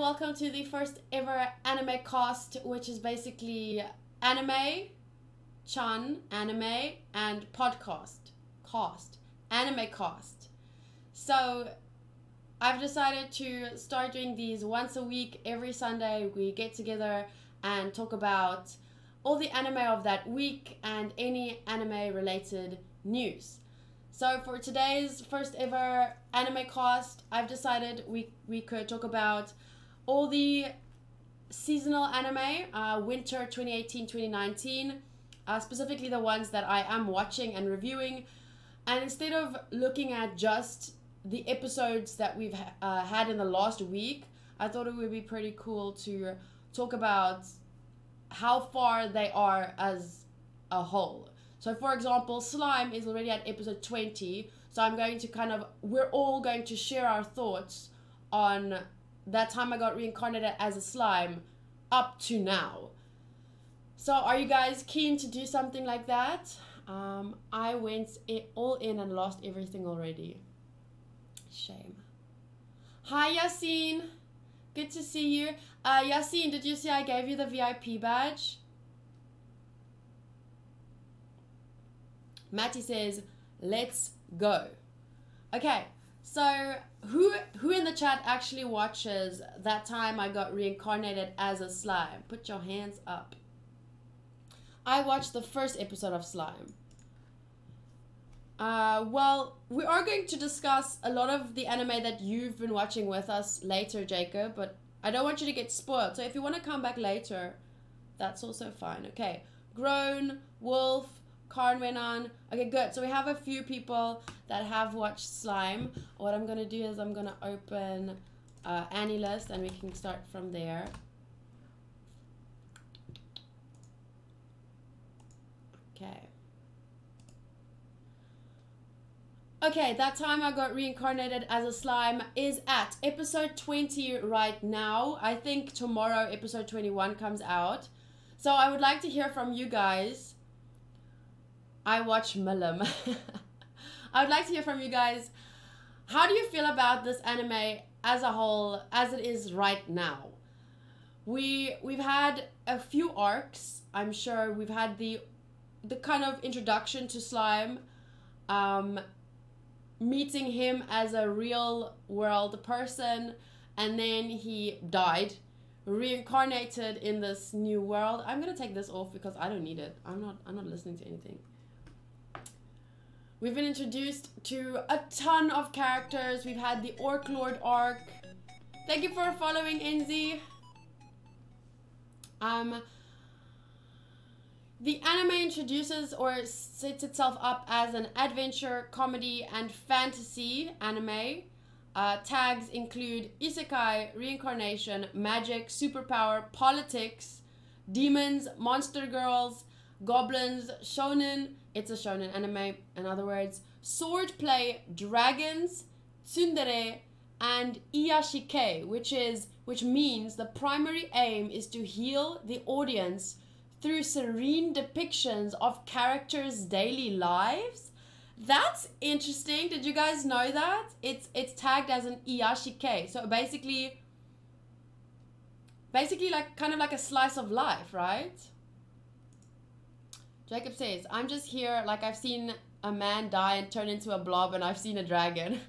welcome to the first ever Animaecast, which is basically Animaechan, anime, and podcast. Animaecast. So I've decided to start doing these once a week. Every Sunday we get together and talk about all the anime of that week and any anime related news. So for today's first ever Animaecast, I've decided we could talk about all the seasonal anime, winter 2018-2019, specifically the ones that I am watching and reviewing. And instead of looking at just the episodes that we've had in the last week, I thought it would be pretty cool to talk about how far they are as a whole. So for example, Slime is already at episode 20, so I'm going to we're all going to share our thoughts on that time I got reincarnated as a slime up to now. So are you guys keen to do something like that? I went all in and lost everything already. Shame. Hi Yassine, good to see you. Yassine, did you see I gave you the VIP badge? Matty says, let's go. Okay, so who in the chat actually watches that time I got reincarnated as a slime? Put your hands up. I watched the first episode of Slime. Well, we are going to discuss a lot of the anime that you've been watching with us later, Jacob, but I don't want you to get spoiled. So if you want to come back later, that's also fine. Okay, Grown, Wolf, Karn went on. Okay, good. So we have a few people that have watched Slime. What I'm going to do is I'm going to open Annie list and we can start from there. Okay. Okay, that time I got reincarnated as a slime is at episode 20 right now. I think tomorrow episode 21 comes out. So I would like to hear from you guys. I watch Milim. I would like to hear from you guys. How do you feel about this anime as a whole, as it is right now? We've had a few arcs. I'm sure we've had the kind of introduction to Slime, meeting him as a real world person, and then he died, reincarnated in this new world. I'm gonna take this off because I don't need it. I'm not listening to anything. We've been introduced to a ton of characters. We've had the Orc Lord arc. Thank you for following, Enzi. The anime introduces or sets itself up as an adventure, comedy, and fantasy anime. Tags include isekai, reincarnation, magic, superpower, politics, demons, monster girls, goblins, shonen. It's a shonen anime, in other words, swordplay, dragons, tsundere, and iyashike, which means the primary aim is to heal the audience through serene depictions of characters' daily lives. That's interesting. Did you guys know that? It's tagged as an iyashike. So basically like kind of like a slice of life, right? Jacob says, I'm just here like I've seen a man die and turn into a blob and I've seen a dragon.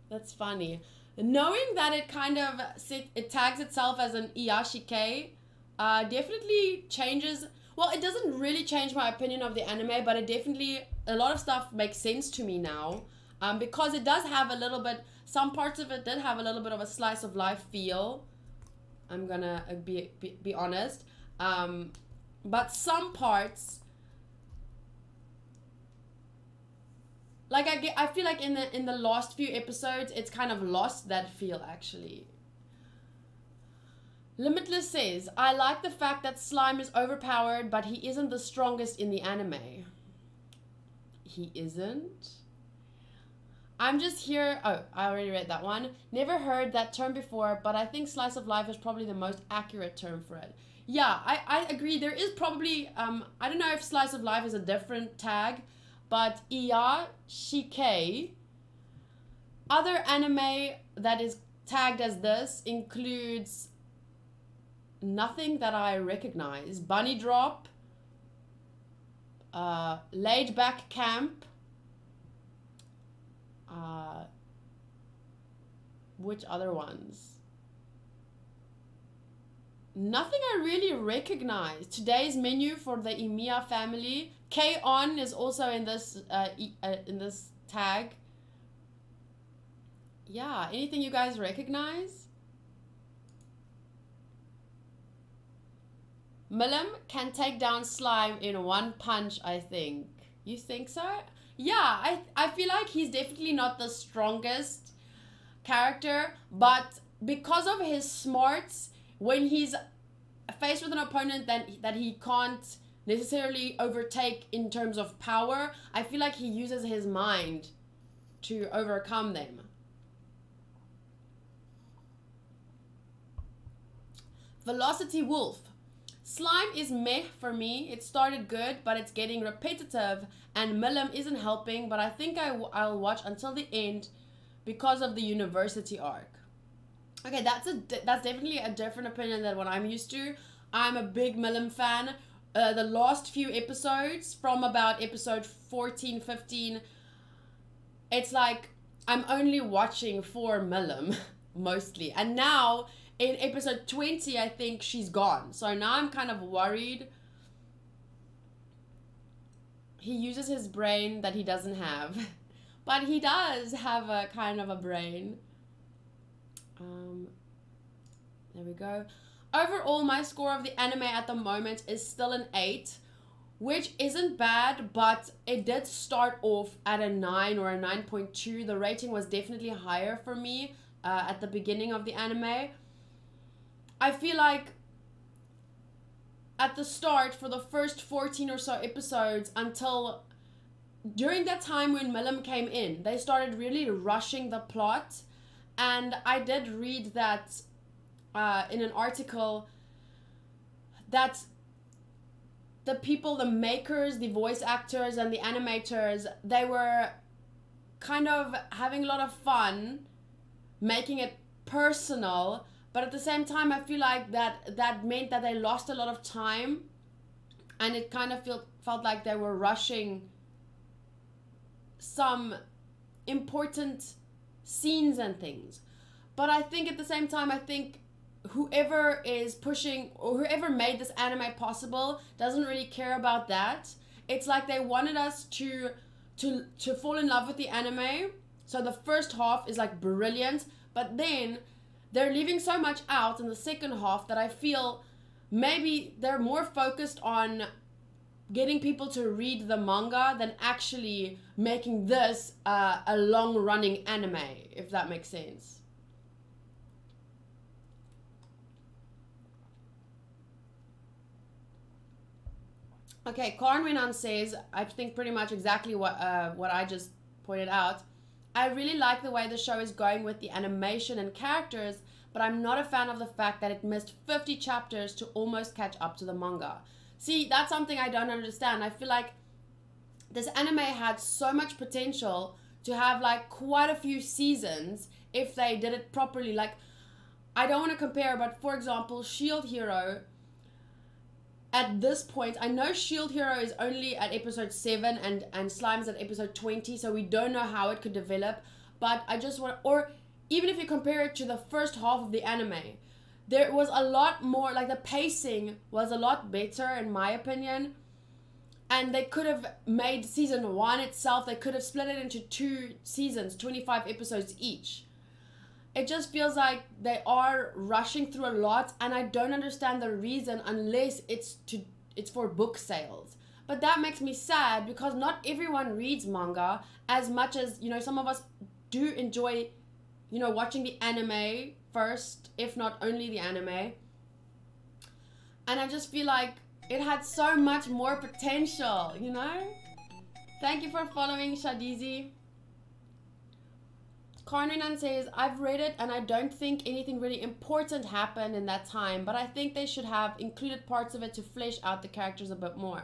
That's funny. Knowing that it kind of it tags itself as an iyashike definitely changes. Well, it doesn't really change my opinion of the anime, but it definitely, a lot of stuff makes sense to me now, because it does have a little bit, some parts of it did have a little bit of a slice of life feel. I'm gonna be honest, but some parts, like I feel like in the last few episodes, it's kind of lost that feel actually. Limitless says, I like the fact that Slime is overpowered, but he isn't the strongest in the anime. He isn't? I'm just here. Oh, I already read that one. Never heard that term before, but I think slice of life is probably the most accurate term for it. Yeah, I agree. There is probably, I don't know if slice of life is a different tag, but iyashike Other anime that is tagged as this includes nothing that I recognize. Bunny Drop, Laid Back Camp, which other ones? Nothing I really recognize. Today's Menu for the Emiya family. K-On! Is also in this tag. Yeah, anything you guys recognize? Milim can take down slime in one punch, I think. You think so? Yeah, I feel like he's definitely not the strongest character, but because of his smarts, when he's faced with an opponent that he can't necessarily overtake in terms of power, I feel like he uses his mind to overcome them. Velocity Wolf. Slime is meh for me. It started good, but it's getting repetitive, and Milim isn't helping, but I think I'll watch until the end because of the university arc. Okay, that's definitely a different opinion than what I'm used to. I'm a big Milim fan. The last few episodes, from about episode 14, 15, it's like I'm only watching for Milim, mostly. And now, in episode 20, I think she's gone. So now I'm kind of worried. He uses his brain that he doesn't have. But he does have a kind of a brain. There we go. Overall, my score of the anime at the moment is still an 8, which isn't bad, but it did start off at a 9 or a 9.2. The rating was definitely higher for me at the beginning of the anime. I feel like at the start, for the first 14 or so episodes, until during that time when Milim came in, they started really rushing the plot. And I did read that in an article that the people, the makers, the voice actors, and the animators, they were kind of having a lot of fun making it personal, but at the same time I feel like that meant that they lost a lot of time, and it kind of felt like they were rushing some important scenes and things. But I think at the same time, I think whoever is pushing or whoever made this anime possible doesn't really care about that. It's like they wanted us to fall in love with the anime. So the first half is like brilliant, but then they're leaving so much out in the second half that I feel maybe they're more focused on getting people to read the manga than actually making this a long-running anime, if that makes sense. Okay, Kyruin says, I think pretty much exactly what I just pointed out. I really like the way the show is going with the animation and characters, but I'm not a fan of the fact that it missed 50 chapters to almost catch up to the manga. See, that's something I don't understand. I feel like this anime had so much potential to have like quite a few seasons if they did it properly. Like, I don't want to compare, but for example, Shield Hero, at this point, I know Shield Hero is only at episode 7 and Slime's at episode 20, so we don't know how it could develop, but I just want, or even if you compare it to the first half of the anime, there was a lot more, like the pacing was a lot better in my opinion, and they could have made season 1 itself, they could have split it into 2 seasons, 25 episodes each. It just feels like they are rushing through a lot, and I don't understand the reason unless it's for book sales. But that makes me sad because not everyone reads manga as much as, you know, some of us do enjoy, you know, watching the anime first, if not only the anime. And I just feel like it had so much more potential, you know? Thank you for following, Shadizi. Kyruin says, I've read it and I don't think anything really important happened in that time, but I think they should have included parts of it to flesh out the characters a bit more.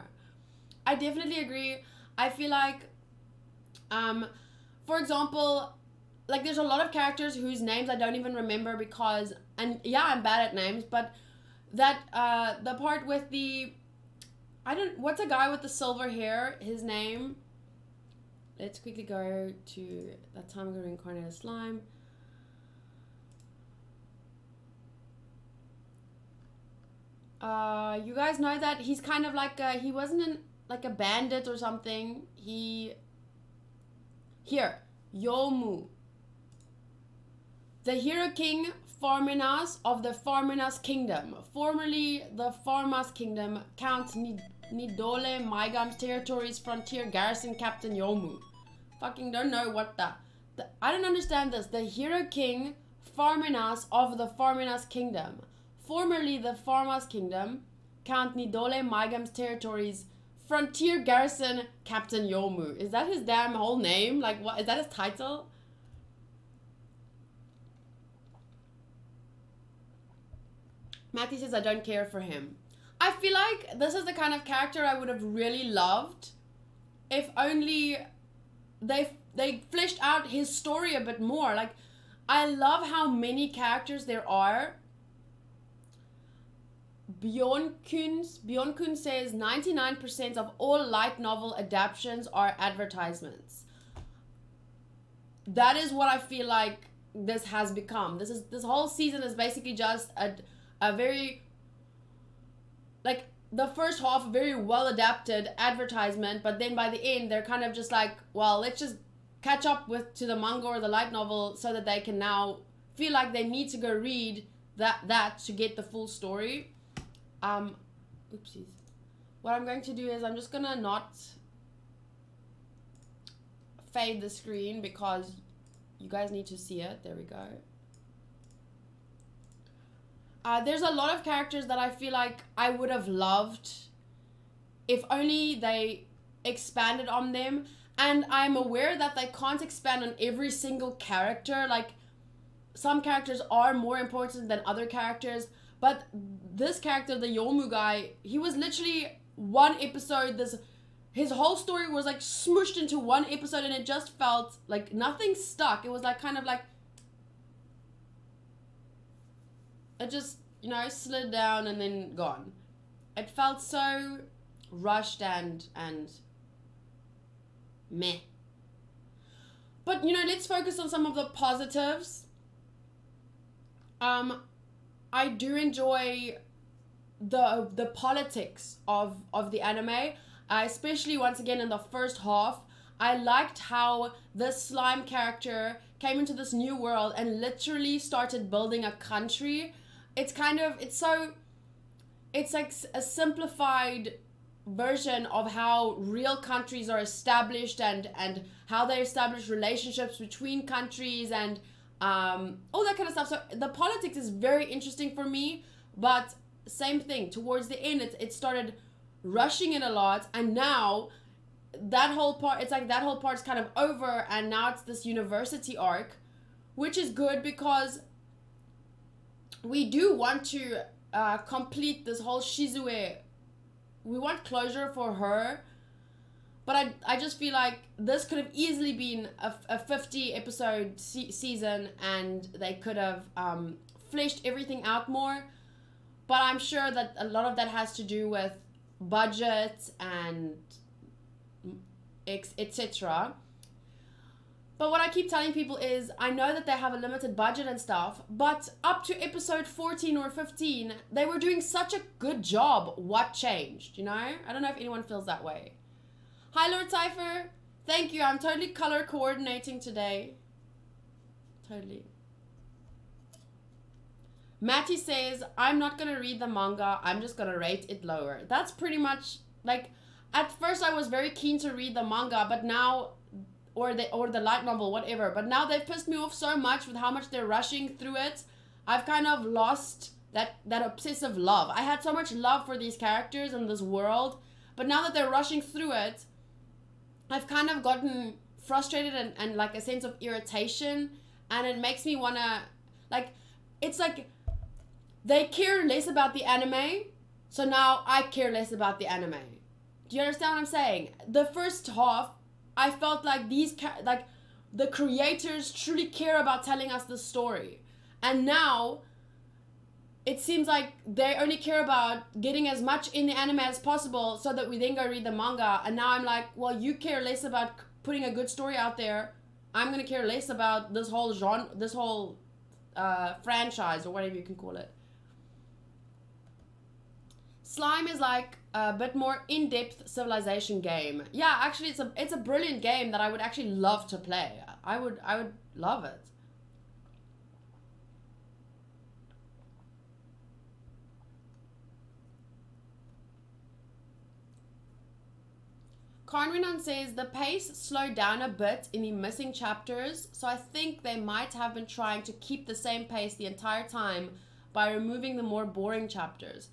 I definitely agree. I feel like, for example, like, there's a lot of characters whose names I don't even remember because, and yeah, I'm bad at names, but that, the part with the, what's a guy with the silver hair, his name? Let's quickly go to that time ago reincarnated slime. You guys know that he's kind of like he wasn't like a bandit or something. Here, Yomu. The hero king Farminas of the Farminas kingdom. Formerly the Farmas kingdom. Count Nidole Maigam's territories frontier garrison captain Yomu. Fucking don't know what I don't understand this. The hero king Farminas of the Farminas kingdom. Formerly the Farmas kingdom. Count Nidole Maigam's territories frontier garrison captain Yomu. Is that his damn whole name? Like, what is that his title? Matthew says I don't care for him. I feel like this is the kind of character I would have really loved if only they fleshed out his story a bit more. Like, I love how many characters there are. Bjornkun says 99% of all light novel adaptations are advertisements. That is what I feel like this has become. This whole season is basically just a very, like, the first half, very well adapted advertisement, but then by the end they're kind of just like, well, let's just catch up to the manga or the light novel so that they can now feel like they need to go read that to get the full story. Oopsies. What I'm going to do is I'm just gonna not fade the screen because you guys need to see it. There we go. There's a lot of characters that I feel like I would have loved if only they expanded on them. And I'm aware that they can't expand on every single character. Like, some characters are more important than other characters. But this character, the Yomu guy, he was literally one episode. His whole story was like smushed into one episode, and it just felt like nothing stuck. It was like kind of like it just, you know, slid down and then gone. It felt so rushed and meh. But, you know, let's focus on some of the positives. I do enjoy the politics of the anime, especially once again in the first half. I liked how this slime character came into this new world and literally started building a country. It's like a simplified version of how real countries are established and how they establish relationships between countries and all that kind of stuff. So the politics is very interesting for me, but same thing, towards the end it started rushing it a lot, and now that whole part, it's like that whole part's kind of over, and now it's this university arc, which is good because we do want to complete this whole Shizue. We want closure for her, but I just feel like this could have easily been a 50 episode season, and they could have fleshed everything out more. But I'm sure that a lot of that has to do with budget and etc. But what I keep telling people is, I know that they have a limited budget and stuff, but up to episode 14 or 15, they were doing such a good job. What changed, you know? I don't know if anyone feels that way. Hi, Lord Cypher. Thank you. I'm totally color coordinating today. Totally. Matty says, I'm not going to read the manga. I'm just going to rate it lower. That's pretty much, like, at first I was very keen to read the manga, but now, or the light novel, whatever. But now they've pissed me off so much with how much they're rushing through it. I've kind of lost that obsessive love. I had so much love for these characters and this world, but now that they're rushing through it, I've kind of gotten frustrated and like a sense of irritation, and it makes me want to, like, it's like they care less about the anime, so now I care less about the anime. Do you understand what I'm saying? The first half, I felt like the creators truly care about telling us the story. And now it seems like they only care about getting as much in the anime as possible so that we then go read the manga. And now I'm like, well, you care less about putting a good story out there. I'm going to care less about this whole genre, this whole franchise, or whatever you can call it. Slime is like a bit more in-depth civilization game. Yeah, actually it's a brilliant game that I would actually love to play. I would love it. Kyruin says the pace slowed down a bit in the missing chapters, so I think they might have been trying to keep the same pace the entire time by removing the more boring chapters.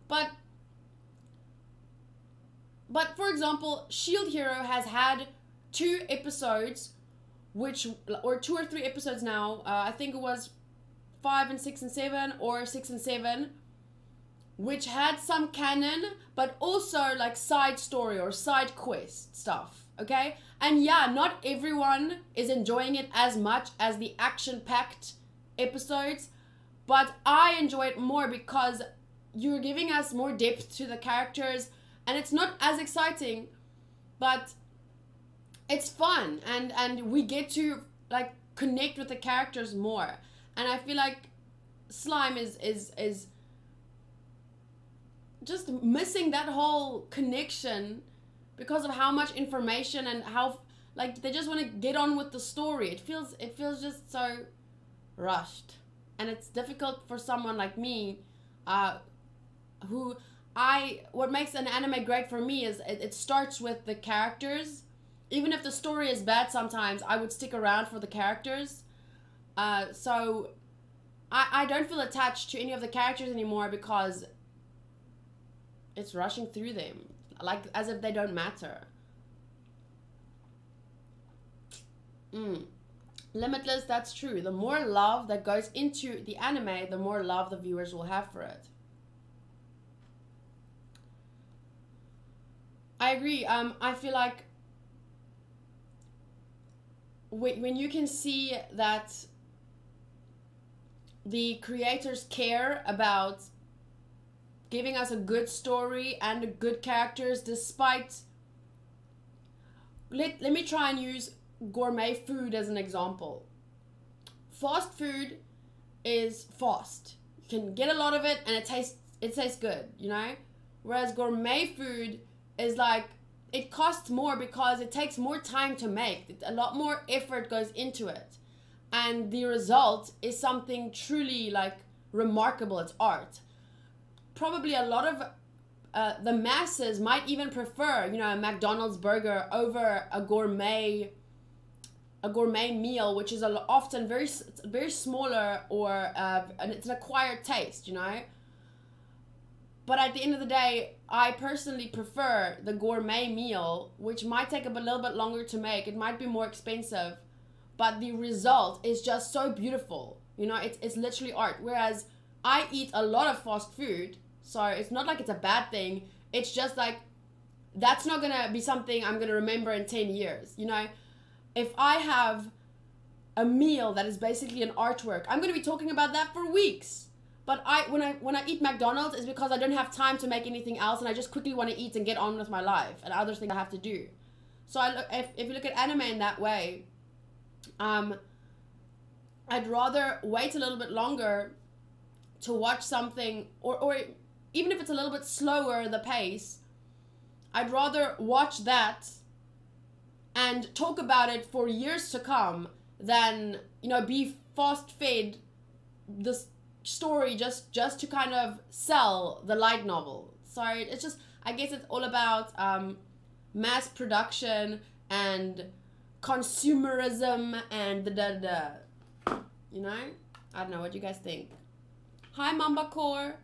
But for example, Shield Hero has had 2 episodes, or 2 or 3 episodes now. I think it was 5 and 6 and 7, or 6 and 7, which had some canon, but also like side story or side quest stuff, okay? And yeah, not everyone is enjoying it as much as the action-packed episodes, but I enjoy it more because you're giving us more depth to the characters, and it's not as exciting, but it's fun, and we get to like connect with the characters more. And I feel like Slime is just missing that whole connection because of how much information and how like they just want to get on with the story. It feels just so rushed, and it's difficult for someone like me what makes an anime great for me is it starts with the characters. Even if the story is bad sometimes, I would stick around for the characters. So I don't feel attached to any of the characters anymore because it's rushing through them, like as if they don't matter. Limitless, that's true. The more love that goes into the anime, the more love the viewers will have for it. I agree. I feel like when you can see that the creators care about giving us a good story and good characters despite... Let me try and use gourmet food as an example. Fast food is fast. You can get a lot of it and it tastes good, you know? Whereas gourmet food is like, it costs more because it takes more time to make. A lot more effort goes into it. And the result is something truly like remarkable. It's art. Probably a lot of the masses might even prefer, you know, a McDonald's burger over a gourmet meal, which is often very smaller, or and it's an acquired taste, you know. But at the end of the day, I personally prefer the gourmet meal, which might take a little bit longer to make. It might be more expensive, but the result is just so beautiful. You know, it's literally art. Whereas I eat a lot of fast food, so it's not like it's a bad thing. It's just like, that's not going to be something I'm going to remember in 10 years. You know, if I have a meal that is basically an artwork, I'm going to be talking about that for weeks. But when I eat McDonald's, it's because I don't have time to make anything else, and I just quickly want to eat and get on with my life and other things I have to do. So if you look at anime in that way, I'd rather wait a little bit longer to watch something, or even if it's a little bit slower, the pace, I'd rather watch that and talk about it for years to come than, you know, be fast-fed this story just to kind of sell the light novel. So it's just, I guess it's all about mass production and consumerism and you know. I don't know, what do you guys think? Hi Mamba Core.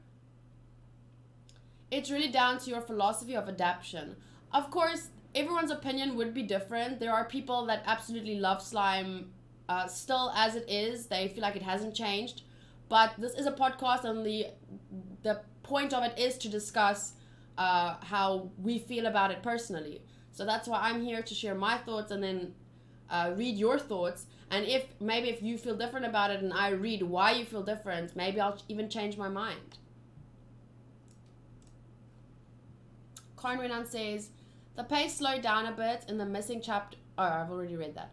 It's really down to your philosophy of adaptation. Of course, everyone's opinion would be different. There are people that absolutely love Slime still as it is. They feel like it hasn't changed. But this is a podcast, and the point of it is to discuss how we feel about it personally. So that's why I'm here to share my thoughts, and then read your thoughts, and if maybe if you feel different about it and I read why you feel different, maybe I'll even change my mind. Kyruin says, the pace slowed down a bit in the missing chapter. Oh, I've already read that.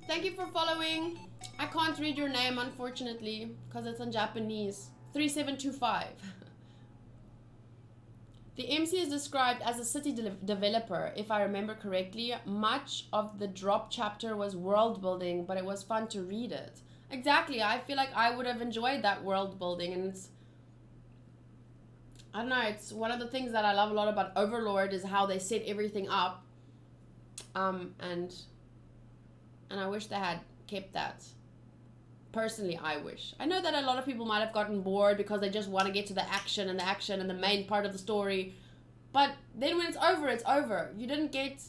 Thank you for following. I can't read your name, unfortunately, because it's in Japanese. 3725. The MC is described as a city developer, if I remember correctly. Much of the drop chapter was world building, but it was fun to read it. Exactly, I feel like I would have enjoyed that world building, and it's, I don't know, it's one of the things that I love a lot about Overlord is how they set everything up, and I wish they had kept that. Personally, I wish. I know that a lot of people might have gotten bored because they just want to get to the action and the main part of the story, but then when it's over, it's over. You didn't get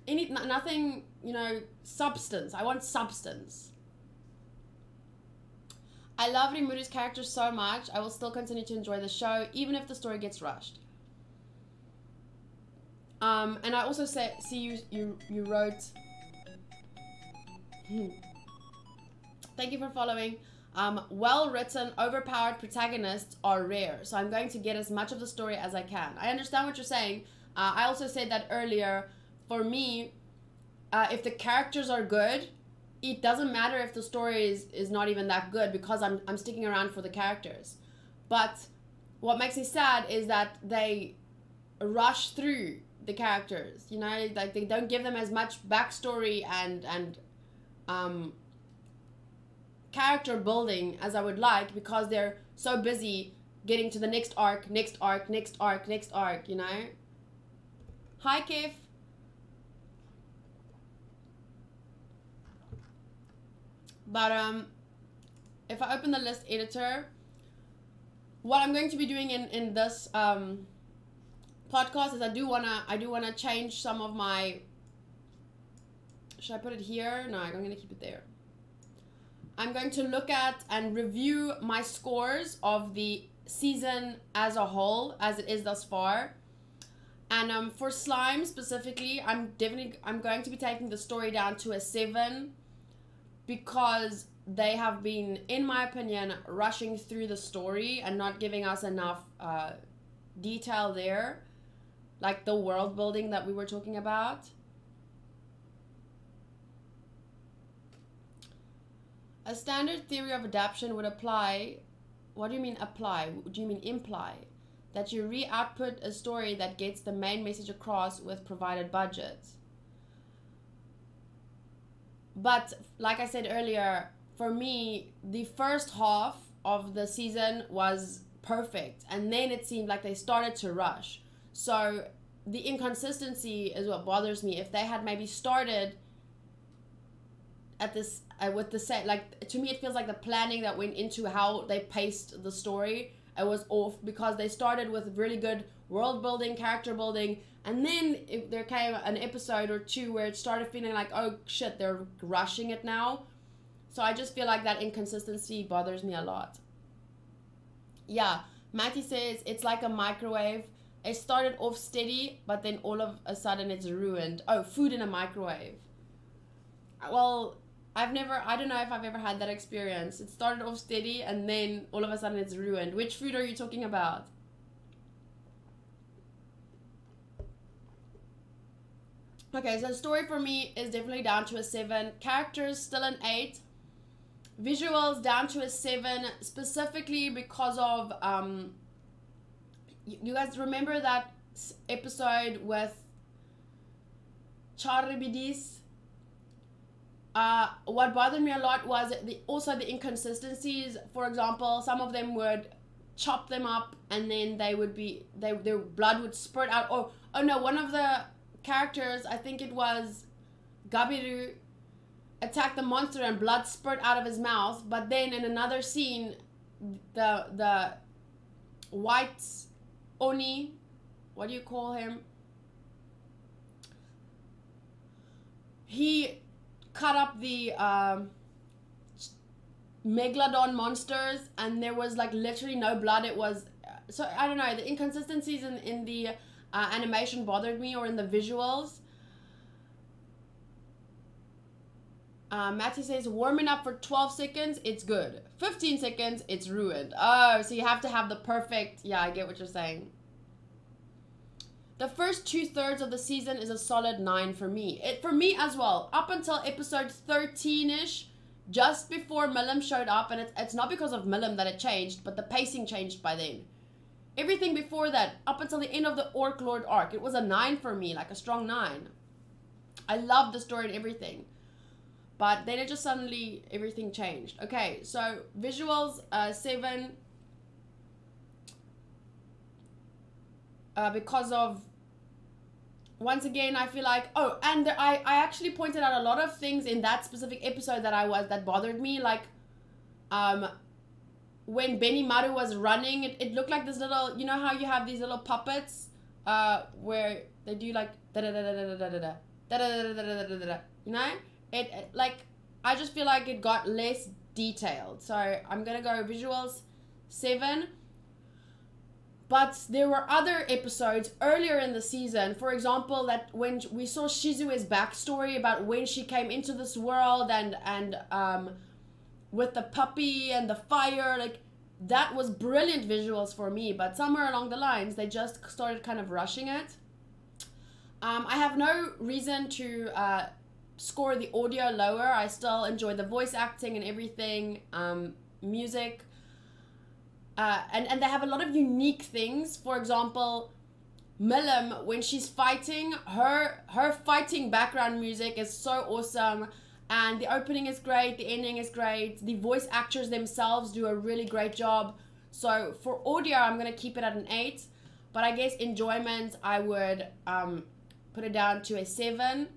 nothing, you know, substance. I want substance. I love Rimuru's character so much. I will still continue to enjoy the show, even if the story gets rushed. And I also see you wrote. Thank you for following. Well-written, overpowered protagonists are rare, so I'm going to get as much of the story as I can. I understand what you're saying. I also said that earlier. For me, if the characters are good, it doesn't matter if the story is not even that good, because I'm sticking around for the characters. But what makes me sad is that they rush through the characters. You know, like they don't give them as much backstory and character building as I would like, because they're so busy getting to the next arc, you know? Hi, Kev. But if I open the list editor, what I'm going to be doing in this podcast is I do wanna change some of my. Should I put it here? No, I'm gonna keep it there. I'm going to look at and review my scores of the season as a whole, as it is thus far. And for Slime specifically, I'm going to be taking the story down to a 7, because they have been, in my opinion, rushing through the story and not giving us enough detail there, like the world building that we were talking about. A standard theory of adaptation would apply. What do you mean apply? Do you mean imply? That you re-output a story that gets the main message across with provided budget. But like I said earlier, for me, the first half of the season was perfect, and then it seemed like they started to rush. So the inconsistency is what bothers me. If they had maybe started at this with the set, like, to me it feels like the planning that went into how they paced the story, it was off, because they started with really good world building, character building, and then there came an episode or two where it started feeling like, oh shit, they're rushing it now. So I just feel like that inconsistency bothers me a lot. Yeah, Matty says it's like a microwave. It started off steady, but then all of a sudden it's ruined. Oh, food in a microwave. Well, I don't know if I've ever had that experience. It started off steady and then all of a sudden it's ruined. Which food are you talking about? Okay, so the story for me is definitely down to a 7. Characters still an 8. Visuals down to a 7, specifically because of you guys remember that episode with Charibidis? What bothered me a lot was also the inconsistencies. For example, some of them would chop them up and then their blood would spurt out. Oh no, one of the characters, I think it was Gabiru, attacked the monster and blood spurt out of his mouth. But then in another scene, the white Oni, what do you call him? He cut up the Megalodon monsters and there was like literally no blood. It was so I don't know, the inconsistencies in the animation bothered me, or in the visuals. Matty says, warming up for 12 seconds, it's good. 15 seconds, it's ruined. Oh, so you have to have the perfect... Yeah, I get what you're saying. The first 2/3 of the season is a solid 9 for me. For me as well. Up until episode 13-ish, just before Milim showed up, and it's not because of Milim that it changed, but the pacing changed by then. Everything before that, up until the end of the Orc Lord arc, it was a 9 for me, like a strong 9. I loved the story and everything. But then it just suddenly, everything changed. Okay, so visuals, 7. Because of, once again, I feel like, oh, and I actually pointed out a lot of things in that specific episode that bothered me. Like, when Benimaru was running, it looked like this little, you know how you have these little puppets, where they do like, da-da-da-da-da-da-da-da, da-da-da-da-da-da-da-da, you know? It like, I just feel like it got less detailed. So I'm gonna go visuals 7. But there were other episodes earlier in the season, for example, that when we saw Shizue's backstory about when she came into this world, and with the puppy and the fire, like, that was brilliant visuals for me. But somewhere along the lines, they just started kind of rushing it. I have no reason to score the audio lower. I still enjoy the voice acting and everything, music, and they have a lot of unique things. For example, Milim, when she's fighting, her fighting background music is so awesome, and the opening is great, the ending is great, the voice actors themselves do a really great job. So for audio, I'm gonna keep it at an 8, but I guess enjoyment, I would put it down to a 7.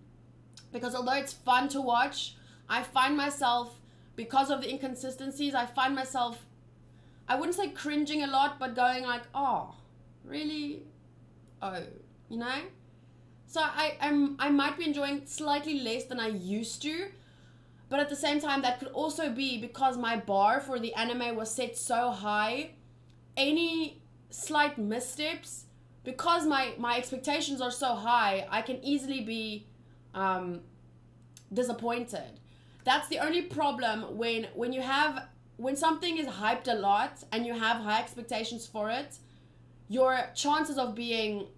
Because although it's fun to watch, I find myself, because of the inconsistencies, I find myself, I wouldn't say cringing a lot, but going like, oh, really? Oh, you know? So I might be enjoying slightly less than I used to, but at the same time, that could also be because my bar for the anime was set so high. Any slight missteps, because my expectations are so high, I can easily be disappointed. That's the only problem when something is hyped a lot and you have high expectations for it, your chances of being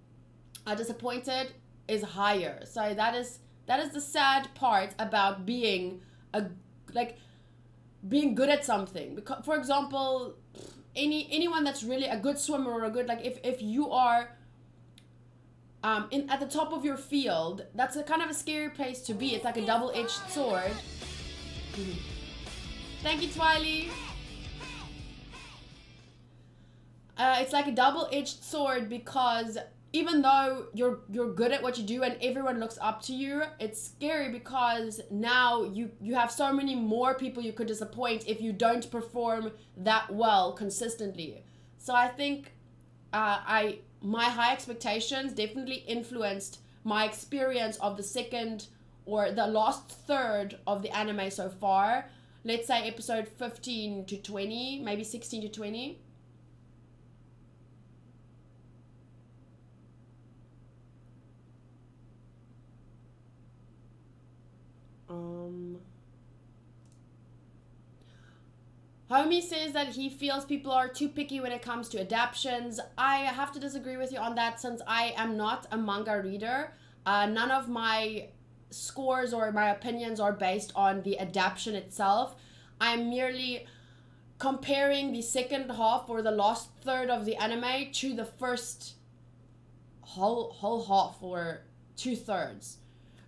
disappointed is higher. So that is the sad part about being being good at something. Because, for example, anyone that's really a good swimmer, or a good, like, if you are at the top of your field, that's a kind of a scary place to be. It's like a double-edged sword. Thank you, Twily. It's like a double-edged sword, because even though you're good at what you do and everyone looks up to you, it's scary because now you have so many more people you could disappoint if you don't perform that well consistently. So I think my high expectations definitely influenced my experience of the second or the last third of the anime so far. Let's say episode 15 to 20, maybe 16 to 20. Homie says that he feels people are too picky when it comes to adaptions. I have to disagree with you on that, since I am not a manga reader. None of my scores or my opinions are based on the adaptation itself. I am merely comparing the second half or the last third of the anime to the first whole half or 2/3.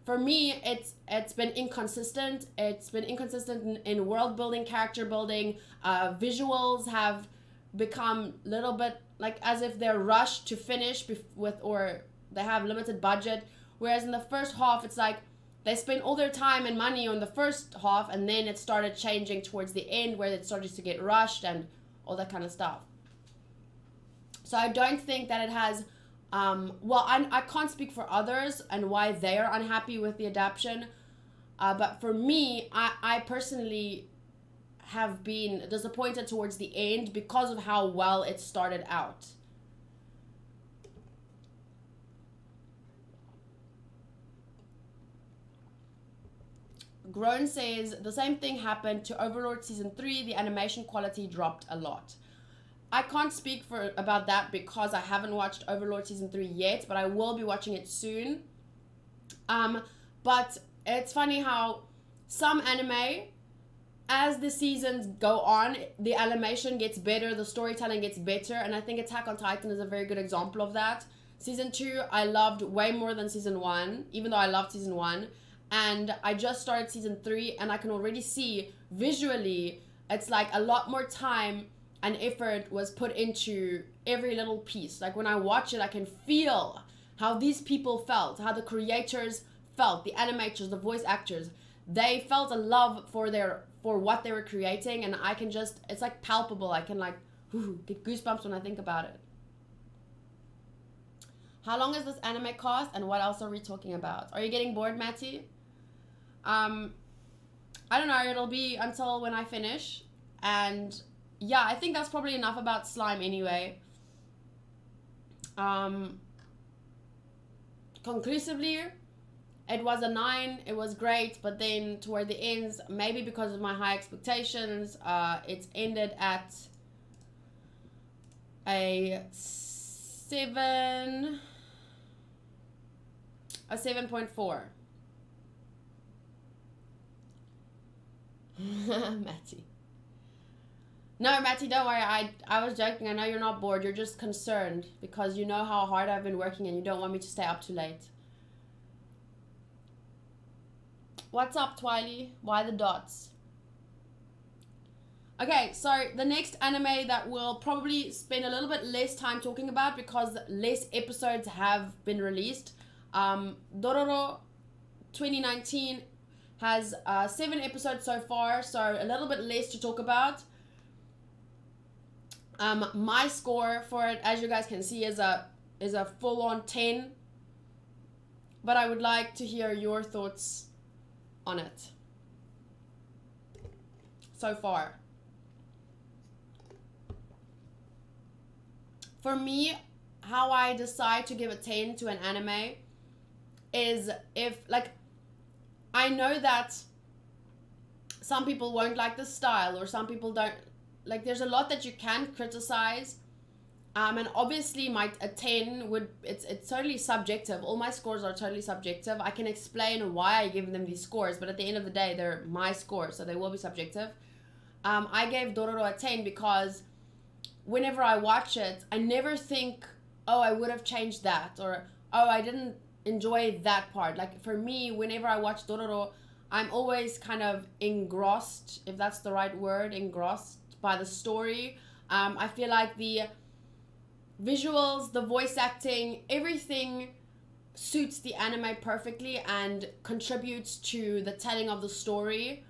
For me, it's been inconsistent. It's been inconsistent in world building, character building. Visuals have become a little bit like as if they're rushed to finish or they have limited budget. Whereas in the first half, it's like they spent all their time and money on the first half, and then it started changing towards the end where it started to get rushed and all that kind of stuff. So I don't think that it has... well, I can't speak for others and why they are unhappy with the adaptation. But for me, I personally have been disappointed towards the end because of how well it started out. Grown says, the same thing happened to Overlord Season 3. The animation quality dropped a lot. I can't speak about that because I haven't watched Overlord Season 3 yet, but I will be watching it soon. But it's funny how some anime, as the seasons go on, the animation gets better, the storytelling gets better, and I think Attack on Titan is a very good example of that. Season 2 I loved way more than Season 1, even though I loved Season 1. And I just started Season 3, and I can already see visually it's like a lot more time and effort was put into every little piece. Like when I watch it, I can feel how these people felt, how the creators felt, the animators, the voice actors. They felt a love for what they were creating, and I can just, it's like palpable. I can like get goosebumps when I think about it. How long is this Animaecast, and what else are we talking about? Are you getting bored, Matty? I don't know, it'll be until when I finish. And yeah, I think that's probably enough about slime anyway. Conclusively, it was a 9. It was great, but then toward the ends, maybe because of my high expectations, it's ended at a 7.4. Matty. No, Matty, don't worry. I was joking. I know you're not bored. You're just concerned because you know how hard I've been working and you don't want me to stay up too late. What's up, Twily? Why the dots? Okay, so the next anime that we'll probably spend a little bit less time talking about because less episodes have been released. Dororo 2019 has 7 episodes so far, so a little bit less to talk about. My score for it, as you guys can see, is a full-on 10. But I would like to hear your thoughts on it so far. For me, how I decide to give a 10 to an anime is if, like, I know that some people won't like the style or some people don't, like, there's a lot that you can criticize. And obviously a 10 would, it's totally subjective. All my scores are totally subjective. I can explain why I give them these scores, but at the end of the day, they're my scores, so they will be subjective. I gave Dororo a 10 because whenever I watch it, I never think, oh, I would have changed that, or, oh, I didn't enjoy that part. Like, for me, whenever I watch Dororo, I'm always kind of engrossed, if that's the right word, engrossed by the story. I feel like the visuals, the voice acting, everything suits the anime perfectly and contributes to the telling of the story.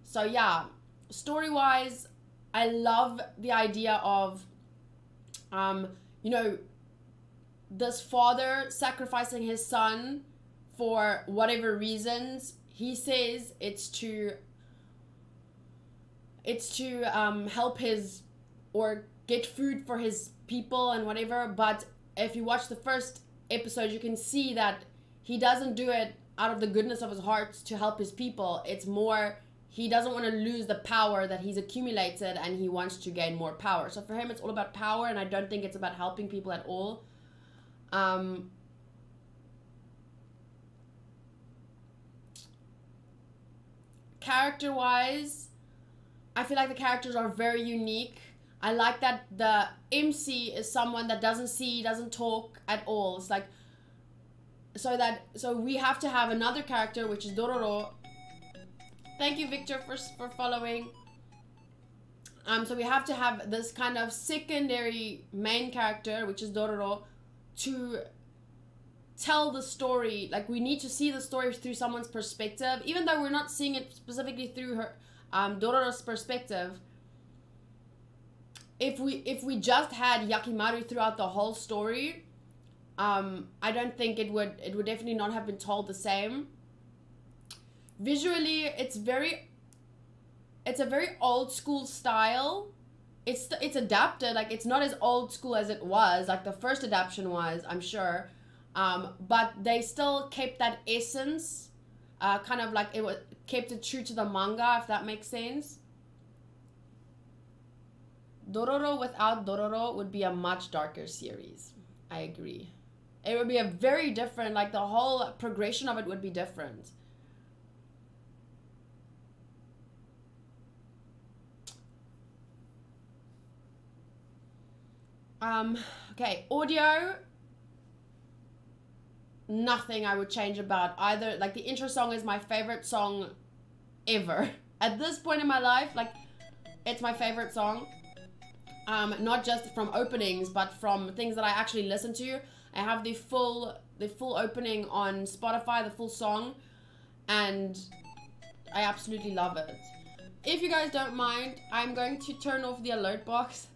So yeah, story-wise, I love the idea of, you know, this father sacrificing his son for whatever reasons. He says it's to help his, or get food for his people and whatever. But if you watch the first episode, you can see that he doesn't do it out of the goodness of his heart to help his people. It's more, he doesn't want to lose the power that he's accumulated and he wants to gain more power. So for him, it's all about power, and I don't think it's about helping people at all. Character-wise, I feel like the characters are very unique. I like that the MC is someone that doesn't see, doesn't talk at all. It's like, so we have to have another character, which is Dororo. Thank you, Victor, for following. So we have to have this kind of secondary main character, which is Dororo, to tell the story. Like, we need to see the story through someone's perspective, even though we're not seeing it specifically through her, Dororo's perspective. If we just had Yakimaru throughout the whole story, I don't think it would definitely not have been told the same. Visually, it's a very old school style. It's adapted, like, it's not as old school as it was, like the first adaptation was, I'm sure. But they still kept that essence. kind of like it was kept it true to the manga, if that makes sense. Dororo without Dororo would be a much darker series. I agree. It would be a very different, like the whole progression of it would be different. Okay, audio. Nothing I would change about either. Like the intro song is my favorite song ever. At this point in my life, like it's my favorite song. Not just from openings, but from things that I actually listen to. I have the full opening on Spotify, the full song, and I absolutely love it. If you guys don't mind, I'm going to turn off the alert box.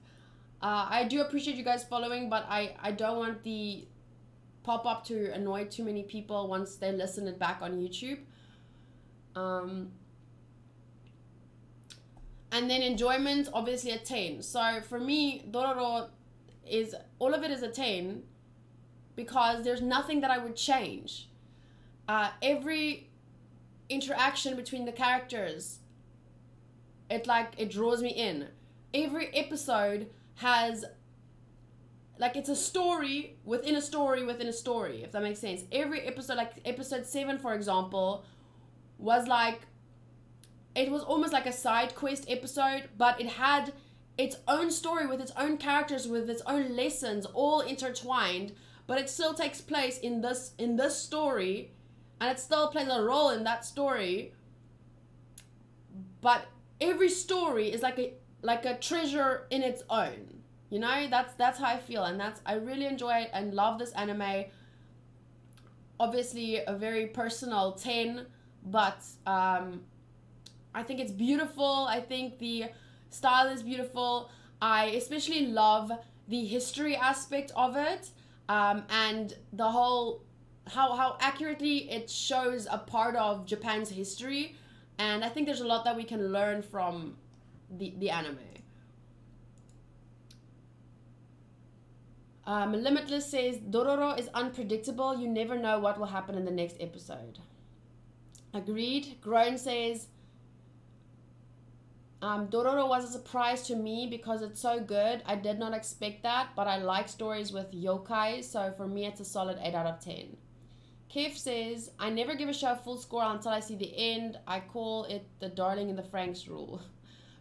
I do appreciate you guys following, but I don't want the pop-up to annoy too many people once they listen it back on YouTube. And then enjoyment, obviously a 10. So for me, Dororo is, all of it is a 10 because there's nothing that I would change. Every interaction between the characters, it draws me in. Every episode has, like, it's a story within a story within a story, if that makes sense. Every episode, like episode 7, for example, was like, it was almost like a side quest episode, but it had its own story with its own characters, with its own lessons, all intertwined, but it still takes place in this story, and it still plays a role in that story. But every story is like a treasure in its own. You know, that's how I feel, and I really enjoy it and love this anime. Obviously a very personal 10, but I think it's beautiful. I think the style is beautiful. I especially love the history aspect of it, and the whole how accurately it shows a part of Japan's history, and I think there's a lot that we can learn from the anime. Limitless says, Dororo is unpredictable. You never know what will happen in the next episode. Agreed. Groan says, Dororo was a surprise to me because it's so good. I did not expect that, but I like stories with yokai, so for me it's a solid 8 out of 10. Kev says, I never give a show a full score until I see the end. I call it the darling in the Franks rule.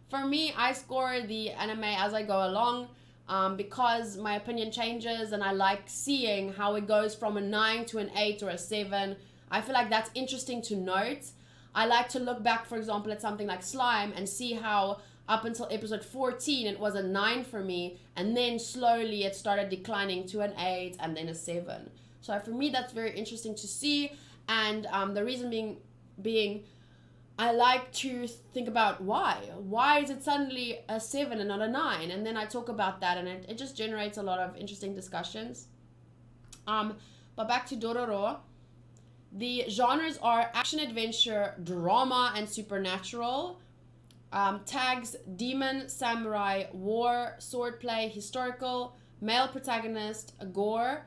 For me, I score the anime as I go along, because my opinion changes and I like seeing how it goes from a 9 to an 8 or a 7. I feel like that's interesting to note. I like to look back, for example, at something like Slime and see how up until episode 14 it was a 9 for me, and then slowly it started declining to an 8 and then a 7. So for me that's very interesting to see, and the reason being I like to think about why is it suddenly a 7 and not a 9, and then I talk about that, and it just generates a lot of interesting discussions. But back to Dororo. The genres are action, adventure, drama, and supernatural. Tags demon, samurai, war, swordplay, historical, male protagonist, gore,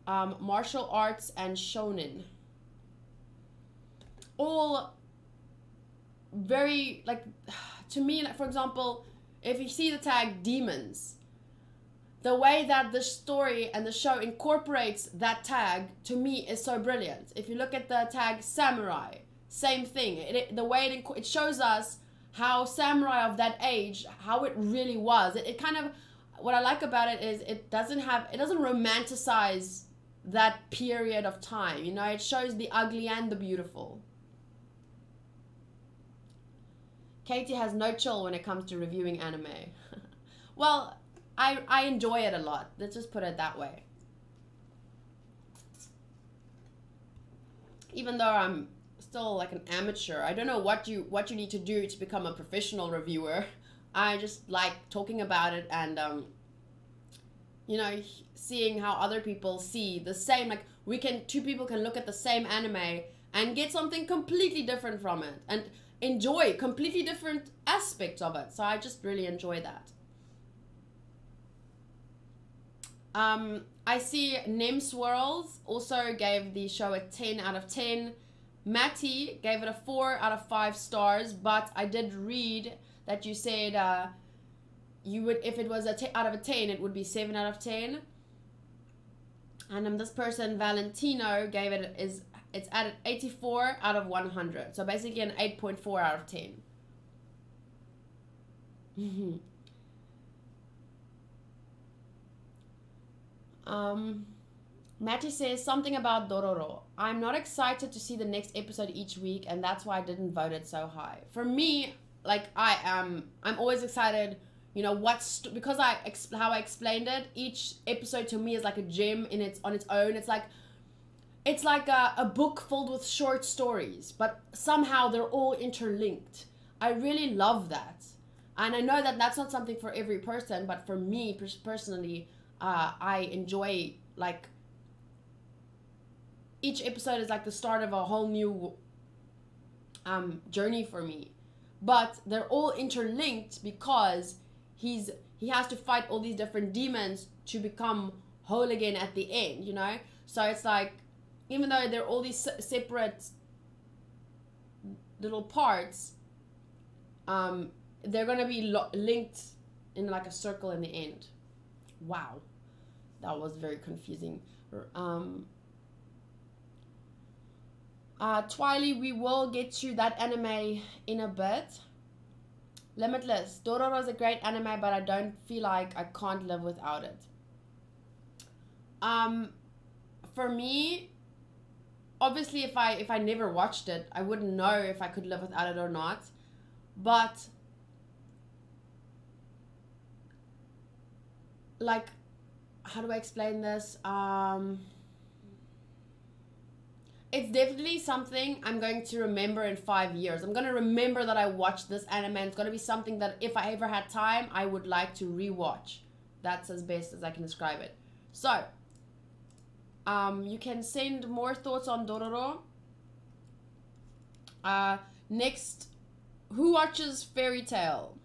martial arts, and shonen. All very, like, to me, like, for example, if you see the tag demons, the way that the story and the show incorporates that tag, to me, is so brilliant. If you look at the tag samurai, same thing. The way it shows us how samurai of that age, how it really was. It kind of, what I like about it is it doesn't romanticize that period of time. You know, it shows the ugly and the beautiful. Katie has no chill when it comes to reviewing anime. Well, I enjoy it a lot. Let's just put it that way. Even though I'm still like an amateur, I don't know what you need to do to become a professional reviewer. I just like talking about it and you know, seeing how other people see the same, like two people can look at the same anime and get something completely different from it and enjoy completely different aspects of it. So I just really enjoy that. I see Nem Swirls also gave the show a 10 out of 10. Matty gave it a 4 out of 5 stars, but I did read that you said you would, if it was out of a 10, it would be 7 out of 10. And this person, Valentino, gave it, it's at 84 out of 100. So basically an 8.4 out of 10. Matty says something about Dororo. I'm not excited to see the next episode each week, and that's why I didn't vote it so high. For me, like I'm always excited. You know because how I explained it. Each episode to me is like a gem on its own. It's like a book filled with short stories, but somehow they're all interlinked. I really love that, and I know that that's not something for every person, but for me personally, I enjoy like. Each episode is like the start of a whole new journey for me, but they're all interlinked because he has to fight all these different demons to become whole again at the end, you know. So it's like, even though they're all these separate little parts, they're gonna be linked in like a circle in the end. Wow, that was very confusing. Twily, we will get to that anime in a bit. Limitless. Dororo is a great anime, but I don't feel like I can't live without it. For me, obviously if I never watched it, I wouldn't know if I could live without it or not. But like, how do I explain this? It's definitely something I'm going to remember in 5 years. I'm going to remember that I watched this anime. It's going to be something that if I ever had time, I would like to rewatch. That's as best as I can describe it. So, you can send more thoughts on Dororo. Next, who watches Fairy Tail?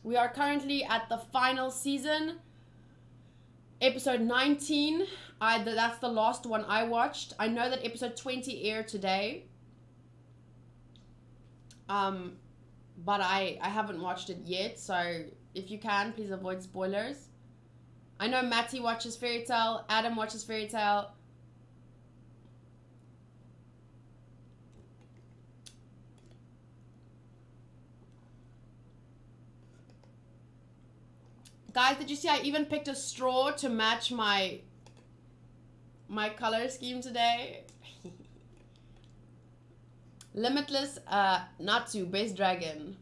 We are currently at the final season. Episode 19, that's the last one I watched. I know that episode 20 aired today. But I haven't watched it yet, so if you can, please avoid spoilers. I know Matty watches Fairy Tail, Adam watches Fairy Tail. Guys, did you see I even picked a straw to match my color scheme today? Limitless, Natsu, base dragon.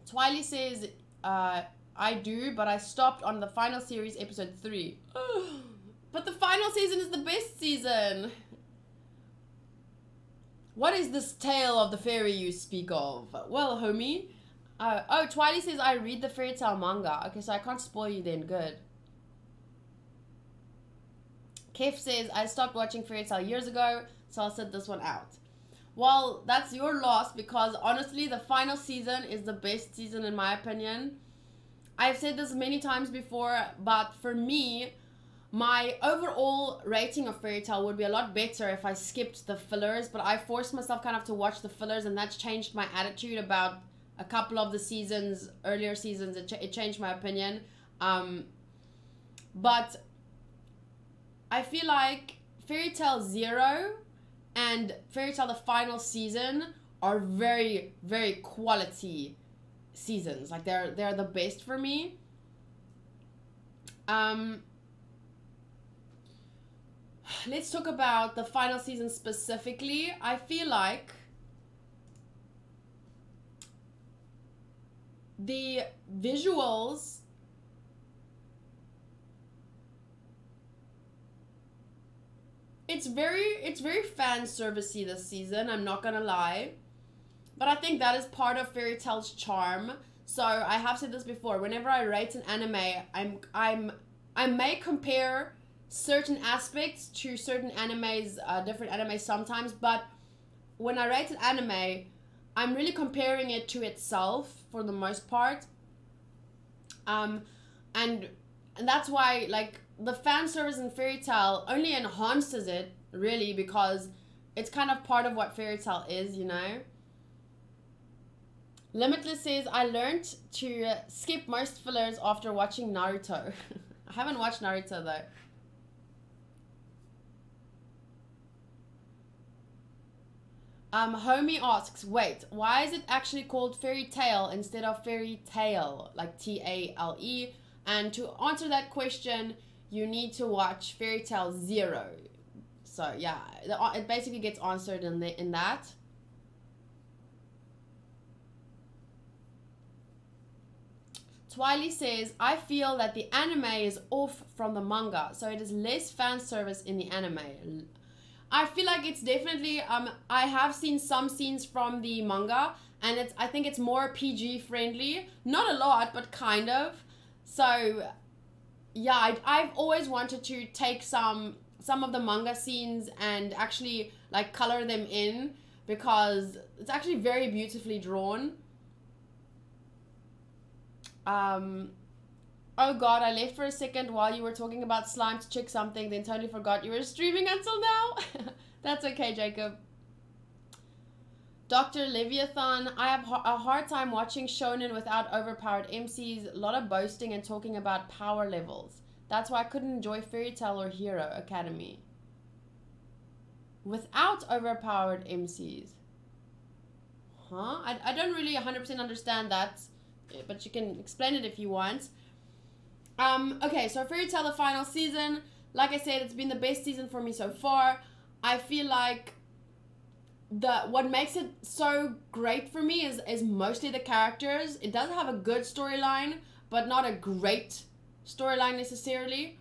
Twily says, I do, but I stopped on the final series, episode 3. But the final season is the best season. What is this tale of the fairy you speak of? Well, homie. Oh, Twily says I read the Fairy Tail manga. Okay, so I can't spoil you then. Good. Kef says I stopped watching Fairy Tail years ago, so I'll sit this one out. Well, that's your loss, because honestly, the final season is the best season in my opinion. I've said this many times before, but for me, my overall rating of Fairy Tail would be a lot better if I skipped the fillers, but I forced myself kind of to watch the fillers, and that's changed my attitude about a couple of the seasons, earlier seasons. It changed my opinion. But I feel like Fairy Tail 0 and Fairy Tail the final season are very, very quality seasons. Like they're the best for me. Let's talk about the final season specifically. I feel like the visuals it's very fan servicey this season, I'm not gonna lie. But I think that is part of Fairy Tail's charm. So I have said this before, whenever I rate an anime, I may compare certain aspects to certain animes, different animes sometimes, but when I rate an anime, I'm really comparing it to itself for the most part. and that's why, like, the fan service in Fairy Tail only enhances it, really, because it's kind of part of what Fairy Tail is, you know? Limitless says, I learned to skip most fillers after watching Naruto. I haven't watched Naruto, though. Homie asks, wait, why is it actually called Fairy Tail instead of Fairy Tale, like T-A-L-E? And to answer that question, you need to watch Fairy Tail 0. So yeah, it basically gets answered in that. Twily says, I feel that the anime is off from the manga, so it is less fan service in the anime. I feel like it's definitely, I have seen some scenes from the manga, and I think it's more PG friendly. Not a lot, but kind of. So, yeah, I've always wanted to take some of the manga scenes and actually, like, color them in, because it's actually very beautifully drawn. Oh god, I left for a second while you were talking about slime to check something, then totally forgot you were streaming until now. That's okay, Jacob. Dr. Leviathan, I have a hard time watching shonen without overpowered MCs, a lot of boasting and talking about power levels. That's why I couldn't enjoy Fairy Tail or Hero Academy. Without overpowered MCs. Huh? I don't really 100% understand that, but you can explain it if you want. Okay, so Fairy Tail, the final season. Like I said, it's been the best season for me so far. I feel like what makes it so great for me is mostly the characters. It does have a good storyline, but not a great storyline necessarily.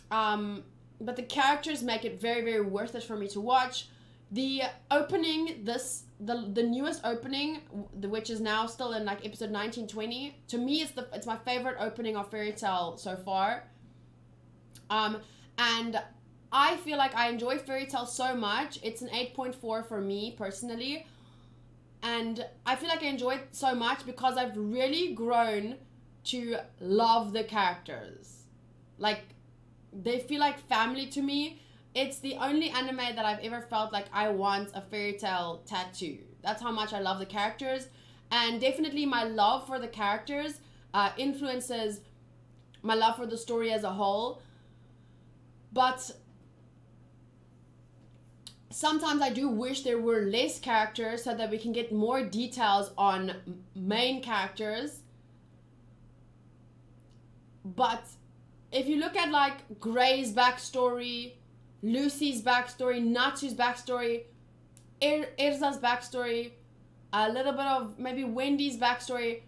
But the characters make it very, very worth it for me to watch. The opening, the newest opening, which is now still in like episode 1920, to me it's my favorite opening of Fairy Tail so far. And I feel like I enjoy Fairy Tail so much. It's an 8.4 for me personally, and I feel like I enjoy it so much because I've really grown to love the characters. Like, they feel like family to me. It's the only anime that I've ever felt like I want a Fairy Tail tattoo. That's how much I love the characters. And definitely my love for the characters influences my love for the story as a whole. But sometimes I do wish there were less characters so that we can get more details on main characters. But if you look at like Gray's backstory, Lucy's backstory, Natsu's backstory, Erza's backstory, a little bit of maybe Wendy's backstory.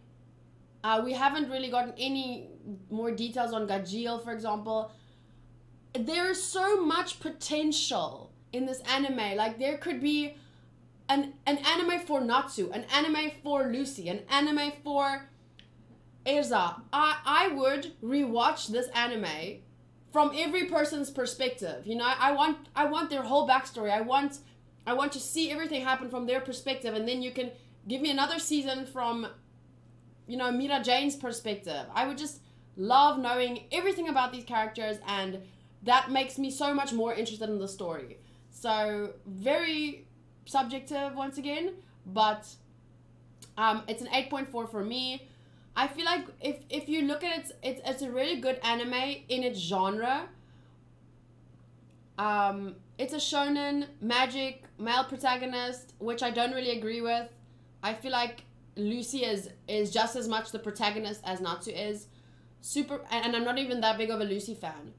We haven't really gotten any more details on Gajeel, for example. There's so much potential in this anime. Like, there could be an anime for Natsu, an anime for Lucy, an anime for Erza. I would rewatch this anime from every person's perspective. You know, I want their whole backstory. I want to see everything happen from their perspective, and then you can give me another season from, you know, Mira Jane's perspective. I would just love knowing everything about these characters, and that makes me so much more interested in the story. So, very subjective once again, but it's an 8.4 for me. I feel like if you look at it, it's a really good anime in its genre. It's a shonen, magic, male protagonist, which I don't really agree with. I feel like Lucy is just as much the protagonist as Natsu is. And I'm not even that big of a Lucy fan.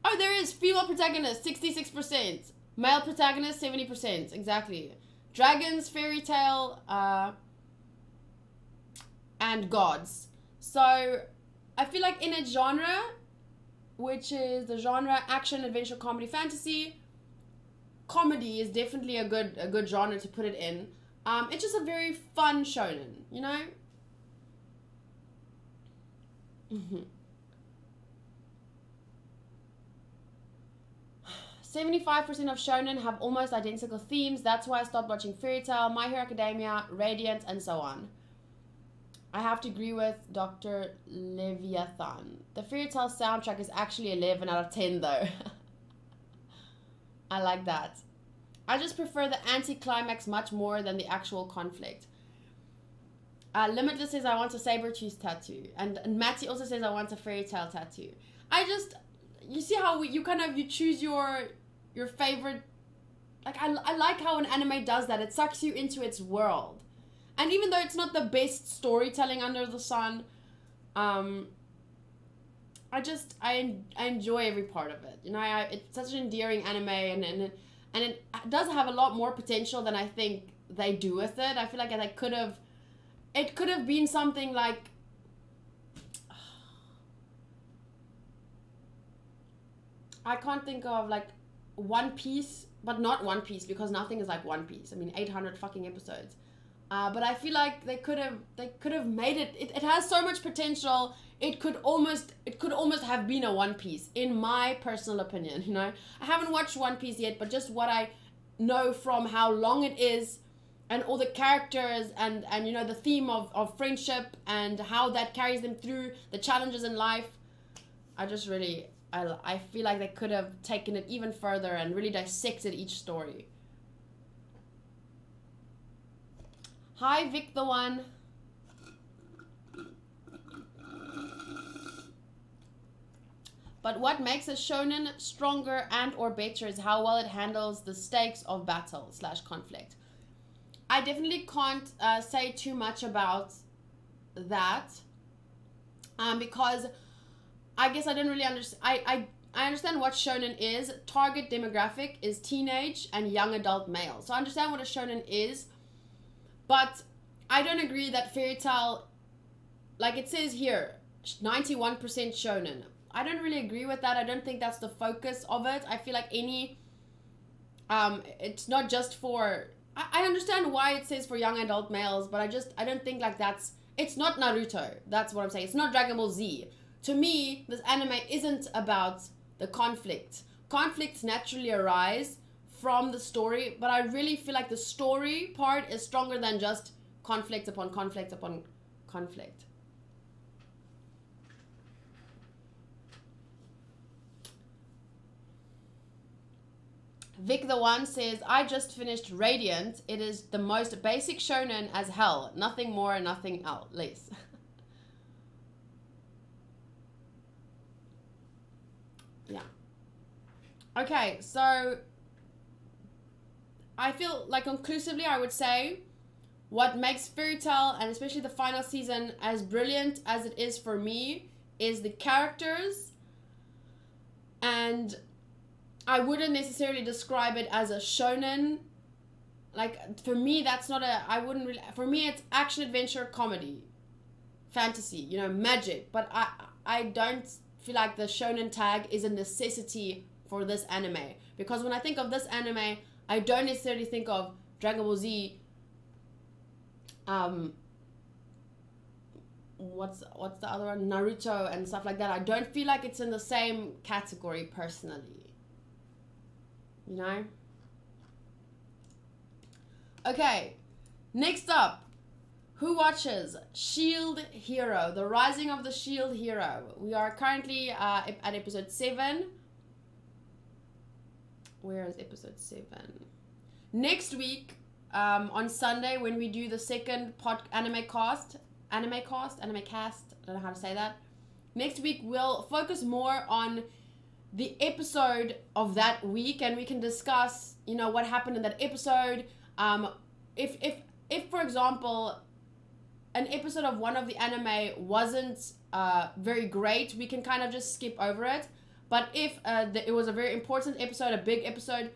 Oh, there is female protagonist, 66%. Male protagonist, 70%. Exactly. Dragons, Fairy Tail, and gods. So I feel like in its genre, which is the genre action, adventure, comedy, fantasy, comedy is definitely a good genre to put it in. It's just a very fun shonen, you know? 75% of shonen have almost identical themes. That's why I stopped watching Fairy Tail, My Hero Academia, Radiant, and so on. I have to agree with Dr. Leviathan. The fairy tale soundtrack is actually 11 out of 10 though. I like that. I just prefer the anti-climax much more than the actual conflict. Limitless says I want a saber-tooth tattoo. And Matty also says I want a fairy tale tattoo. You see how you choose your favorite. Like, I like how an anime does that. It sucks you into its world. And even though it's not the best storytelling under the sun, I enjoy every part of it. You know, it's such an endearing anime, and it does have a lot more potential than I think they do with it. I feel like it could have been something like, I can't think of like One Piece, but not One Piece, because nothing is like One Piece. I mean, 800 fucking episodes. But I feel like they could have made it. It has so much potential. It could almost have been a One Piece, in my personal opinion. You know, I haven't watched One Piece yet, but just what I know from how long it is, and all the characters, and you know, the theme of friendship and how that carries them through the challenges in life. I feel like they could have taken it even further and really dissected each story. Hi, Vic the One. But what makes a shonen stronger and or better is how well it handles the stakes of battle / conflict. I definitely can't say too much about that, because I guess I didn't really understand. I understand what shonen is. Target demographic is teenage and young adult male. So I understand what a shonen is, but I don't agree that fairy tale, like it says here, 91% shonen. I don't really agree with that. I don't think that's the focus of it. I feel like it's not just for, I understand why it says for young adult males, but I don't think like it's not Naruto. That's what I'm saying. It's not Dragon Ball Z. To me, this anime isn't about the conflict. Conflicts naturally arise from the story, but I really feel like the story part is stronger than just conflict upon conflict upon conflict. Vic the One says, I just finished Radiant. It is the most basic shonen as hell. Nothing more, nothing less. Yeah. Okay, so I feel like conclusively I would say what makes Fairy Tail, and especially the final season, as brilliant as it is for me is the characters. And I wouldn't necessarily describe it as a shonen. Like, for me, that's not for me, it's action, adventure, comedy, fantasy, you know, magic. But I don't feel like the shonen tag is a necessity for this anime. Because when I think of this anime, I don't necessarily think of Dragon Ball Z, what's the other one? Naruto and stuff like that. I don't feel like it's in the same category personally. You know? Okay, next up, who watches Shield Hero, The Rising of the Shield Hero? We are currently at episode 7. Where is episode 7? Next week, on Sunday, when we do the second Animaecast, I don't know how to say that. Next week, we'll focus more on the episode of that week, and we can discuss, you know, what happened in that episode. If for example, an episode of one of the anime wasn't very great, we can kind of just skip over it. But if it was a very important episode, a big episode,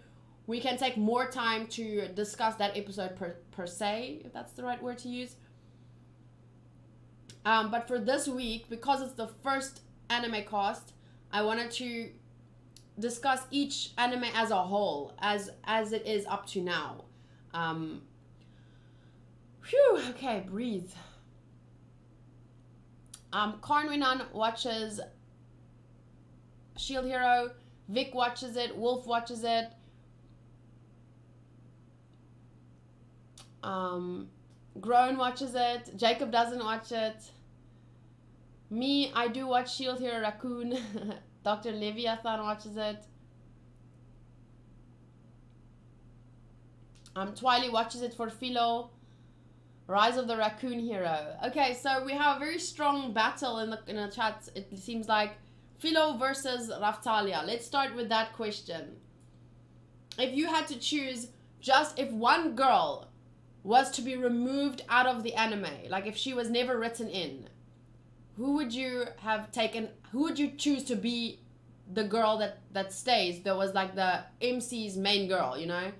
we can take more time to discuss that episode per se, if that's the right word to use. But for this week, because it's the first Animaecast, I wanted to discuss each anime as a whole, as it is up to now. Okay, breathe. Kyruin watches Shield Hero, Vic watches it, Wolf watches it. Grown watches it. Jacob doesn't watch it. Me, I do watch Shield Hero Raccoon. Dr. Leviathan watches it. Twily watches it for Philo. Rise of the Raccoon Hero. Okay, so we have a very strong battle in the chat. It seems like Philo versus Raftalia. Let's start with that question. If you had to choose, just if one girl was to be removed out of the anime, like if she was never written in, who would you have taken? Who would you choose to be the girl that stays? That was like the MC's main girl, you know?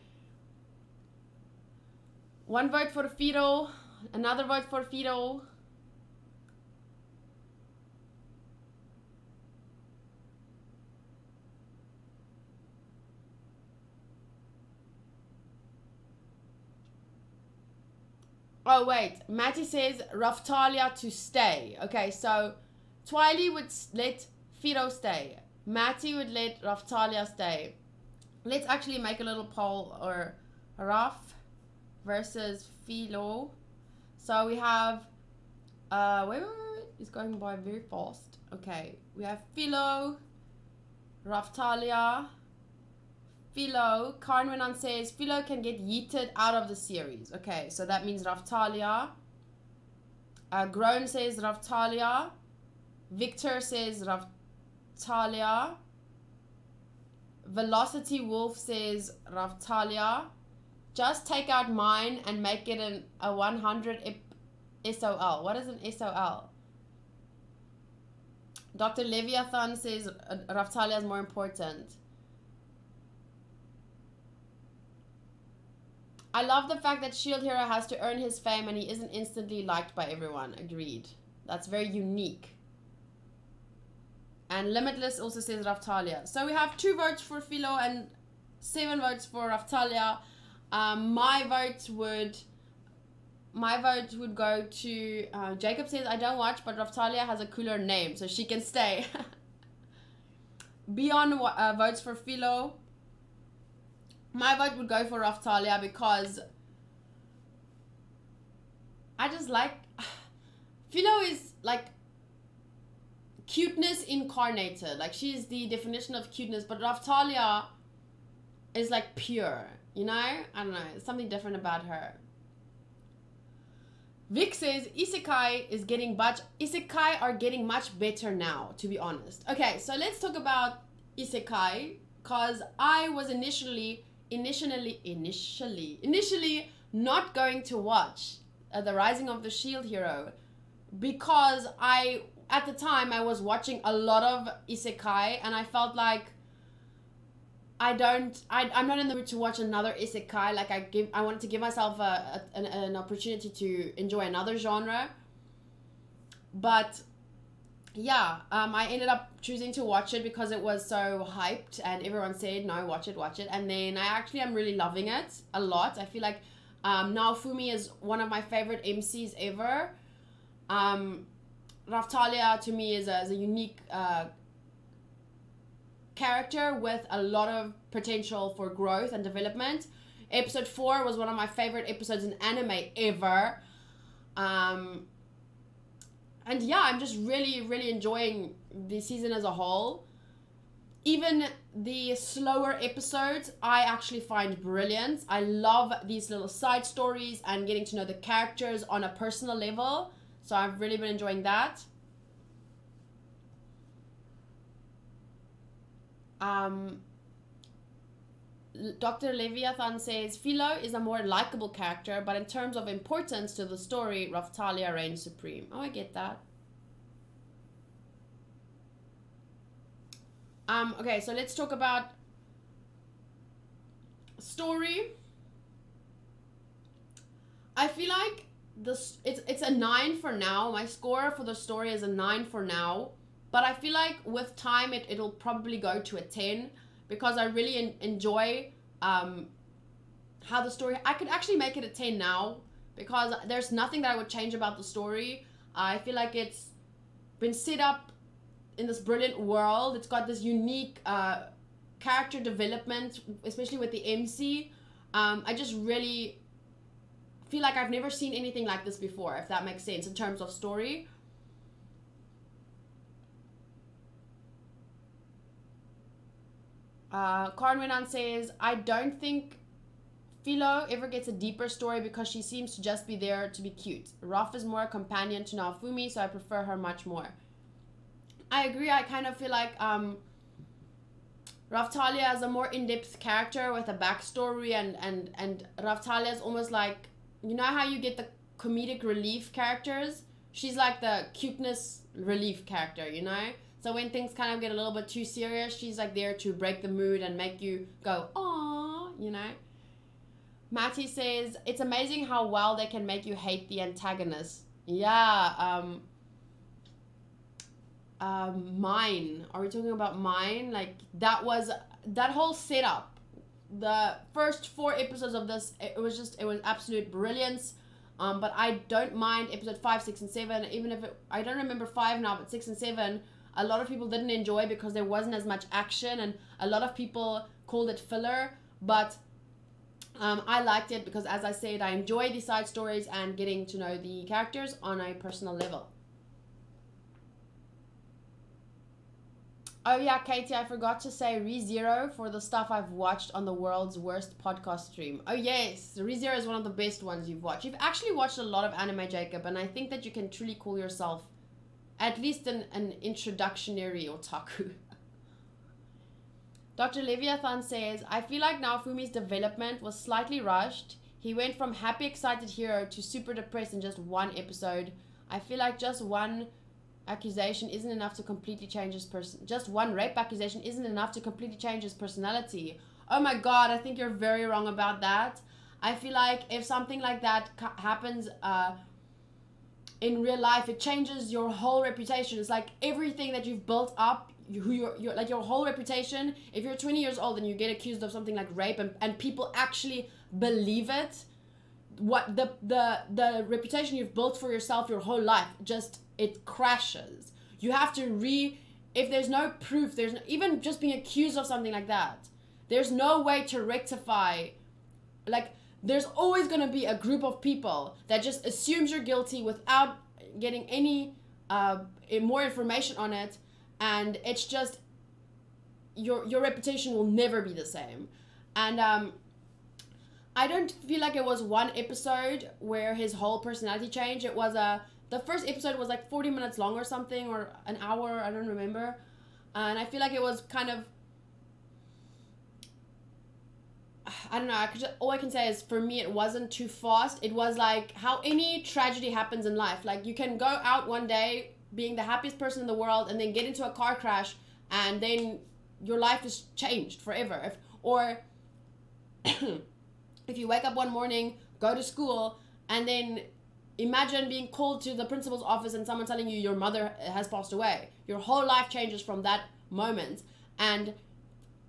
One vote for Fido, another vote for Fido. Oh wait, Matty says Raftalia to stay. Okay, so Twily would let Fido stay. Matty would let Raftalia stay. Let's actually make a little poll, or Raf versus Philo. So we have wait, it's going by very fast. Okay, we have Philo, Raftalia, Philo. Kyruin says Philo can get yeeted out of the series. Okay, so that means Raftalia. Grown says Raftalia. Victor says Raftalia. Velocity Wolf says Raftalia. Just take out mine and make it a 100 SOL. What is an SOL? Dr. Leviathan says Raftalia is more important. I love the fact that Shield Hero has to earn his fame and he isn't instantly liked by everyone. Agreed. That's very unique. And Limitless also says Raftalia. So we have 2 votes for Philo and 7 votes for Raftalia. My vote would go to Jacob says I don't watch, but Raftalia has a cooler name, so she can stay. Beyond votes for Philo. My vote would go for Raftalia because I just like Philo is like cuteness incarnated. Like she's the definition of cuteness, but Raftalia is like pure. You know? I don't know. Something different about her. Vic says Isekai are getting much better now, to be honest. Okay, so let's talk about Isekai, because I was initially not going to watch The Rising of the Shield Hero because at the time I was watching a lot of Isekai and I felt like I'm not in the mood to watch another Isekai. Like I wanted to give myself an opportunity to enjoy another genre. But yeah, I ended up choosing to watch it because it was so hyped and everyone said, no, watch it. And then I actually am really loving it a lot. I feel like Naofumi is one of my favorite MCs ever. Raftalia to me is a unique character with a lot of potential for growth and development. Episode 4 was one of my favorite episodes in anime ever. And yeah, I'm just really enjoying the season as a whole. Even the slower episodes, I actually find brilliant. I love these little side stories and getting to know the characters on a personal level. So I've really been enjoying that. Dr. Leviathan says, Philo is a more likable character, but in terms of importance to the story, Raftalia reigns supreme. Oh, I get that. Okay, so let's talk about story. I feel like it's a 9 for now. My score for the story is a 9 for now. But I feel like with time, it'll probably go to a 10 because I really enjoy how the story... I could actually make it a 10 now because there's nothing that I would change about the story. I feel like it's been set up in this brilliant world. It's got this unique character development, especially with the MC. I just really feel like I've never seen anything like this before, if that makes sense, in terms of story. Karnwinan says, I don't think Philo ever gets a deeper story because she seems to just be there to be cute. Ruff is more a companion to Naofumi, so I prefer her much more. I agree. I kind of feel like Raftalia is a more in-depth character with a backstory, and Raftalia is almost like, you know how you get the comedic relief characters? She's like the cuteness relief character, you know? So when things kind of get a little bit too serious, she's like there to break the mood and make you go, aww, you know? Matty says, it's amazing how well they can make you hate the antagonist. Yeah, Mine. Are we talking about Mine? Like, that whole setup. The first 4 episodes of this, it was absolute brilliance. But I don't mind episode 5, 6, and 7, even if I don't remember 5 now, but 6 and 7, a lot of people didn't enjoy because there wasn't as much action, and a lot of people called it filler, but I liked it because, as I said, I enjoy the side stories and getting to know the characters on a personal level. Oh yeah, Katie, I forgot to say ReZero for the stuff I've watched on the world's worst podcast stream. Oh yes, ReZero is one of the best ones you've watched. You've actually watched a lot of anime, Jacob, and I think that you can truly call yourself at least an introductionary otaku. Dr. Leviathan says, I feel like Naofumi's development was slightly rushed. He went from happy, excited hero to super depressed in just 1 episode. I feel like just one accusation isn't enough to completely change his just one rape accusation isn't enough to completely change his personality. Oh my god, I think you're very wrong about that. I feel like if something like that happens in real life, it changes your whole reputation. It's like everything that you've built up, like your whole reputation. If you're 20 years old and you get accused of something like rape and people actually believe it, what the reputation you've built for yourself your whole life, just it crashes. You have to if there's no proof, there's no, even just being accused of something like that, there's no way to rectify. Like, there's always going to be a group of people that just assumes you're guilty without getting any more information on it, and it's just your reputation will never be the same. And I don't feel like it was 1 episode where his whole personality changed. It was the first episode was like 40 minutes long or something, or an hour, I don't remember. And I feel like it was kind of, I don't know, all I can say is, for me, it wasn't too fast. It was like how any tragedy happens in life. Like, you can go out one day being the happiest person in the world and then get into a car crash, and then your life is changed forever. If you wake up one morning, go to school, and then imagine being called to the principal's office and someone telling you your mother has passed away. Your whole life changes from that moment. And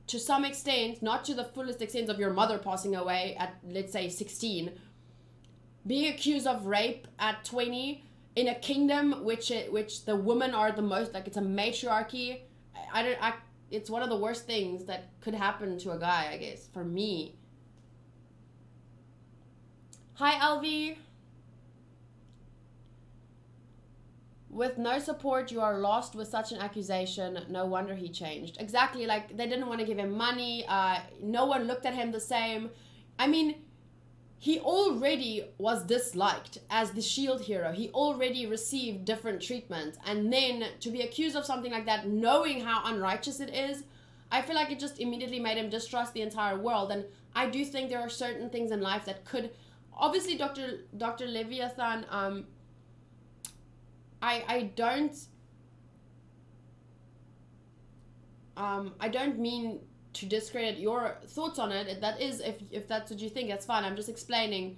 to some extent, not to the fullest extent of your mother passing away at, let's say, 16, being accused of rape at 20 in a kingdom which the women are the most, like, it's a matriarchy. It's one of the worst things that could happen to a guy, I guess, for me. Hi, LV. With no support, you are lost with such an accusation. No wonder he changed. Exactly, like, they didn't want to give him money. No one looked at him the same. I mean, he already was disliked as the shield hero. He already received different treatment. And then to be accused of something like that, knowing how unrighteous it is, I feel like it just immediately made him distrust the entire world. And I do think there are certain things in life that could... Obviously, Dr. Leviathan, I don't mean to discredit your thoughts on it. That is, if that's what you think, that's fine. I'm just explaining.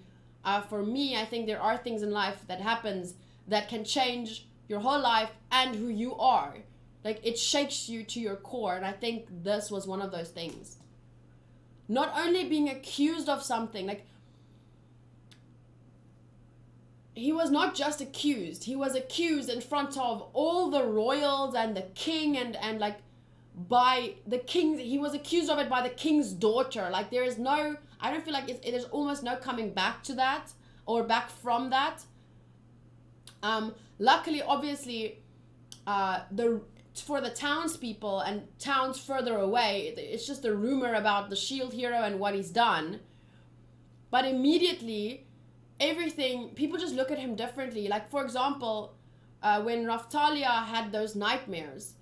For me, I think there are things in life that happens that can change your whole life and who you are. Like, it shakes you to your core, and I think this was one of those things. Not only being accused of something, like, he was not just accused. He was accused in front of all the royals and the king and like, by the king. He was accused of it by the king's daughter. Like, there is no, I don't feel like there's almost no coming back to that. or back from that. Luckily, obviously, for the townspeople and towns further away, it's just a rumor about the shield hero and what he's done. But immediately, people just look at him differently. Like, for example, when Raphtalia had those nightmares,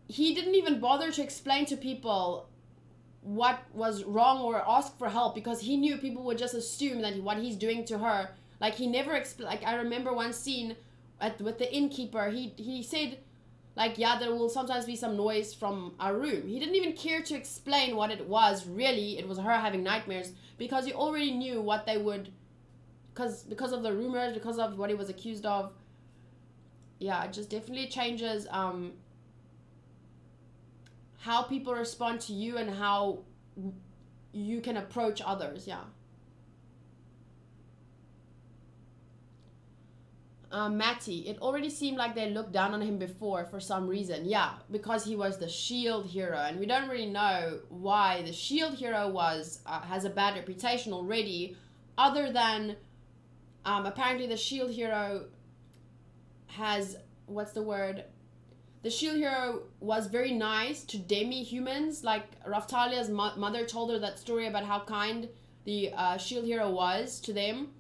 he didn't even bother to explain to people what was wrong or ask for help, because he knew people would just assume that what he's doing to her. Like, he never explained. Like, I remember one scene with the innkeeper, he said, like, yeah, there will sometimes be some noise from our room. He didn't even care to explain what it was. Really, it was her having nightmares, because he already knew what they would, because of the rumors, because of what he was accused of. Yeah, it just definitely changes how people respond to you and how you can approach others. Yeah. Matty, it already seemed like they looked down on him before for some reason. Yeah, because he was the shield hero, and we don't really know why the shield hero has a bad reputation already, other than apparently the shield hero has, what's the word? The shield hero was very nice to demi-humans. Like, Raphtalia's mother told her that story about how kind the shield hero was to them,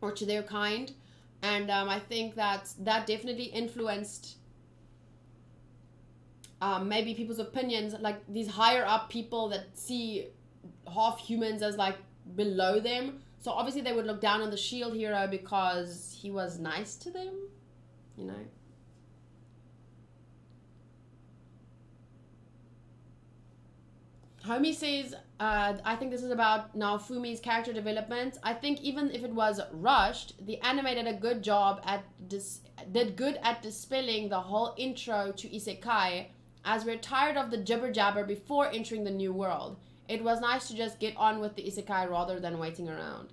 or to their kind. And I think that definitely influenced maybe people's opinions, like these higher up people that see half humans as like below them. So obviously they would look down on the shield hero because he was nice to them, you know. Homie says, I think this is about Naofumi's character development. I think even if it was rushed, the anime did a good job at dispelling the whole intro to isekai, as we're tired of the jibber jabber before entering the new world. It was nice to just get on with the isekai rather than waiting around.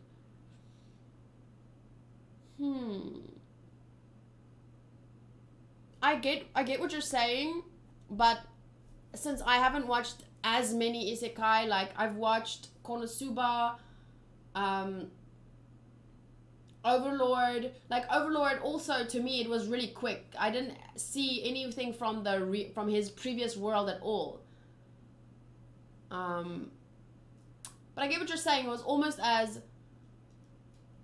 I get what you're saying, but since I haven't watched as many isekai, like I've watched Konosuba, Overlord. Like Overlord, also to me it was really quick. I didn't see anything from from his previous world at all. But I get what you're saying. It was almost as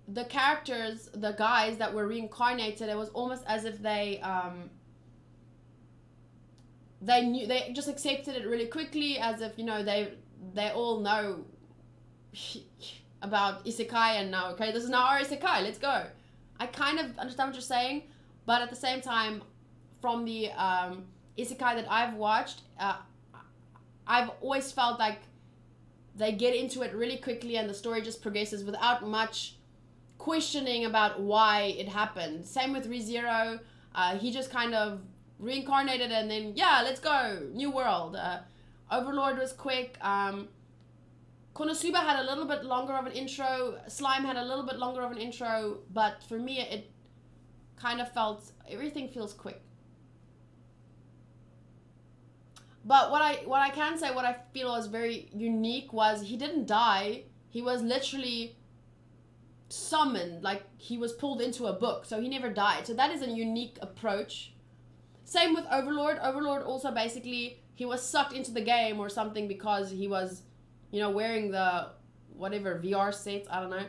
the characters, the guys that were reincarnated, it was almost as if they just accepted it really quickly, as if, you know, they all know about isekai, and now, okay, this is now our isekai, let's go. I kind of understand what you're saying, but at the same time, from the isekai that I've watched, I've always felt like they get into it really quickly and the story just progresses without much questioning about why it happened. Same with ReZero. He just kind of reincarnated and then, yeah, let's go, new world. Overlord was quick. Konosuba had a little bit longer of an intro. Slime had a little bit longer of an intro, but for me it kind of felt, everything feels quick. But what I can say, what I feel was very unique was he didn't die. He was literally summoned, like he was pulled into a book, so he never died. So that is a unique approach. Same with Overlord. Overlord also basically, he was sucked into the game or something because he was, you know, wearing the whatever VR set, I don't know.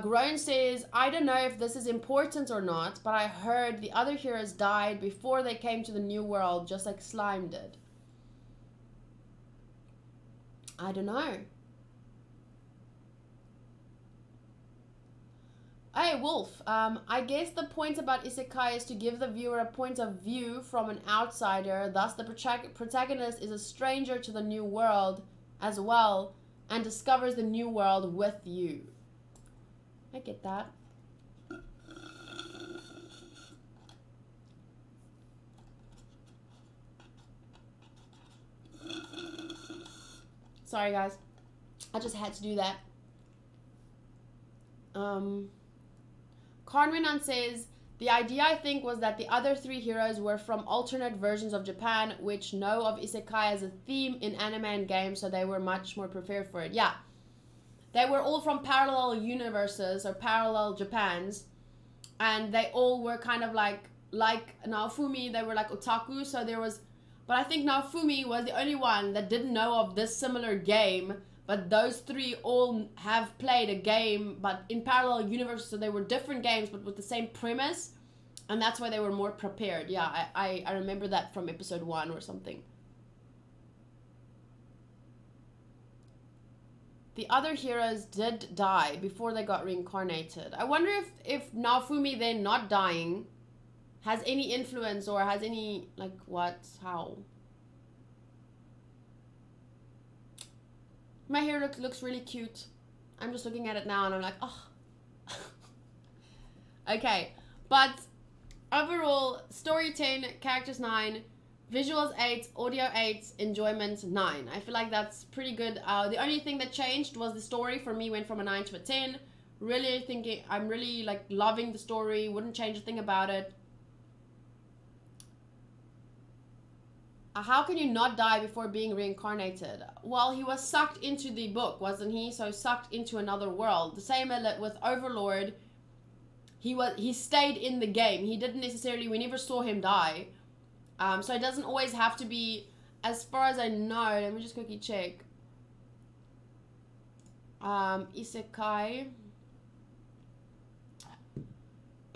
Groan says, I don't know if this is important or not, but I heard the other heroes died before they came to the new world, just like Slime did. I don't know. Hey, Wolf, I guess the point about isekai is to give the viewer a point of view from an outsider, thus the protagonist is a stranger to the new world as well, and discovers the new world with you. I get that. Sorry guys, I just had to do that. Karnwinan says, The idea, I think, was that the other three heroes were from alternate versions of Japan, which know of isekai as a theme in anime and games, so they were much more prepared for it. Yeah. They were all from parallel universes or parallel Japans, and they all were kind of like Naofumi, they were like otaku, so there was... But I think Naofumi was the only one that didn't know of this similar game, but those three all have played a game, but in parallel universes, so they were different games, but with the same premise, and that's why they were more prepared. Yeah, I remember that from episode 1 or something. The other heroes did die before they got reincarnated. I wonder if Naofumi then not dying has any influence or has any, like, what, how? My hair looks really cute. I'm just looking at it now and I'm like, oh. Okay, but overall, story 10, characters 9, visuals 8, audio 8, enjoyment 9. I feel like that's pretty good. The only thing that changed was the story. For me, went from a 9 to a 10. Really thinking, I'm really like loving the story. Wouldn't change a thing about it. How can you not die before being reincarnated? Well, he was sucked into the book, wasn't he? So sucked into another world. The same with Overlord. He stayed in the game. He didn't necessarily, we never saw him die. So it doesn't always have to be, as far as I know, let me just quickly check. Isekai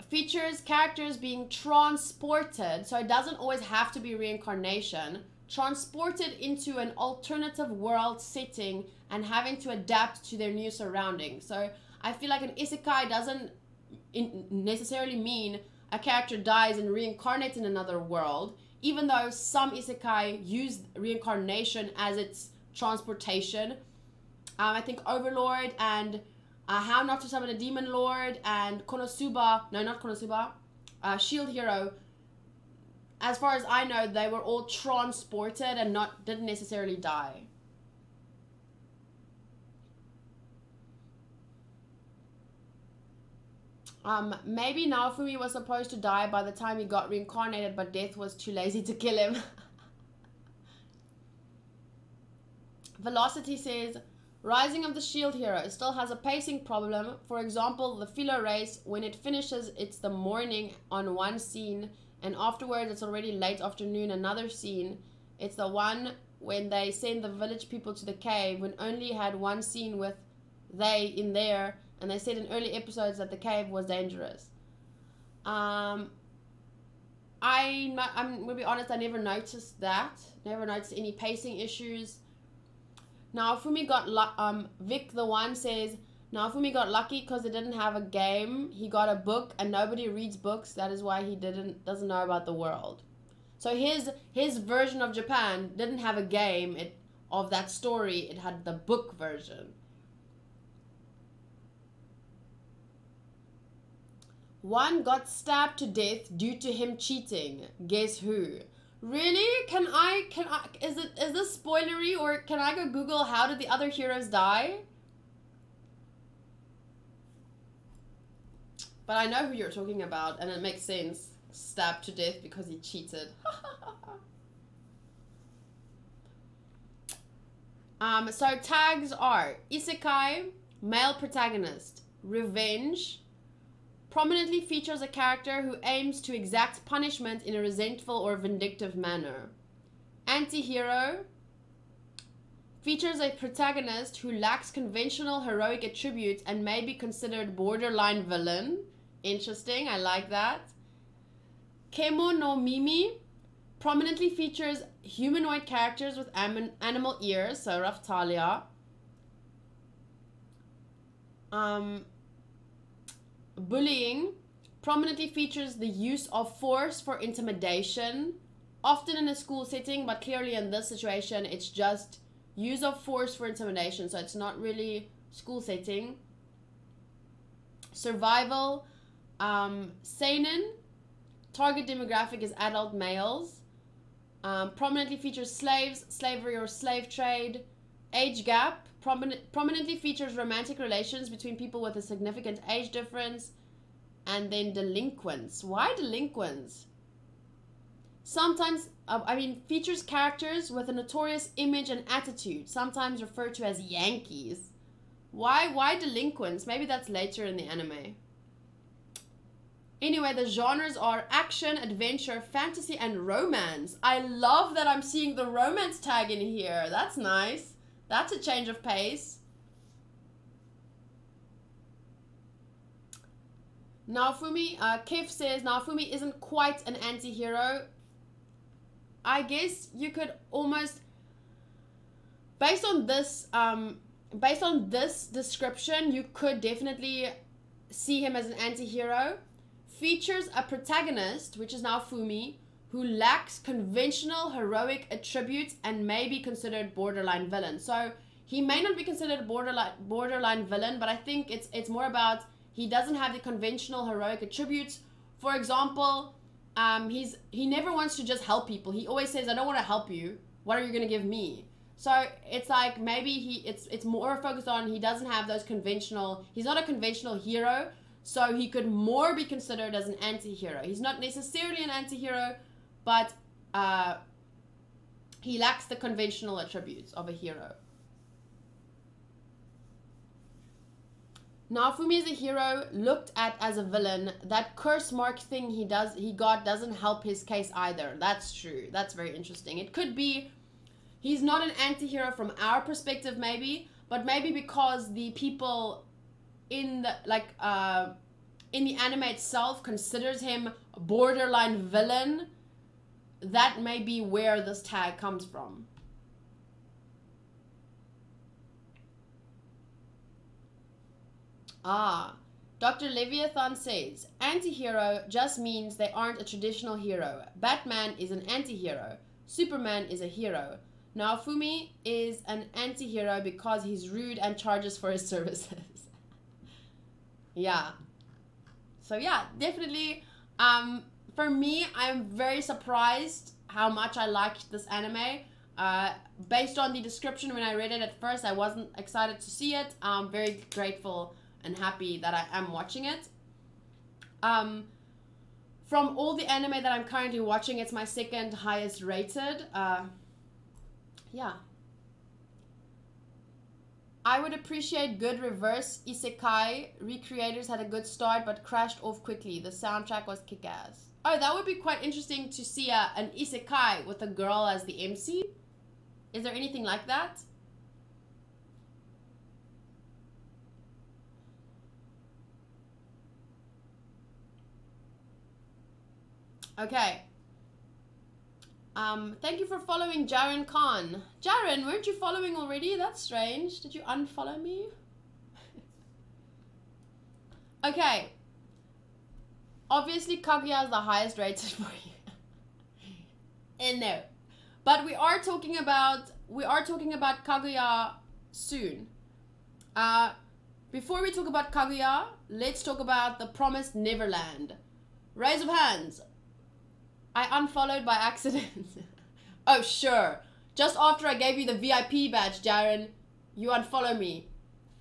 features characters being transported, so it doesn't always have to be reincarnation, transported into an alternative world setting and having to adapt to their new surroundings. So I feel like an isekai doesn't necessarily mean a character dies and reincarnates in another world, even though some isekai use reincarnation as its transportation. I think Overlord and How Not to Summon a Demon Lord and Konosuba, no, not Konosuba, Shield Hero, as far as I know, they were all transported and didn't necessarily die. Maybe Naofumi was supposed to die by the time he got reincarnated, but Death was too lazy to kill him. Velocity says, Rising of the Shield Hero still has a pacing problem. For example, the Philo race, when it finishes, it's the morning on one scene, and afterwards it's already late afternoon, another scene. It's the one when they send the village people to the cave, when only had one scene with they in there, and they said in early episodes that the cave was dangerous. I'm gonna be honest, I never noticed that. Never noticed any pacing issues. Naofumi got Vic the One says Naofumi got lucky because it didn't have a game. He got a book, and nobody reads books. That is why he doesn't know about the world. So his version of Japan didn't have a game of that story. It had the book version. One got stabbed to death due to him cheating. Guess who? Really? Can I, is this spoilery, or can I go Google how did the other heroes die? But I know who you're talking about, and it makes sense. Stabbed to death because he cheated. So tags are isekai, male protagonist, revenge, prominently features a character who aims to exact punishment in a resentful or vindictive manner. Anti-hero features a protagonist who lacks conventional heroic attributes and may be considered borderline villain. Interesting, I like that. Kemo no Mimi prominently features humanoid characters with animal ears, so Raftalia. Bullying prominently features the use of force for intimidation, often in a school setting, but clearly in this situation it's just use of force for intimidation, so it's not really school setting. Survival, seinen, target demographic is adult males, prominently features slaves, slavery or slave trade. Age gap prominently features romantic relations between people with a significant age difference. And then delinquents. Why delinquents? Sometimes, features characters with a notorious image and attitude, sometimes referred to as Yankees. Why delinquents? Maybe that's later in the anime. Anyway, the genres are action, adventure, fantasy, and romance. I love that I'm seeing the romance tag in here. That's nice. That's a change of pace. Naofumi, Kev says, Naofumi isn't quite an anti-hero. I guess you could almost, based on this description, you could definitely see him as an anti-hero. Features a protagonist, which is Naofumi, who lacks conventional heroic attributes and may be considered borderline villain. So he may not be considered a borderline villain, but I think it's more about he doesn't have the conventional heroic attributes. For example, he never wants to just help people. He always says, I don't want to help you. What are you going to give me? So it's like maybe it's more focused on he doesn't have those conventional, he's not a conventional hero, so he could more be considered as an anti-hero. He's not necessarily an anti-hero, but he lacks the conventional attributes of a hero. Naofumi is a hero looked at as a villain. That curse mark thing he got doesn't help his case either. That's true. That's very interesting. It could be he's not an anti-hero from our perspective maybe, but maybe because the people in the anime itself considers him a borderline villain, that may be where this tag comes from. Dr. Leviathan says, anti-hero just means they aren't a traditional hero. Batman is an anti-hero. Superman is a hero. Naofumi is an anti-hero because he's rude and charges for his services. Yeah. So yeah, definitely. For me, I'm very surprised how much I liked this anime. Based on the description when I read it at first, I wasn't excited to see it. I'm very grateful and happy that I am watching it. From all the anime that I'm currently watching, it's my second highest rated. Yeah. I would appreciate good reverse isekai. Recreators had a good start but crashed off quickly. The soundtrack was kick-ass. Oh, that would be quite interesting to see an isekai with a girl as the MC. Is there anything like that? Okay. Thank you for following Jaren Khan. Jaren, weren't you following already? That's strange. Did you unfollow me? Okay. Obviously, Kaguya is the highest rated for you. And no. But we are talking about Kaguya soon. Before we talk about Kaguya, let's talk about the Promised Neverland. Raise of hands. I unfollowed by accident. Oh, sure. Just after I gave you the VIP badge, Jaren, you unfollow me.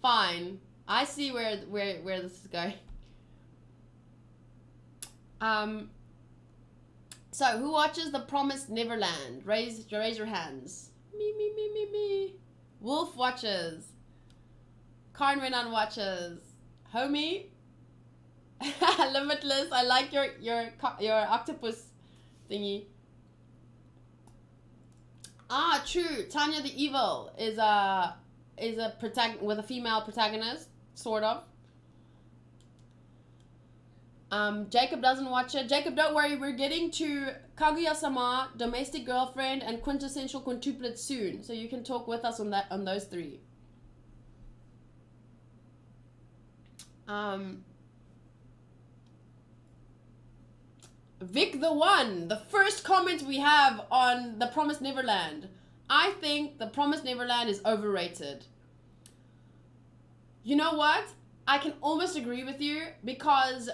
Fine. I see where this is going. So who watches the Promised Neverland? Raise your hands. Me. Wolf watches. Kyruin watches. Homie. Limitless. I like your octopus thingy. Ah, true. Tanya the Evil is a with a female protagonist, sort of. Jacob doesn't watch it. Jacob, don't worry. We're getting to Kaguya-sama, Domestic Girlfriend, and Quintessential Quintuplet soon, so you can talk with us on those three. Vic the One, the first comment we have on the Promised Neverland. I think the Promised Neverland is overrated. You know what? I can almost agree with you because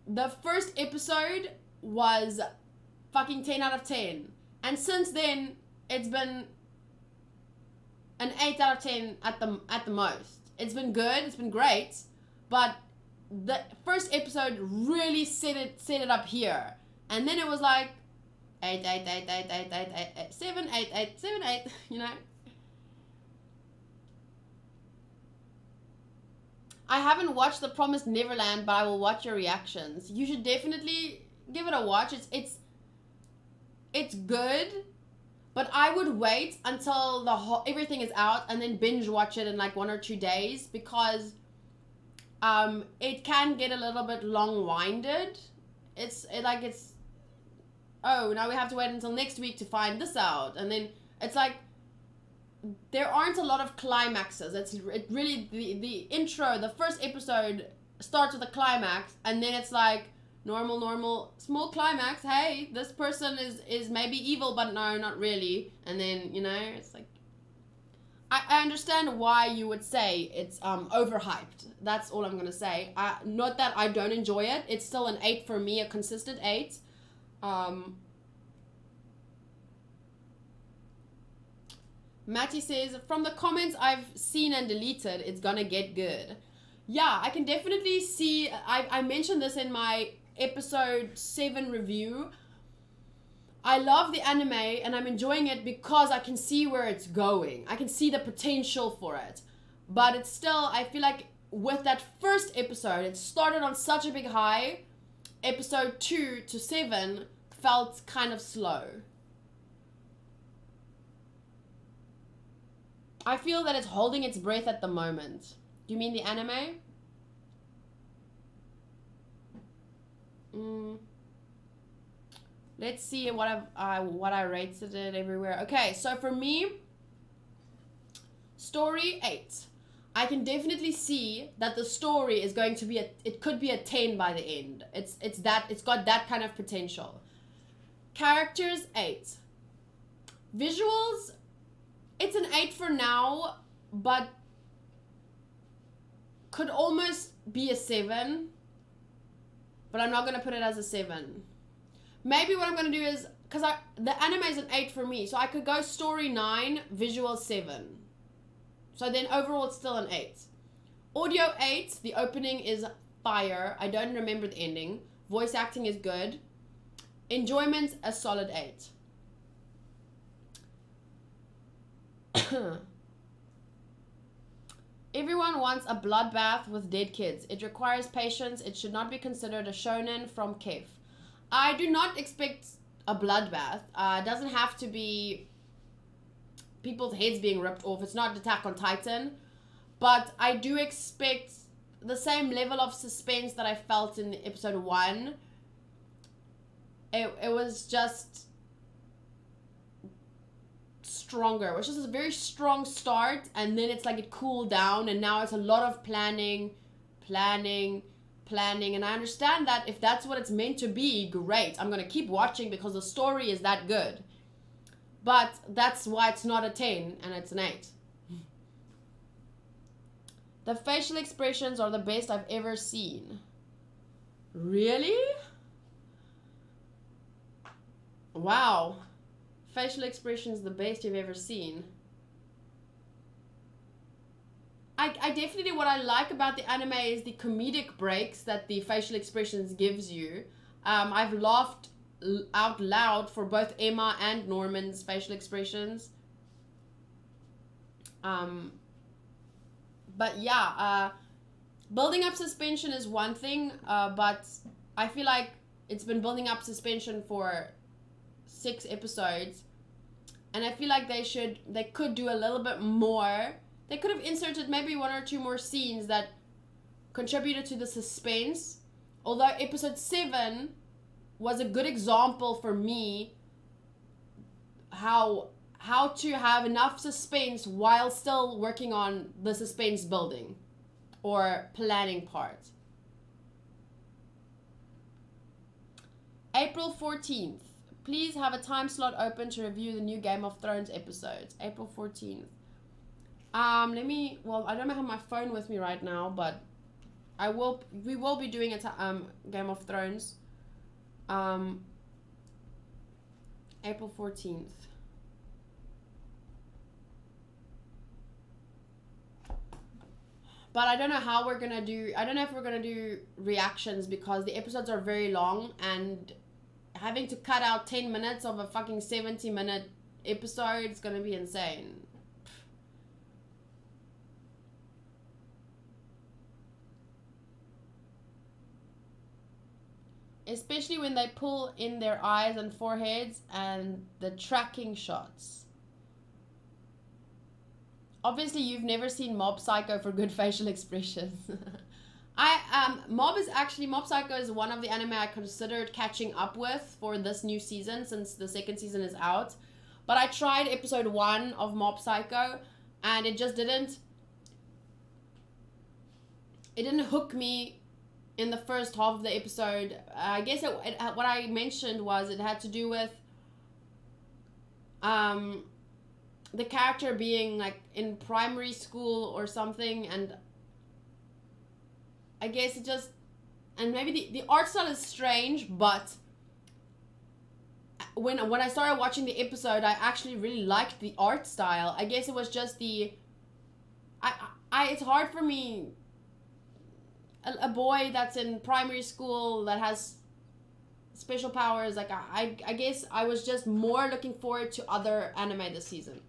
the first episode was fucking 10 out of 10. And since then, it's been an 8 out of 10 at the most. It's been good, it's been great, but the first episode really set it up here, and then it was like 8, 8, 8, 8, 8, 8, 8, 8, 7, 8, 8, 7, 8, you know. I haven't watched The Promised Neverland, but I will watch your reactions. You should definitely give it a watch. It's good, but I would wait until everything is out and then binge watch it in like 1 or 2 days, because it can get a little bit long-winded. Oh, now we have to wait until next week to find this out, and then it's like there aren't a lot of climaxes. It really, the intro, the first episode starts with a climax, and then it's like normal, small climax. Hey, this person is maybe evil, but no, not really. And then, you know, it's like, I understand why you would say it's overhyped. That's all I'm going to say. Not that I don't enjoy it. It's still an 8 for me, a consistent 8. Matty says, from the comments I've seen and deleted, it's gonna get good. Yeah, I can definitely see, I mentioned this in my episode 7 review. I love the anime and I'm enjoying it because I can see where it's going. I can see the potential for it. But it's still, I feel like with that first episode, it started on such a big high. Episode 2 to 7 felt kind of slow. I feel that it's holding its breath at the moment. Do you mean the anime? Let's see what I rated it everywhere. Okay, so for me, story 8. I can definitely see that the story is going to be it could be a 10 by the end. It's got that kind of potential. Characters 8. Visuals, it's an 8 for now, but could almost be a 7. But I'm not going to put it as a 7. Maybe what I'm going to do is, because the anime is an 8 for me, so I could go story 9, visual 7. So then overall it's still an 8. Audio 8, the opening is fire. I don't remember the ending. Voice acting is good. Enjoyment, a solid 8. Everyone wants a bloodbath with dead kids. It requires patience. It should not be considered a shonen from Kef. I do not expect a bloodbath. It doesn't have to be people's heads being ripped off. It's not Attack on Titan. But I do expect the same level of suspense that I felt in episode 1. It was just stronger, which is a very strong start, and then it's like it cooled down, and now it's a lot of planning, and I understand that if that's what it's meant to be, great. I'm gonna keep watching because the story is that good, but that's why it's not a 10 and it's an 8. The facial expressions are the best I've ever seen. Really? Wow. Facial expressions the best you've ever seen. I definitely, what I like about the anime is the comedic breaks that the facial expressions gives you. I've laughed out loud for both Emma and Norman's facial expressions. But yeah, building up suspension is one thing, but I feel like it's been building up suspension for 6 episodes, and I feel like they could do a little bit more. They could have inserted maybe 1 or 2 more scenes that contributed to the suspense. Although episode 7 was a good example for me how to have enough suspense while still working on the suspense building or planning part. April 14th. Please have a time slot open to review the new Game of Thrones episodes. April 14th. Well, I don't have my phone with me right now, but we will be doing a Game of Thrones. April 14th. But I don't know how we're gonna do, I don't know if we're gonna do reactions because the episodes are very long and having to cut out 10 minutes of a fucking 70-minute episode is gonna be insane. Especially when they pull in their eyes and foreheads and the tracking shots. Obviously, you've never seen Mob Psycho for good facial expressions. Mob Psycho is one of the anime I considered catching up with for this new season since the second season is out. But I tried episode 1 of Mob Psycho and it just didn't hook me in the first half of the episode. I guess what I mentioned was it had to do with the character being like in primary school or something, and I guess it just, and maybe the art style is strange, but when I started watching the episode, I actually really liked the art style. I guess it was just it's hard for me, a boy that's in primary school that has special powers, like I guess I was just more looking forward to other anime this season.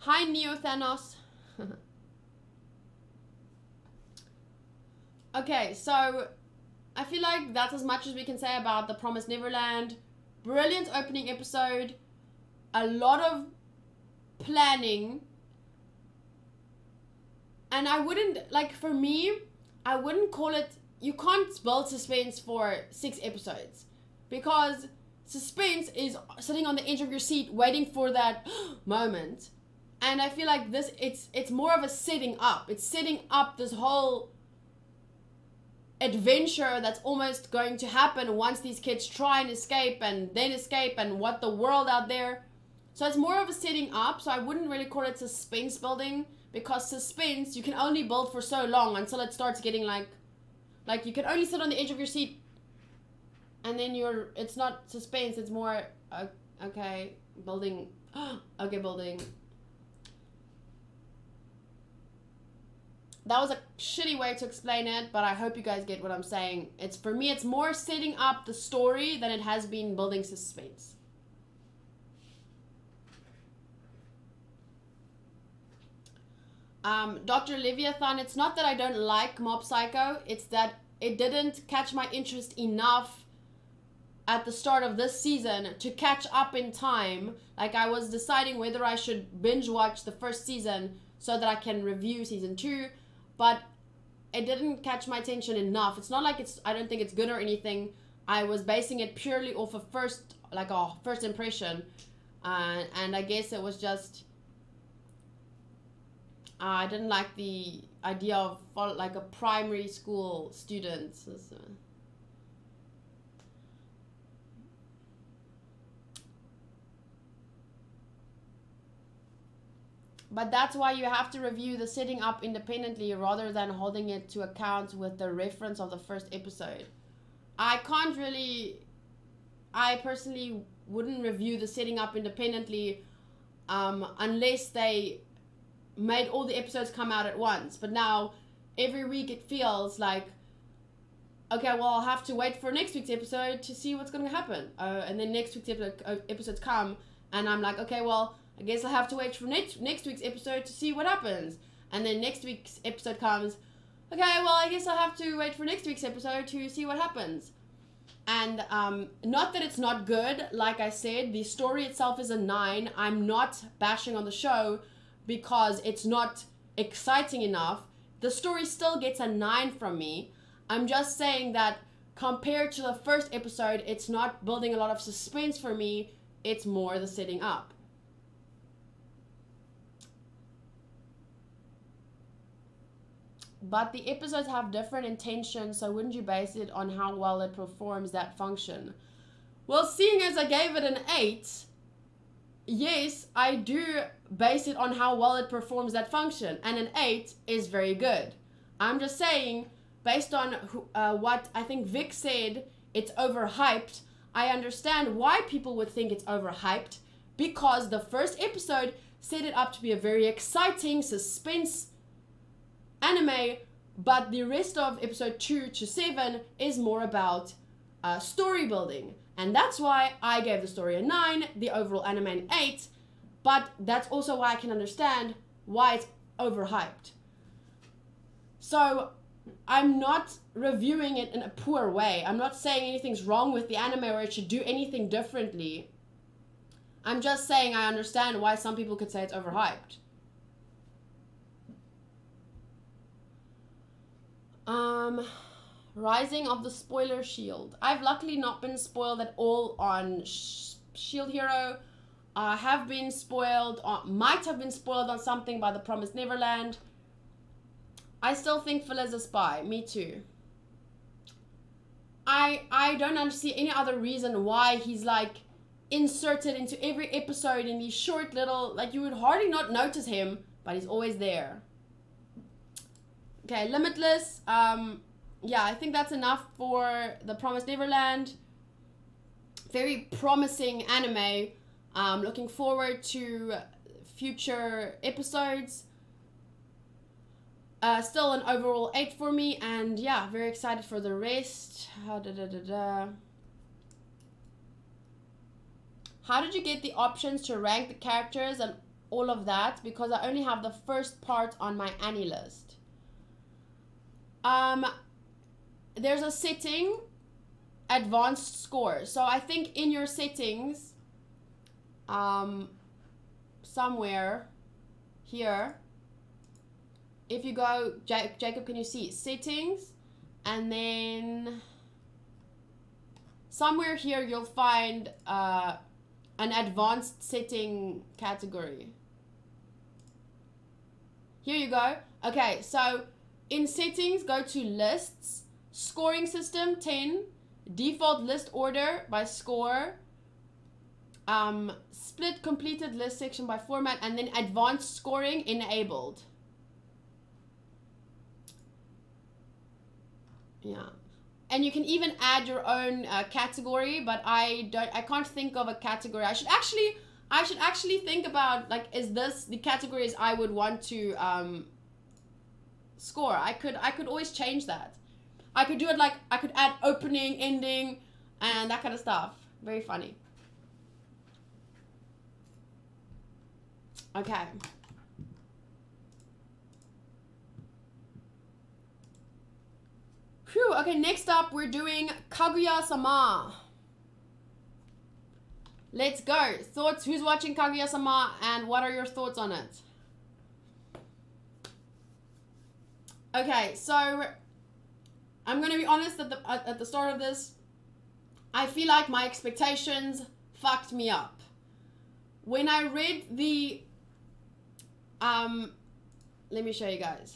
Hi Neo Thanos. Okay, so I feel like that's as much as we can say about the Promised Neverland. Brilliant opening episode. A lot of planning. And I wouldn't, like, for me, I wouldn't call it, you can't build suspense for 6 episodes. Because suspense is sitting on the edge of your seat waiting for that moment. And I feel like this, it's more of a setting up. It's setting up this whole adventure that's almost going to happen once these kids try and escape and what the world out there. So it's more of a setting up. So I wouldn't really call it suspense building, because suspense you can only build for so long until it starts getting like you can only sit on the edge of your seat, and then it's not suspense, it's more okay, building. Okay, building. That was a shitty way to explain it, but I hope you guys get what I'm saying. For me, it's more setting up the story than it has been building suspense. Dr. Leviathan, it's not that I don't like Mob Psycho, it's that it didn't catch my interest enough at the start of this season to catch up in time. Like, I was deciding whether I should binge watch the first season so that I can review season 2. But it didn't catch my attention enough. It's not like I don't think it's good or anything. I was basing it purely off of first impression. And I guess it was just, I didn't like the idea of like a primary school student. But that's why you have to review the setting up independently rather than holding it to account with the reference of the first episode. I personally wouldn't review the setting up independently unless they made all the episodes come out at once. But now, every week it feels like, okay, well, I'll have to wait for next week's episode to see what's going to happen. And then next week's episodes come, and I'm like, okay, well, I guess I'll have to wait for next week's episode to see what happens. And then next week's episode comes. Okay, well, I guess I'll have to wait for next week's episode to see what happens. And not that it's not good. Like I said, the story itself is a 9. I'm not bashing on the show because it's not exciting enough. The story still gets a 9 from me. I'm just saying that compared to the first episode, it's not building a lot of suspense for me. It's more the setting up. But the episodes have different intentions, so wouldn't you base it on how well it performs that function? Well, seeing as I gave it an 8, yes, I do base it on how well it performs that function. And an 8 is very good. I'm just saying, based on what I think Vic said, it's overhyped. I understand why people would think it's overhyped, because the first episode set it up to be a very exciting suspense anime, but the rest of episode 2 to 7 is more about story building. And that's why I gave the story a 9, the overall anime an 8, but that's also why I can understand why it's overhyped. So I'm not reviewing it in a poor way. I'm not saying anything's wrong with the anime or it should do anything differently. I'm just saying I understand why some people could say it's overhyped. Rising of the Spoiler Shield. I've luckily not been spoiled at all on Shield Hero. I have been spoiled, might have been spoiled on something by the Promised Neverland. I still think Phil is a spy. Me too. I don't see any other reason why he's like inserted into every episode in these short little, like you would hardly not notice him, but he's always there. Okay, Limitless. Yeah, I think that's enough for the Promised Neverland. Very promising anime. Looking forward to future episodes. Still an overall 8 for me, and yeah, very excited for the rest. How did you get the options to rank the characters and all of that? Because I only have the first part on my Annie list. There's a setting, advanced score. So I think in your settings, somewhere here, if you go, Jacob, can you see settings? And then somewhere here you'll find an advanced setting category. Here you go. Okay, so in settings, go to lists, scoring system 10, default list order by score, split completed list section by format, and then advanced scoring enabled. Yeah, and you can even add your own category, but I can't think of a category. I should actually think about, like, is this the categories I would want to score? I could always change that. I could do it like, I could add opening, ending, and that kind of stuff. Very funny. Okay. Phew, okay, next up we're doing Kaguya-sama. Let's go. Thoughts? Who's watching Kaguya-sama and what are your thoughts on it? Okay, so I'm gonna be honest at the start of this. I feel like my expectations fucked me up. When I read the let me show you guys.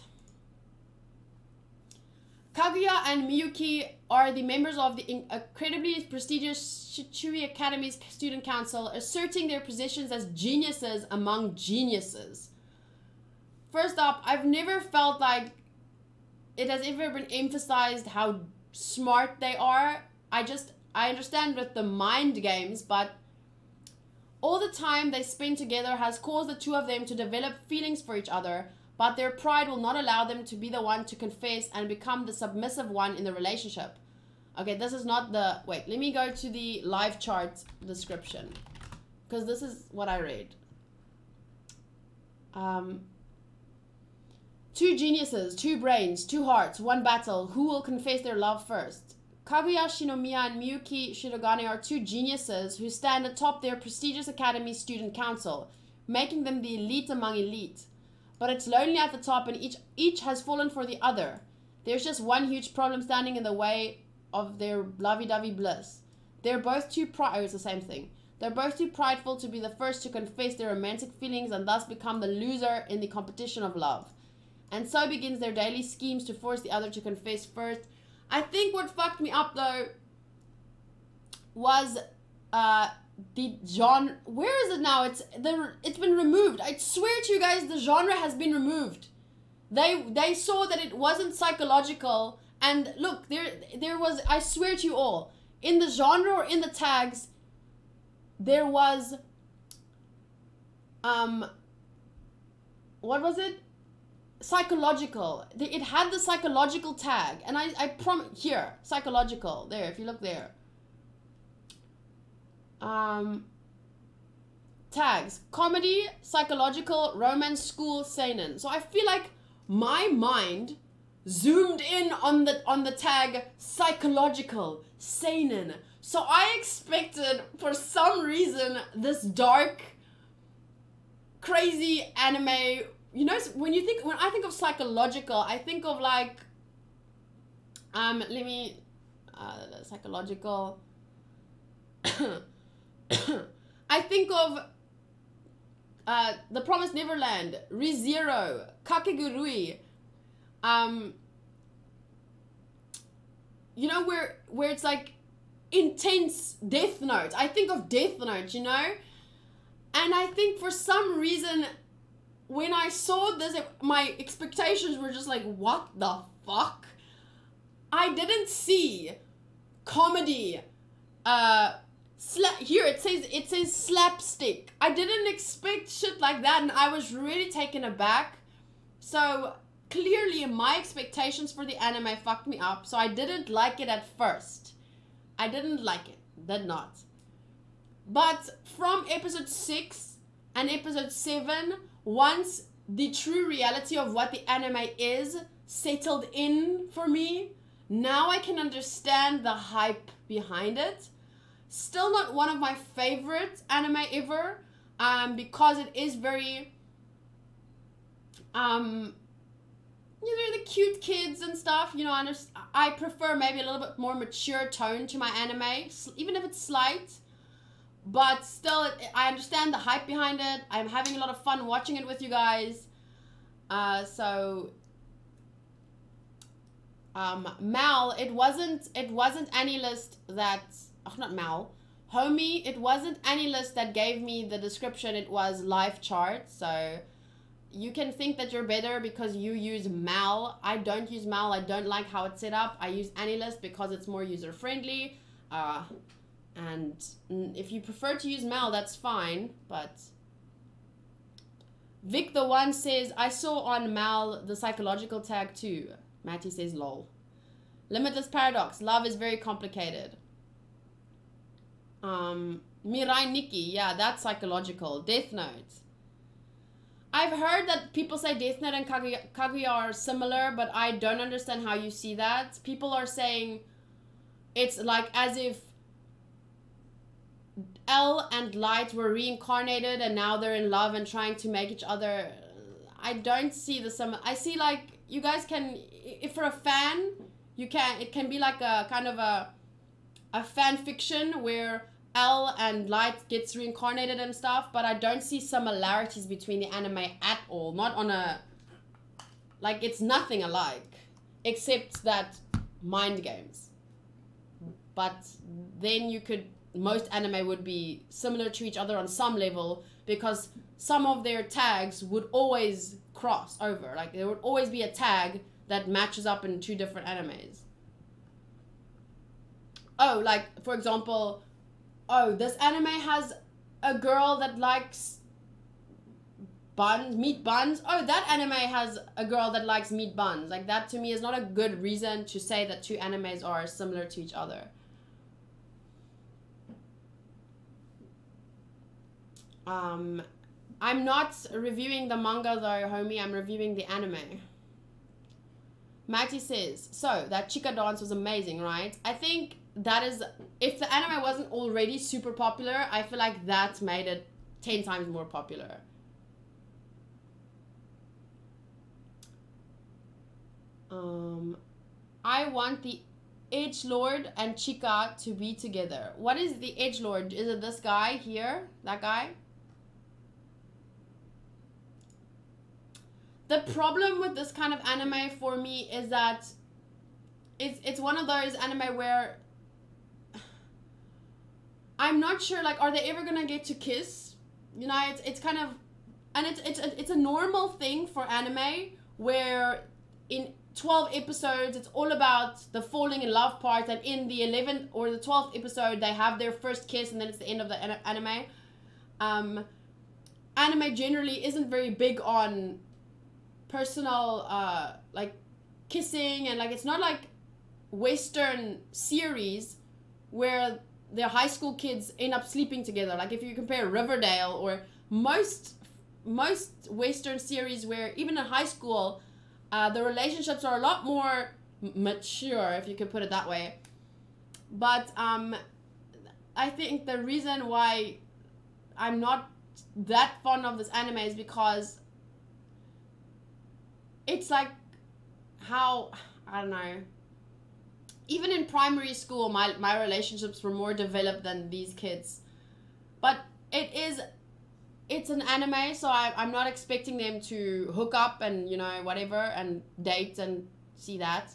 Kaguya and Miyuki are the members of the incredibly prestigious Shichui Academy's student council, asserting their positions as geniuses among geniuses. First up, I've never felt like it has ever been emphasized how smart they are. I understand with the mind games, but all the time they spend together has caused the two of them to develop feelings for each other, but their pride will not allow them to be the one to confess and become the submissive one in the relationship. Okay, this is not the... Wait, let me go to the live chart description, because this is what I read. Two geniuses, two brains, two hearts, one battle. Who will confess their love first? Kaguya Shinomiya and Miyuki Shirogane are two geniuses who stand atop their prestigious academy student council, making them the elite among elite. But it's lonely at the top and each has fallen for the other. There's just one huge problem standing in the way of their lovey-dovey bliss. They're both too it's the same thing. They're both too prideful to be the first to confess their romantic feelings and thus become the loser in the competition of love. And so begins their daily schemes to force the other to confess first. I think what fucked me up though was the genre. Where is it now? It's been removed. I swear to you guys, the genre has been removed. They saw that it wasn't psychological, and look, there was, I swear to you all, in the genre or in the tags, there was what was it? Psychological. It had the psychological tag, and I promise here, psychological. There, if you look there. Tags: comedy, psychological, romance, school, seinen. So I feel like my mind zoomed in on the tag psychological, seinen. So I expected, for some reason, this dark, crazy anime. You know, when I think of psychological, I think of like, psychological. I think of The Promised Neverland, ReZero, Kakegurui. You know, where it's like intense Death Note. I think of Death Note, you know? And I think for some reason, when I saw this, my expectations were just like, what the fuck? I didn't see comedy. Here it says slapstick. I didn't expect shit like that, and I was really taken aback. So clearly my expectations for the anime fucked me up, so I didn't like it at first. I didn't like it. Did not. But from episode 6 and episode 7, once the true reality of what the anime is settled in for me, now I can understand the hype behind it. Still not one of my favorite anime ever, because it is very, you know, the cute kids and stuff, you know, I prefer maybe a little bit more mature tone to my anime, even if it's slight. But still, I understand the hype behind it. I'm having a lot of fun watching it with you guys. So, Mal, it wasn't AniList that, oh, not Mal, Homie, it wasn't AniList that gave me the description. It was Life Chart. So, you can think that you're better because you use Mal. I don't use Mal. I don't like how it's set up. I use AniList because it's more user-friendly. And if you prefer to use Mal, that's fine. But Vic the One says, I saw on Mal the psychological tag too. Matty says, lol. Limitless Paradox. Love is very complicated. Mirai Nikki. Yeah, that's psychological. Death Note. I've heard that people say Death Note and Kaguya are similar, but I don't understand how you see that. People are saying it's like as if L and Light were reincarnated and now they're in love and trying to make each other. I don't see the similar. I see like you guys can, if for a fan, it can be like a kind of a fan fiction where L and Light gets reincarnated and stuff, but I don't see similarities between the anime at all. Not on a, like, it's nothing alike except that mind games. But then you could, most anime would be similar to each other on some level because some of their tags would always cross over. Like there would always be a tag that matches up in two different animes. Oh, like for example, oh, this anime has a girl that likes buns, meat buns. Oh, that anime has a girl that likes meat buns. Like that to me is not a good reason to say that two animes are similar to each other. I'm not reviewing the manga though, homie. I'm reviewing the anime. Matty says, so that Chica dance was amazing, right? I think that is, if the anime wasn't already super popular, I feel like that made it 10 times more popular. I want the Edgelord and Chica to be together. What is the Edgelord? Is it this guy here? That guy? The problem with this kind of anime for me is that it's one of those anime where I'm not sure, like, are they ever gonna get to kiss? You know, it's kind of, and it's a normal thing for anime where in 12 episodes it's all about the falling in love part, and in the 11th or the 12th episode they have their first kiss, and then it's the end of the anime. Anime generally isn't very big on personal like kissing, and like it's not like Western series where their high school kids end up sleeping together. Like if you compare Riverdale or most Western series where even in high school the relationships are a lot more mature, if you could put it that way. But I think the reason why I'm not that fond of this anime is because it's like how, I don't know, even in primary school my relationships were more developed than these kids. But it's an anime, so I'm not expecting them to hook up and, you know, whatever, and date and see that.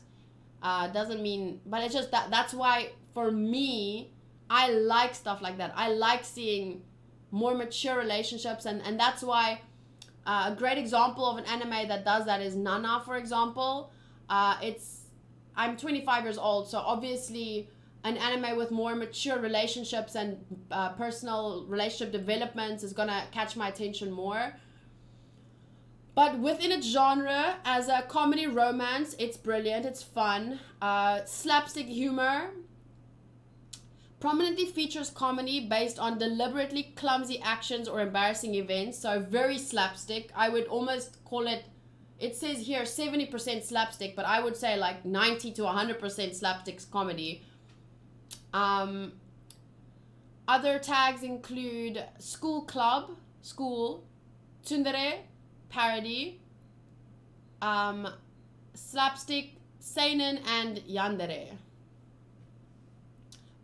Doesn't mean, but it's just that's why for me I like stuff like that. I like seeing more mature relationships, and that's why a great example of an anime that does that is Nana, for example. I'm 25 years old, so obviously an anime with more mature relationships and personal relationship developments is gonna catch my attention more. But within its genre, as a comedy romance, it's brilliant, it's fun. Slapstick humor prominently features comedy based on deliberately clumsy actions or embarrassing events, so very slapstick. I would almost call it, it says here 70% slapstick, but I would say like 90 to 100% slapstick comedy. Other tags include school club, school, tsundere, parody, slapstick, seinen, and yandere.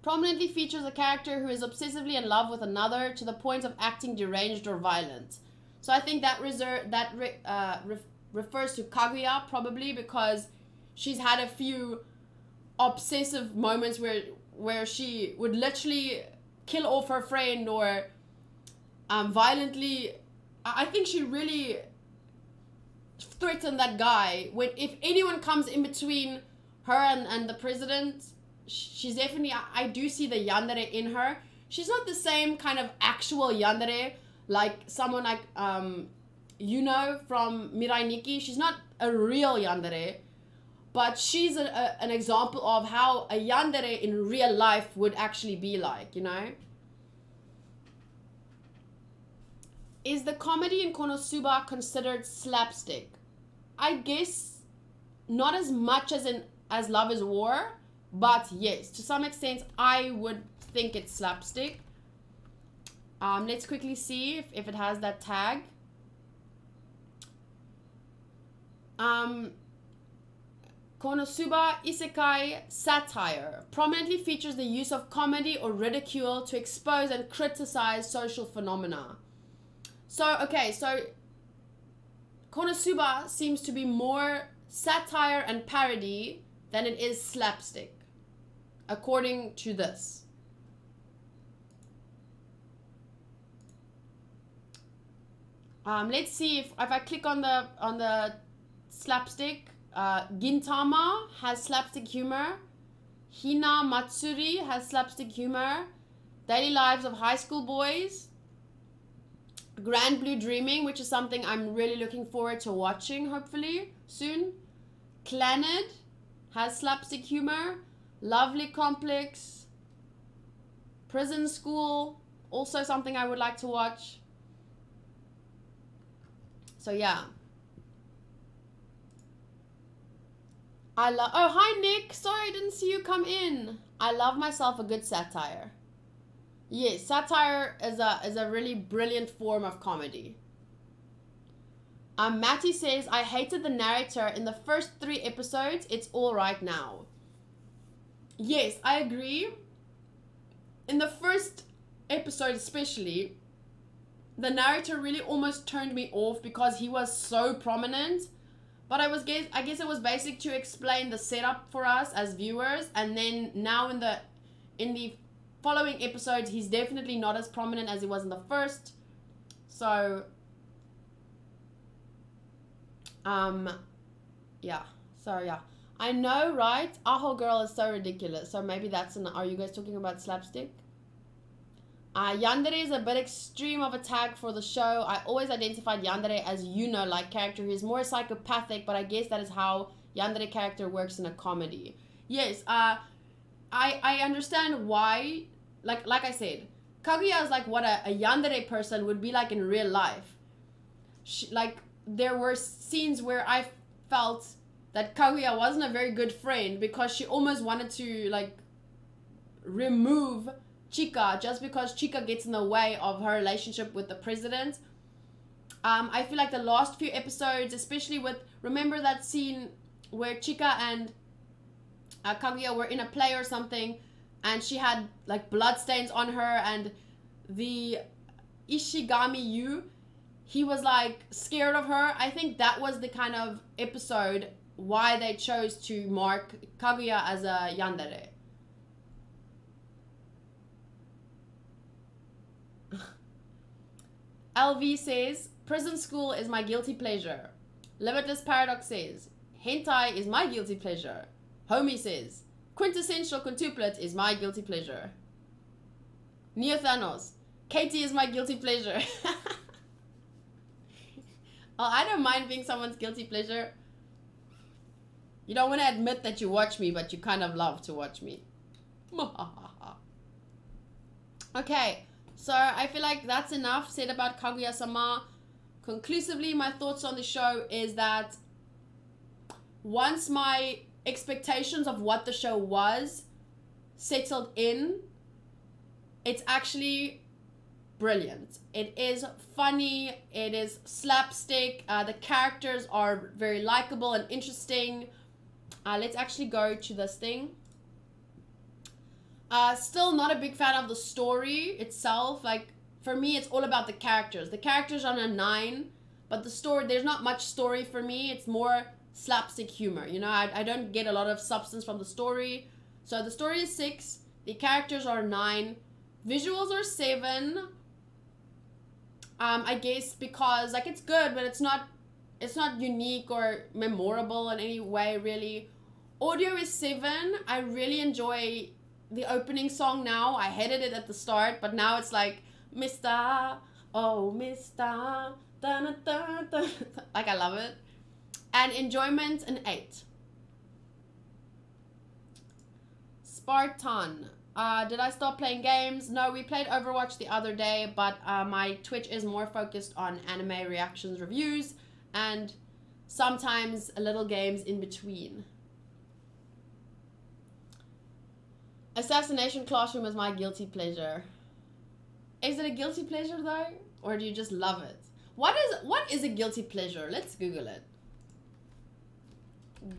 Prominently features a character who is obsessively in love with another to the point of acting deranged or violent. So I think that refers to Kaguya, probably, because she's had a few obsessive moments where she would literally kill off her friend or violently. I think she really threatened that guy. If anyone comes in between her and the president, she's definitely, I do see the yandere in her. She's not the same kind of actual yandere like someone like you know, from Mirai Nikki. She's not a real yandere, but she's an example of how a yandere in real life would actually be like, you know. Is the comedy in Konosuba considered slapstick? I guess not as much as Love is War, but yes, to some extent I would think it's slapstick. Let's quickly see if it has that tag. Konosuba Isekai satire prominently features the use of comedy or ridicule to expose and criticize social phenomena. So, okay, so Konosuba seems to be more satire and parody than it is slapstick, according to this. Let's see if I click on the slapstick. Gintama has slapstick humor. Hina Matsuri has slapstick humor. Daily Lives of High School Boys. Grand Blue Dreaming, which is something I'm really looking forward to watching, hopefully, soon. Clannad has slapstick humor. Lovely Complex. Prison School, also something I would like to watch. So yeah. Oh, hi Nick. Sorry I didn't see you come in. I love myself a good satire. Yes, satire is a really brilliant form of comedy. Matty says, I hated the narrator in the first 3 episodes. It's all right now. Yes, I agree. In the first episode especially, the narrator really almost turned me off because he was so prominent. But I guess it was basic to explain the setup for us as viewers, and then now in the following episodes he's definitely not as prominent as he was in the first. So yeah. So yeah. I know, right? Aho Girl is so ridiculous. So maybe that's are you guys talking about slapstick? Yandere is a bit extreme of a tag for the show. I always identified Yandere as like character. He's more psychopathic, but I guess that is how Yandere character works in a comedy. Yes, I understand why, like I said, Kaguya is like what a Yandere person would be like in real life. Like, there were scenes where I felt that Kaguya wasn't a very good friend because she almost wanted to, like, remove Chika just because Chika gets in the way of her relationship with the president. I feel like the last few episodes, especially with, remember that scene where Chika and Kaguya were in a play or something, and she had like bloodstains on her, and the Ishigami Yu, he was like scared of her. I think that was the kind of episode why they chose to mark Kaguya as a yandere. LV says, prison school is my guilty pleasure. Limitless Paradox says, hentai is my guilty pleasure. Homie says, quintessential quintuplet is my guilty pleasure. Neo Thanos, Katie is my guilty pleasure. Oh, I don't mind being someone's guilty pleasure. You don't want to admit that you watch me, but you kind of love to watch me. Okay, so I feel like that's enough said about Kaguya-sama. Conclusively, my thoughts on the show is that once my expectations of what the show was settled in, it's actually brilliant. It is funny, it is slapstick, the characters are very likable and interesting. Let's actually go to this thing. Still not a big fan of the story itself. Like, for me, it's all about the characters. The characters are on a 9, but the story, there's not much story for me. It's more slapstick humor, you know. I don't get a lot of substance from the story. So the story is 6, the characters are 9, visuals are 7. I guess because, like, it's good, but it's not unique or memorable in any way, really. Audio is 7. I really enjoy the opening song now. I hated it at the start, but now it's like, Mr. Oh, Mr. Da, da, da, da. Like, I love it. And enjoyment, an 8. Spartan. Did I stop playing games? No, we played Overwatch the other day, but my Twitch is more focused on anime reactions, reviews, and sometimes little games in between. Assassination Classroom is my guilty pleasure. Is it a guilty pleasure though? Or do you just love it? What is a guilty pleasure? Let's Google it.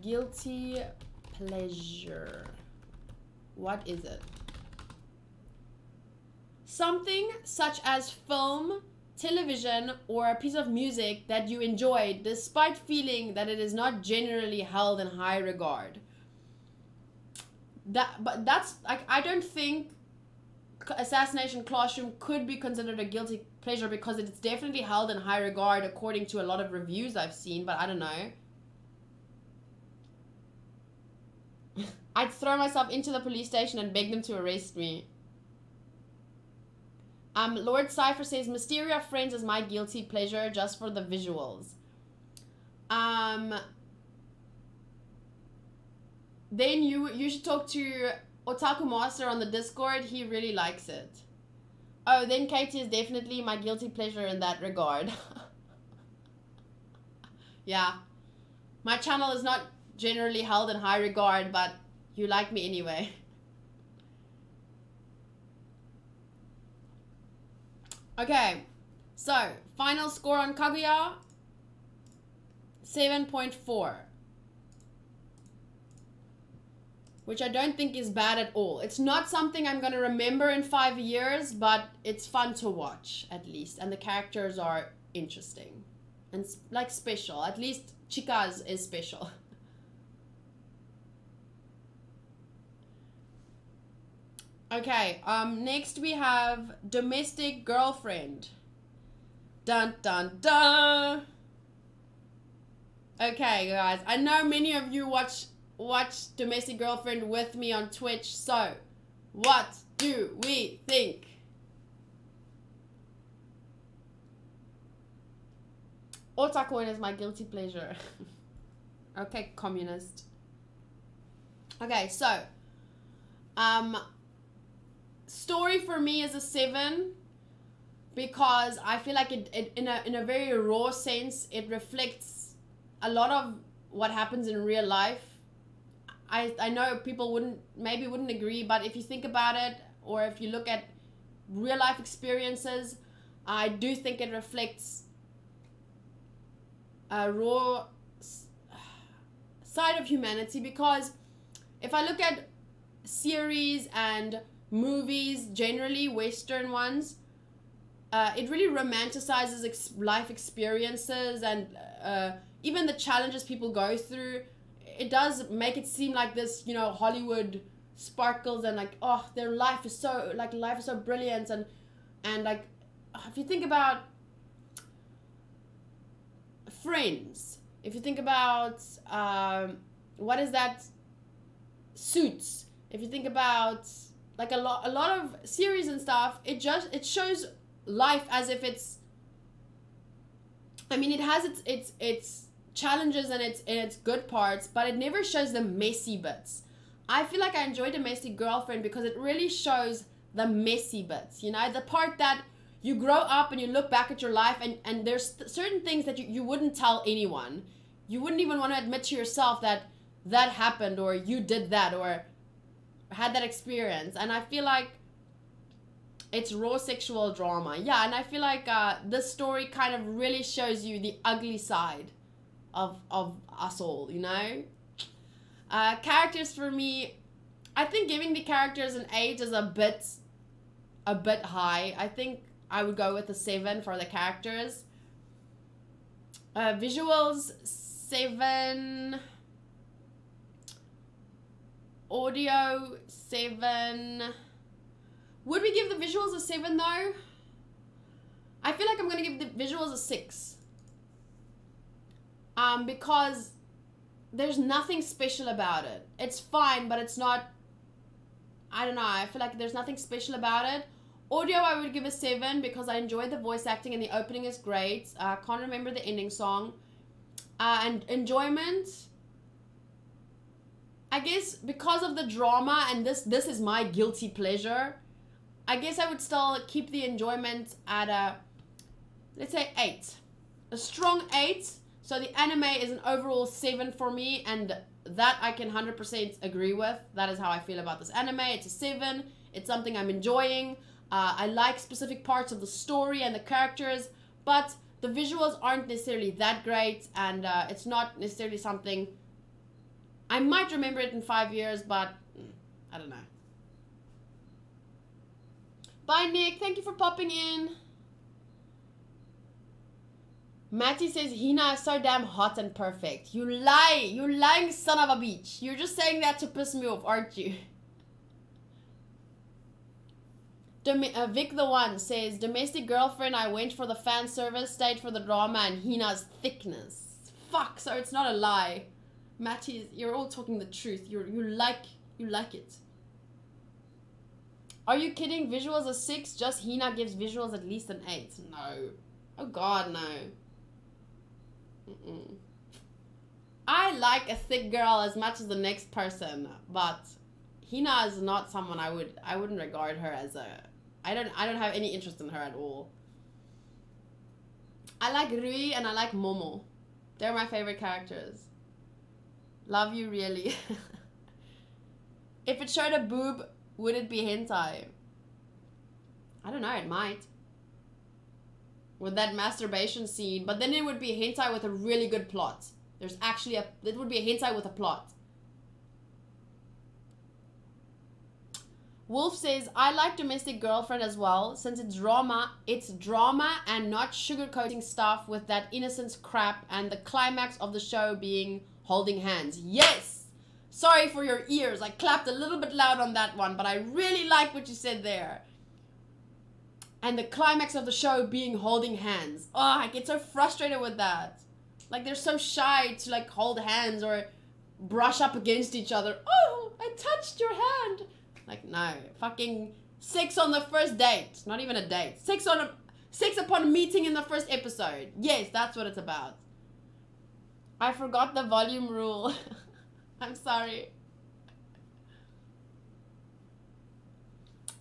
Guilty pleasure. What is it? Something such as film, television, or a piece of music that you enjoyed despite feeling that it is not generally held in high regard. But that's, like, I don't think Assassination Classroom could be considered a guilty pleasure because it's definitely held in high regard according to a lot of reviews I've seen, but I don't know. I'd throw myself into the police station and beg them to arrest me. Lord Cypher says, Mysteria Friends is my guilty pleasure just for the visuals. Then you should talk to Otaku Master on the Discord. He really likes it. Oh, then Katie is definitely my guilty pleasure in that regard. Yeah. My channel is not generally held in high regard, but you like me anyway. Okay, so final score on Kaguya, 7.4. Which I don't think is bad at all. It's not something I'm going to remember in 5 years, but it's fun to watch, at least. And the characters are interesting. And, like, special. At least Chika's is special. Okay, next we have Domestic Girlfriend. Dun dun dun! Okay, guys, I know many of you watch Domestic Girlfriend with me on Twitch, so what do we think? Otacoin is my guilty pleasure. Okay, communist. Okay, so story for me is a 7 because I feel like it in a very raw sense it reflects a lot of what happens in real life. I know people wouldn't agree, but if you think about it, or if you look at real life experiences, I do think it reflects a raw side of humanity. Because if I look at series and movies, generally Western ones, it really romanticizes life experiences and even the challenges people go through. It does make it seem like this, you know, Hollywood sparkles and like, oh, their life is so, like, life is so brilliant. And like, if you think about Friends, if you think about, what is that, Suits, if you think about, like, a lot of series and stuff, it shows life as if it's, I mean, it has its challenges and its good parts, but it never shows the messy bits. I feel like I enjoy Domestic Girlfriend because it really shows the messy bits, you know, the part that you grow up and you look back at your life and there's certain things that you wouldn't tell anyone. You wouldn't even want to admit to yourself that happened, or you did that, or had that experience. And I feel like it's raw sexual drama. Yeah, and I feel like this story kind of really shows you the ugly side of us all, you know? Characters for me, I think giving the characters an 8 is a bit high. I think I would go with a 7 for the characters. Visuals, 7. Audio, 7. Would we give the visuals a 7 though? I feel like I'm gonna give the visuals a 6. Because there's nothing special about it. It's fine, but it's not, I don't know, I feel like there's nothing special about it. Audio, I would give a 7 because I enjoyed the voice acting and the opening is great. I can't remember the ending song. And enjoyment, I guess because of the drama, and this is my guilty pleasure, I guess I would still keep the enjoyment at a, let's say 8. A strong 8. So the anime is an overall 7 for me, and that I can 100% agree with. That is how I feel about this anime. It's a 7. It's something I'm enjoying. I like specific parts of the story and the characters, but the visuals aren't necessarily that great, and it's not necessarily something I might remember it in 5 years, but I don't know. Bye, Nick. Thank you for popping in. Matty says Hina is so damn hot and perfect. You lie. You lying son of a bitch. You're just saying that to piss me off, aren't you? Vic the One says, Domestic Girlfriend, I went for the fan service, stayed for the drama, and Hina's thickness. Fuck, so it's not a lie. Matty, you're all talking the truth. You like it. Are you kidding? Visuals a 6, just Hina gives visuals at least an 8. No. Oh god, no. I like a thick girl as much as the next person, but Hina is not someone I wouldn't regard her as a, I don't have any interest in her at all. I like Rui and I like Momo. They're my favorite characters. Love you, really. If it showed a boob, would it be hentai? I don't know, it might. With that masturbation scene, but then it would be a hentai with a really good plot. There's actually it would be a hentai with a plot. Wolf says, I like Domestic Girlfriend as well, since it's drama and not sugarcoating stuff with that innocence crap, and the climax of the show being holding hands. Yes! Sorry for your ears, I clapped a little bit loud on that one, but I really like what you said there. And the climax of the show being holding hands. Oh, I get so frustrated with that. Like, they're so shy to, like, hold hands or brush up against each other. Oh, I touched your hand. Like, no. Fucking sex on the first date. Not even a date. Sex on Sex upon meeting in the first episode. Yes, that's what it's about. I forgot the volume rule. I'm sorry.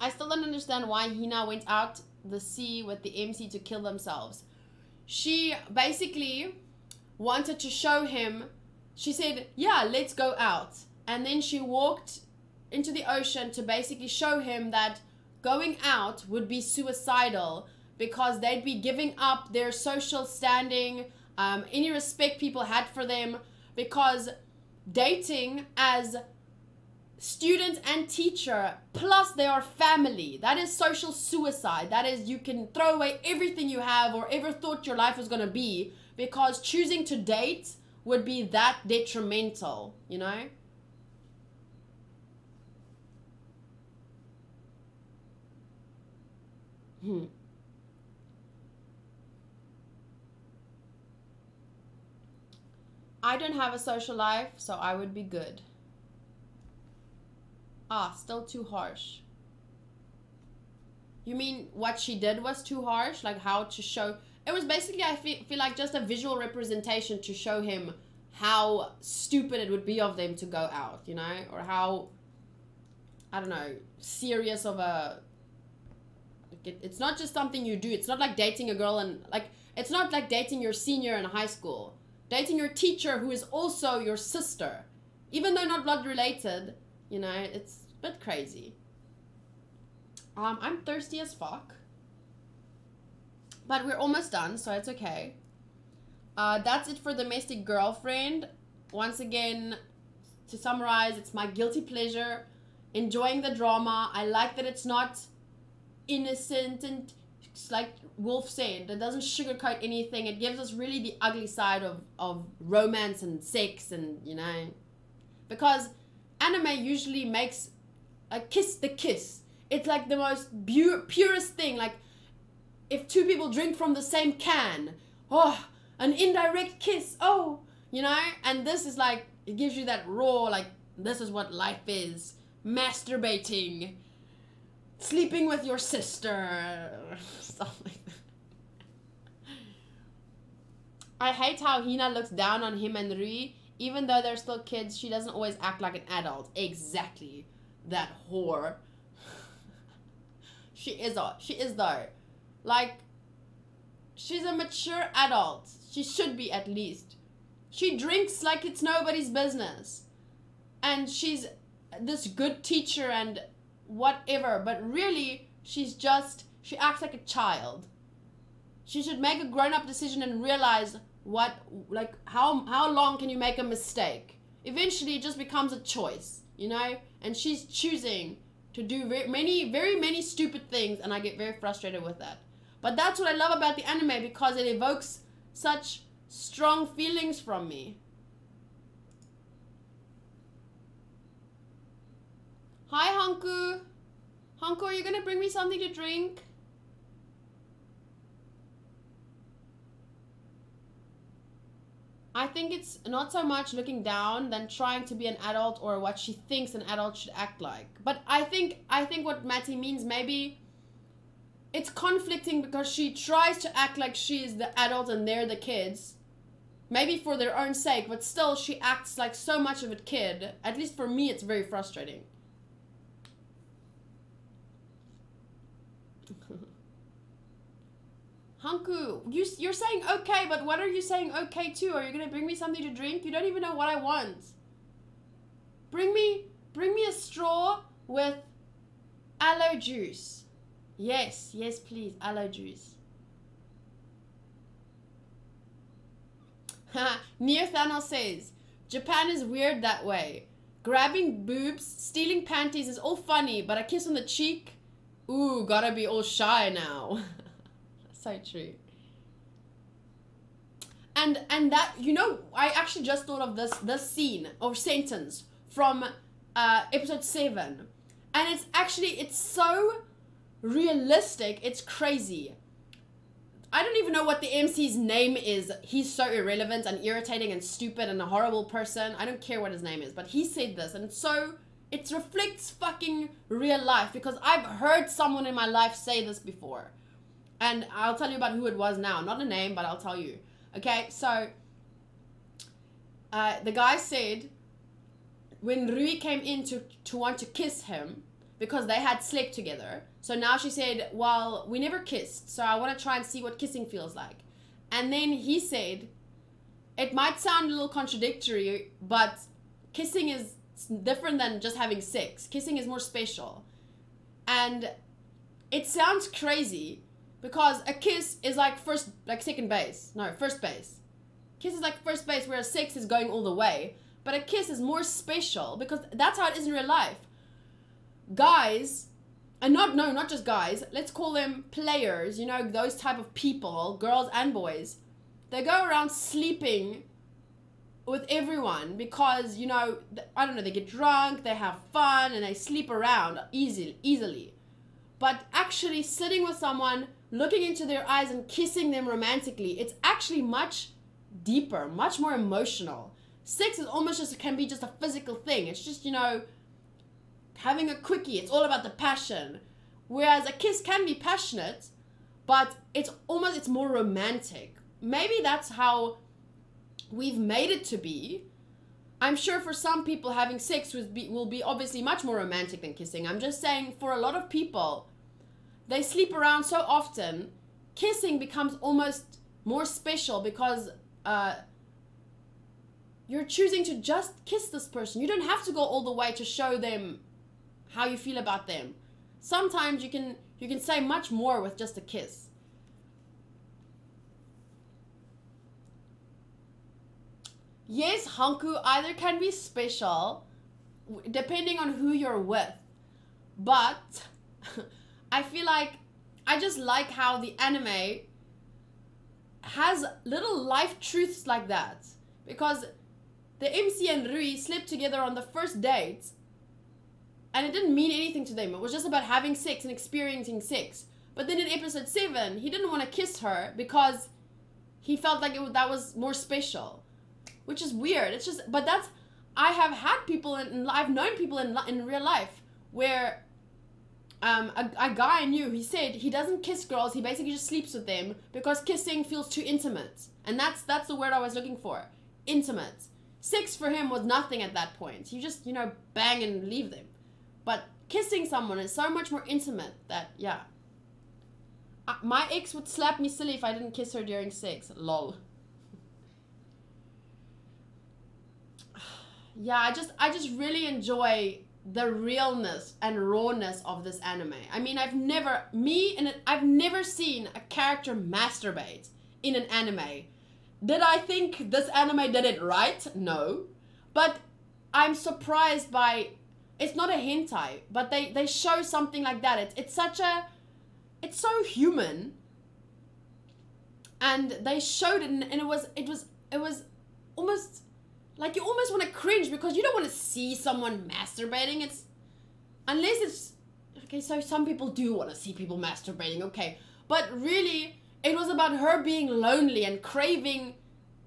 I still don't understand why Hina went out the sea with the MC to kill themselves. She basically wanted to show him. She said, yeah, let's go out. And then she walked into the ocean to basically show him that going out would be suicidal because they'd be giving up their social standing, any respect people had for them, because dating as student and teacher, plus they are family, that is social suicide. That is, you can throw away everything you have or ever thought your life was going to be because choosing to date would be that detrimental, you know? I don't have a social life, so I would be good. Ah, still too harsh. You mean what she did was too harsh? Like how to show... It was basically, I feel like just a visual representation to show him how stupid it would be of them to go out, you know? Or how, I don't know, serious of a... It's not just something you do. It's not like dating a girl and... Like, it's not like dating your senior in high school. Dating your teacher who is also your sister. Even though not blood related, you know, it's a bit crazy. I'm thirsty as fuck. But we're almost done, so it's okay. That's it for Domestic Girlfriend. Once again, to summarize, it's my guilty pleasure. Enjoying the drama. I like that it's not innocent and, like Wolf said, it doesn't sugarcoat anything. It gives us really the ugly side of romance and sex and, you know. Because anime usually makes a kiss the kiss. It's like the most purest thing. Like, if two people drink from the same can, oh, an indirect kiss, oh, you know? And this is like, it gives you that raw, like, this is what life is. Masturbating. Sleeping with your sister. Stuff like that. I hate how Hina looks down on him and Rui. Even though they're still kids, she doesn't always act like an adult. Exactly. That whore. She is though. Like, she's a mature adult. She should be, at least. She drinks like it's nobody's business. And she's this good teacher and whatever. But really, she acts like a child. She should make a grown-up decision and realize how long can you make a mistake? Eventually, it just becomes a choice, you know? And she's choosing to do very many stupid things, and I get very frustrated with that. But that's what I love about the anime, because it evokes such strong feelings from me. Hi, Hanku. Hanku, are you gonna bring me something to drink? I think it's not so much looking down than trying to be an adult or what she thinks an adult should act like. But I think what Matty means, maybe it's conflicting because she tries to act like she's the adult and they're the kids. Maybe for their own sake, but still she acts like so much of a kid. At least for me, it's very frustrating. Hanku, you're saying okay, but what are you saying okay to? Are you gonna bring me something to drink? You don't even know what I want. Bring me a straw with aloe juice. Yes, please, aloe juice. Near Thanos says, Japan is weird that way. Grabbing boobs, stealing panties is all funny, but a kiss on the cheek? Ooh, gotta be all shy now. So true. And that, you know, I actually just thought of this scene or sentence from episode 7. And it's so realistic, it's crazy. I don't even know what the MC's name is. He's so irrelevant and irritating and stupid and a horrible person. I don't care what his name is, but he said this, and it reflects fucking real life, because I've heard someone in my life say this before. And I'll tell you about who it was now. Not a name, but I'll tell you. Okay, so the guy said when Rui came in to want to kiss him, because they had slept together. So now she said, well, we never kissed, so I want to try and see what kissing feels like. And then he said, it might sound a little contradictory, but kissing is different than just having sex. Kissing is more special. And it sounds crazy because a kiss is like second base. No, first base. Kiss is like first base, whereas sex is going all the way. But a kiss is more special because that's how it is in real life. Guys, and not just guys, let's call them players, you know, those type of people, girls and boys. They go around sleeping with everyone because, you know, I don't know, they get drunk, they have fun, and they sleep around easily. But actually sitting with someone, looking into their eyes and kissing them romantically, it's actually much deeper, much more emotional. Sex is almost just, can be just a physical thing. It's just, you know, having a quickie. It's all about the passion. Whereas a kiss can be passionate, but it's more romantic. Maybe that's how we've made it to be. I'm sure for some people having sex will be obviously much more romantic than kissing. I'm just saying for a lot of people, they sleep around so often, kissing becomes almost more special because you're choosing to just kiss this person. You don't have to go all the way to show them how you feel about them. Sometimes you can say much more with just a kiss. Yes, Hanku, either can be special depending on who you're with. But I feel like I just like how the anime has little life truths like that. Because the MC and Rui slept together on the first date and it didn't mean anything to them. It was just about having sex and experiencing sex. But then in episode 7, he didn't want to kiss her because he felt like that was more special. Which is weird. It's just, but that's, I have had people I've known people in real life where a guy I knew, he said he doesn't kiss girls, he basically just sleeps with them because kissing feels too intimate. And that's the word I was looking for. Intimate. Sex for him was nothing at that point. You just, you know, bang and leave them. But kissing someone is so much more intimate that, yeah. My ex would slap me silly if I didn't kiss her during sex. Lol. Yeah, I just really enjoy the realness and rawness of this anime. I mean, I've never seen a character masturbate in an anime. Did I think this anime did it right? No. But I'm surprised by, it's not a hentai, but they show something like that. It's so human. And they showed it and it was almost like you almost want to cringe because you don't want to see someone masturbating. Unless it's, okay, so some people do want to see people masturbating, okay. But really, it was about her being lonely and craving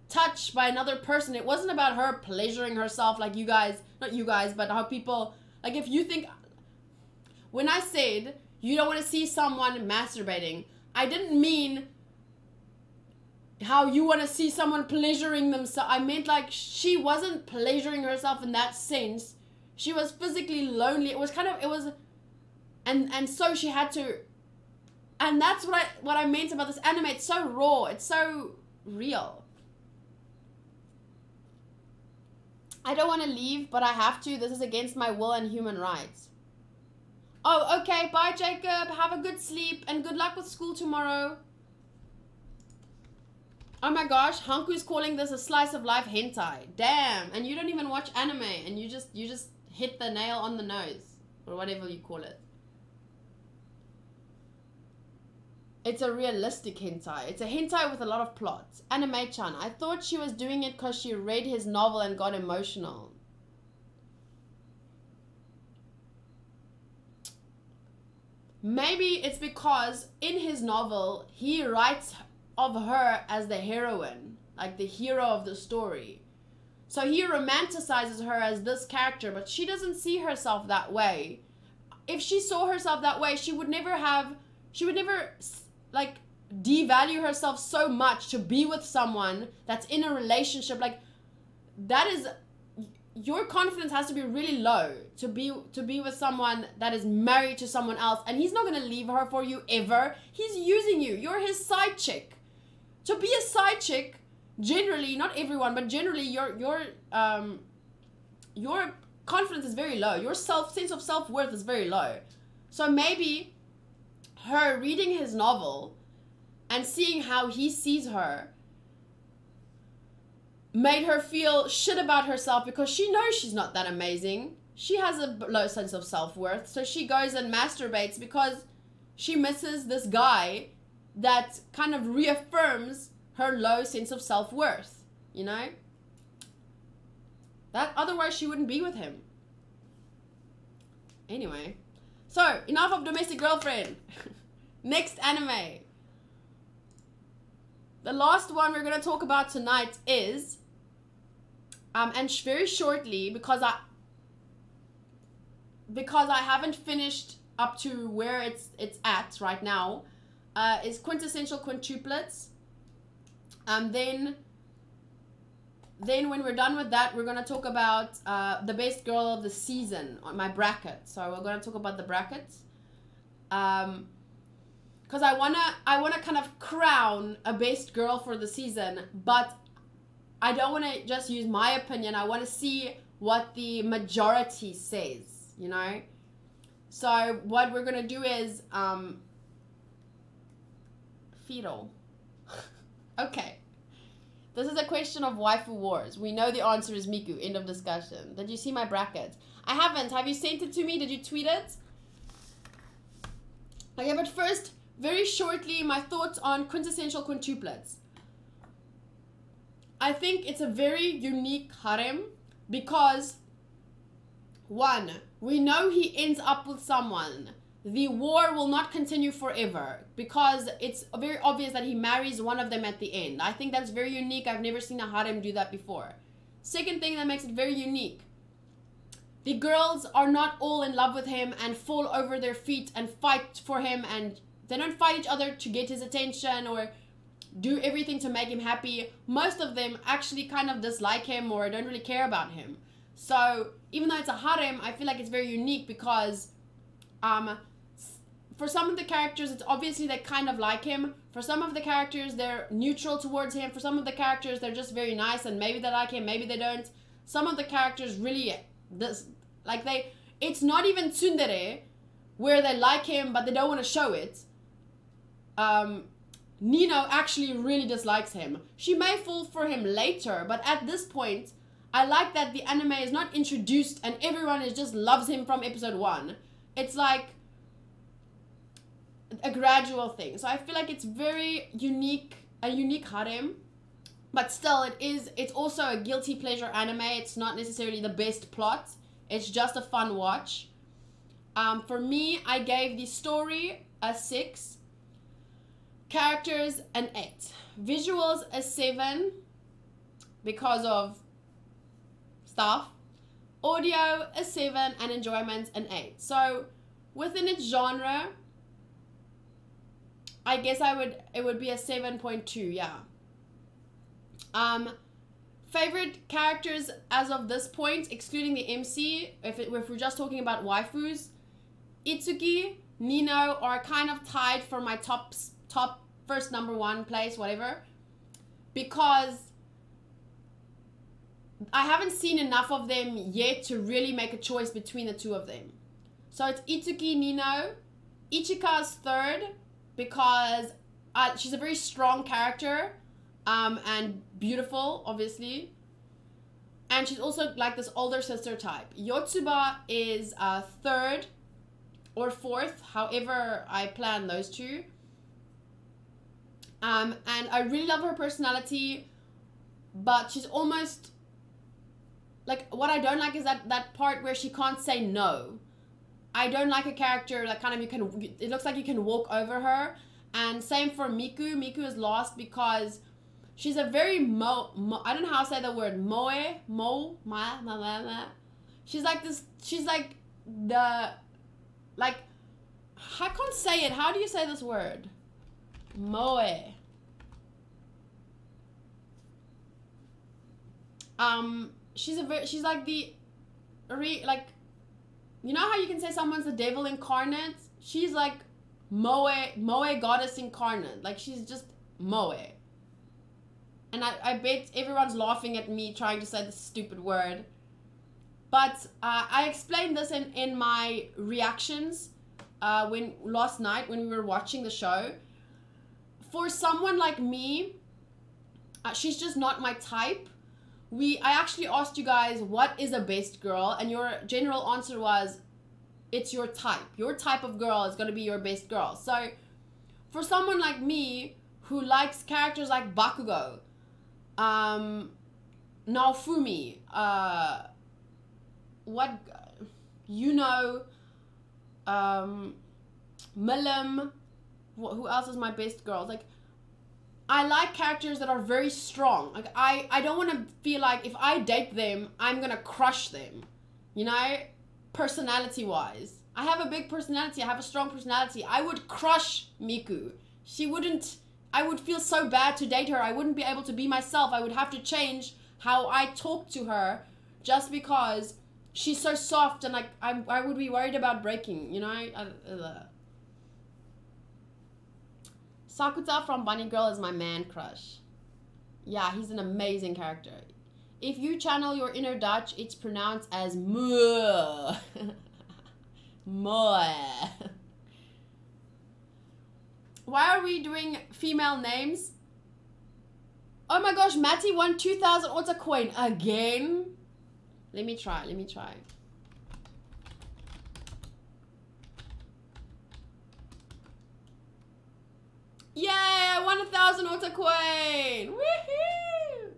touch by another person. It wasn't about her pleasuring herself like you guys, not you guys, but how people, like if you think, when I said you don't want to see someone masturbating, I didn't mean how you want to see someone pleasuring themselves. I meant like she wasn't pleasuring herself in that sense. She was physically lonely. It was and so she had to, and that's what I meant about this anime. It's so raw. It's so real. I don't want to leave, but I have to. This is against my will and human rights. Oh, okay. Bye, Jacob. Have a good sleep and good luck with school tomorrow. Oh my gosh, Hanku's calling this a slice of life hentai. Damn, and you don't even watch anime and you just hit the nail on the nose. Or whatever you call it. It's a realistic hentai. It's a hentai with a lot of plots. Animaechan, I thought she was doing it because she read his novel and got emotional. Maybe it's because in his novel, he writes of her as the heroine, like the hero of the story. So he romanticizes her as this character, but she doesn't see herself that way. If she saw herself that way, she would never like devalue herself so much to be with someone that's in a relationship. Like, that is, your confidence has to be really low to be with someone that is married to someone else, and he's not going to leave her for you ever. He's using you. You're his side chick. To be a side chick, generally, not everyone, but generally, your confidence is very low. Your sense of self-worth is very low. So maybe her reading his novel and seeing how he sees her made her feel shit about herself, because she knows she's not that amazing. She has a low sense of self-worth, so she goes and masturbates because she misses this guy that kind of reaffirms her low sense of self-worth, you know? That, otherwise she wouldn't be with him. Anyway, so enough of domestic girlfriend. Next anime. The last one we're going to talk about tonight is, and very shortly, because I haven't finished up to where it's at right now, is Quintessential Quintuplets. Then when we're done with that, we're going to talk about the best girl of the season on my bracket. So we're going to talk about the brackets. Because I wanna kind of crown a best girl for the season, but I don't want to just use my opinion. I want to see what the majority says, you know? So what we're going to do is, fetal. Okay. This is a question of waifu wars. We know the answer is Miku. End of discussion. Did you see my bracket? I haven't. Have you sent it to me? Did you tweet it? Okay, but first, very shortly, my thoughts on Quintessential Quintuplets. I think it's a very unique harem because, one, we know he ends up with someone. The war will not continue forever because it's very obvious that he marries one of them at the end. I think that's very unique. I've never seen a harem do that before. Second thing that makes it very unique. The girls are not all in love with him and fall over their feet and fight for him, and they don't fight each other to get his attention or do everything to make him happy. Most of them actually kind of dislike him or don't really care about him. So even though it's a harem, I feel like it's very unique because for some of the characters, it's obviously they kind of like him. For some of the characters, they're neutral towards him. For some of the characters, they're just very nice and maybe they like him, maybe they don't. Some of the characters really, it's not even tsundere where they like him but they don't want to show it. Nino actually really dislikes him. She may fall for him later, but at this point, I like that the anime is not introduced and everyone just loves him from episode 1. It's like a gradual thing. So I feel like it's very unique, a unique harem, but still it's also a guilty pleasure anime. It's not necessarily the best plot. It's just a fun watch. For me, I gave the story a 6. Characters an 8. Visuals a 7 because of stuff. Audio a 7 and enjoyment an 8. So within its genre, I guess it would be a 7.2, yeah. Favorite characters as of this point, excluding the MC, if we're just talking about waifus, Itsuki, Nino are kind of tied for my top first number 1 place, whatever, because I haven't seen enough of them yet to really make a choice between the two of them. So it's Itsuki, Nino. Ichika's 3rd because she's a very strong character and beautiful, obviously. And she's also like this older sister type. Yotsuba is 3rd or 4th, however I plan those two. And I really love her personality, but she's almost, like, what I don't like is that part where she can't say no. I don't like a character that kind of it looks like you can walk over her. And same for Miku. Miku is lost because she's a very I don't know how to say the word, she's like this, she's like I can't say it. How do you say this word? Moe. She's like the like, you know how you can say someone's the devil incarnate? She's like Moe goddess incarnate. Like, she's just Moe. And I bet everyone's laughing at me trying to say this stupid word. But I explained this in my reactions last night when we were watching the show. For someone like me, she's just not my type. I actually asked you guys, what is a best girl? And your general answer was, it's your type. Your type of girl is going to be your best girl. So, for someone like me, who likes characters like Bakugo, Naofumi, Milim, who else is my best girl? Like, I like characters that are very strong. Like, I don't want to feel like if I date them, I'm gonna crush them. You know? Personality-wise. I have a big personality. I have a strong personality. I would crush Miku. I would feel so bad to date her. I wouldn't be able to be myself. I would have to change how I talk to her just because she's so soft, and like, I would be worried about breaking, you know? Sakuta from Bunny Girl is my man crush. Yeah, he's an amazing character. If you channel your inner Dutch, it's pronounced as moe. Moe. Why are we doing female names? Oh my gosh, Matty won 2,000 Otter coin again. Let me try. Yay, I won 1,000 Otter coin. Woohoo!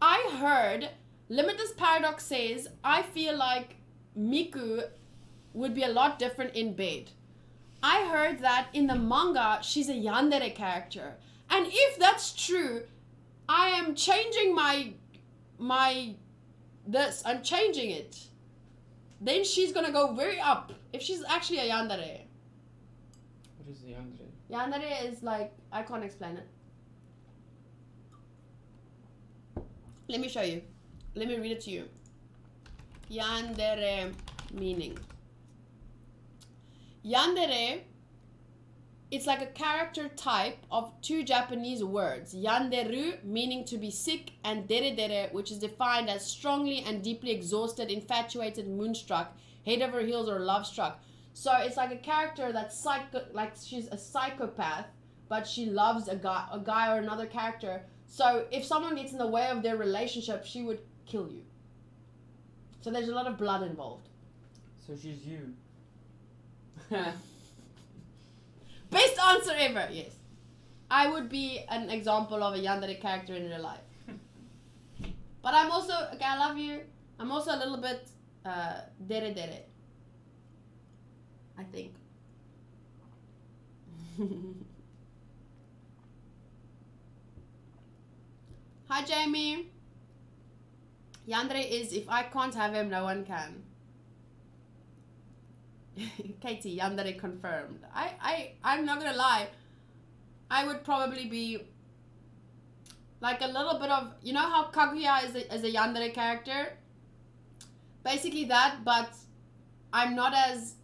I heard, Limitless Paradox says, I feel like Miku would be a lot different in bed. I heard that in the manga, she's a yandere character. And if that's true, I am changing I'm changing it. Then she's gonna go very up. If she's actually a yandere. What is the yandere? Yandere is like, I can't explain it. Let me show you. Let me read it to you. Yandere meaning. Yandere, it's like a character type of two Japanese words. Yanderu, meaning to be sick, and dere, which is defined as strongly and deeply exhausted, infatuated, moonstruck, head over heels, or love struck. So it's like a character that's like she's a psychopath, but she loves a guy or another character. So if someone gets in the way of their relationship, she would kill you. So there's a lot of blood involved. So she's you. Best answer ever, yes. I would be an example of a yandere character in real life. But I'm also, okay, I love you. I'm also a little bit dere. I think. Hi, Jamie. Yandere is, if I can't have him, no one can. Katie, yandere confirmed. I'm not gonna lie. I would probably be like a little bit of, you know how Kaguya is a yandere character? Basically that, but I'm not as,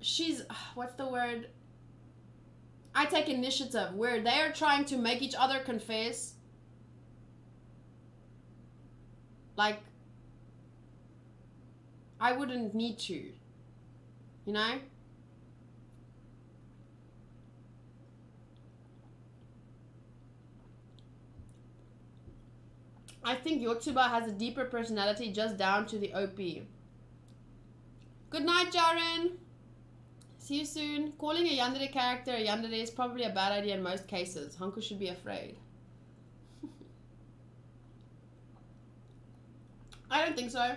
she's, what's the word? I take initiative, where they are trying to make each other confess. Like, I wouldn't need to, you know? I think Yotsuba has a deeper personality, just down to the OP. Good night, Jaren. See you soon. Calling a yandere character a yandere is probably a bad idea in most cases. Hanku should be afraid. I don't think so.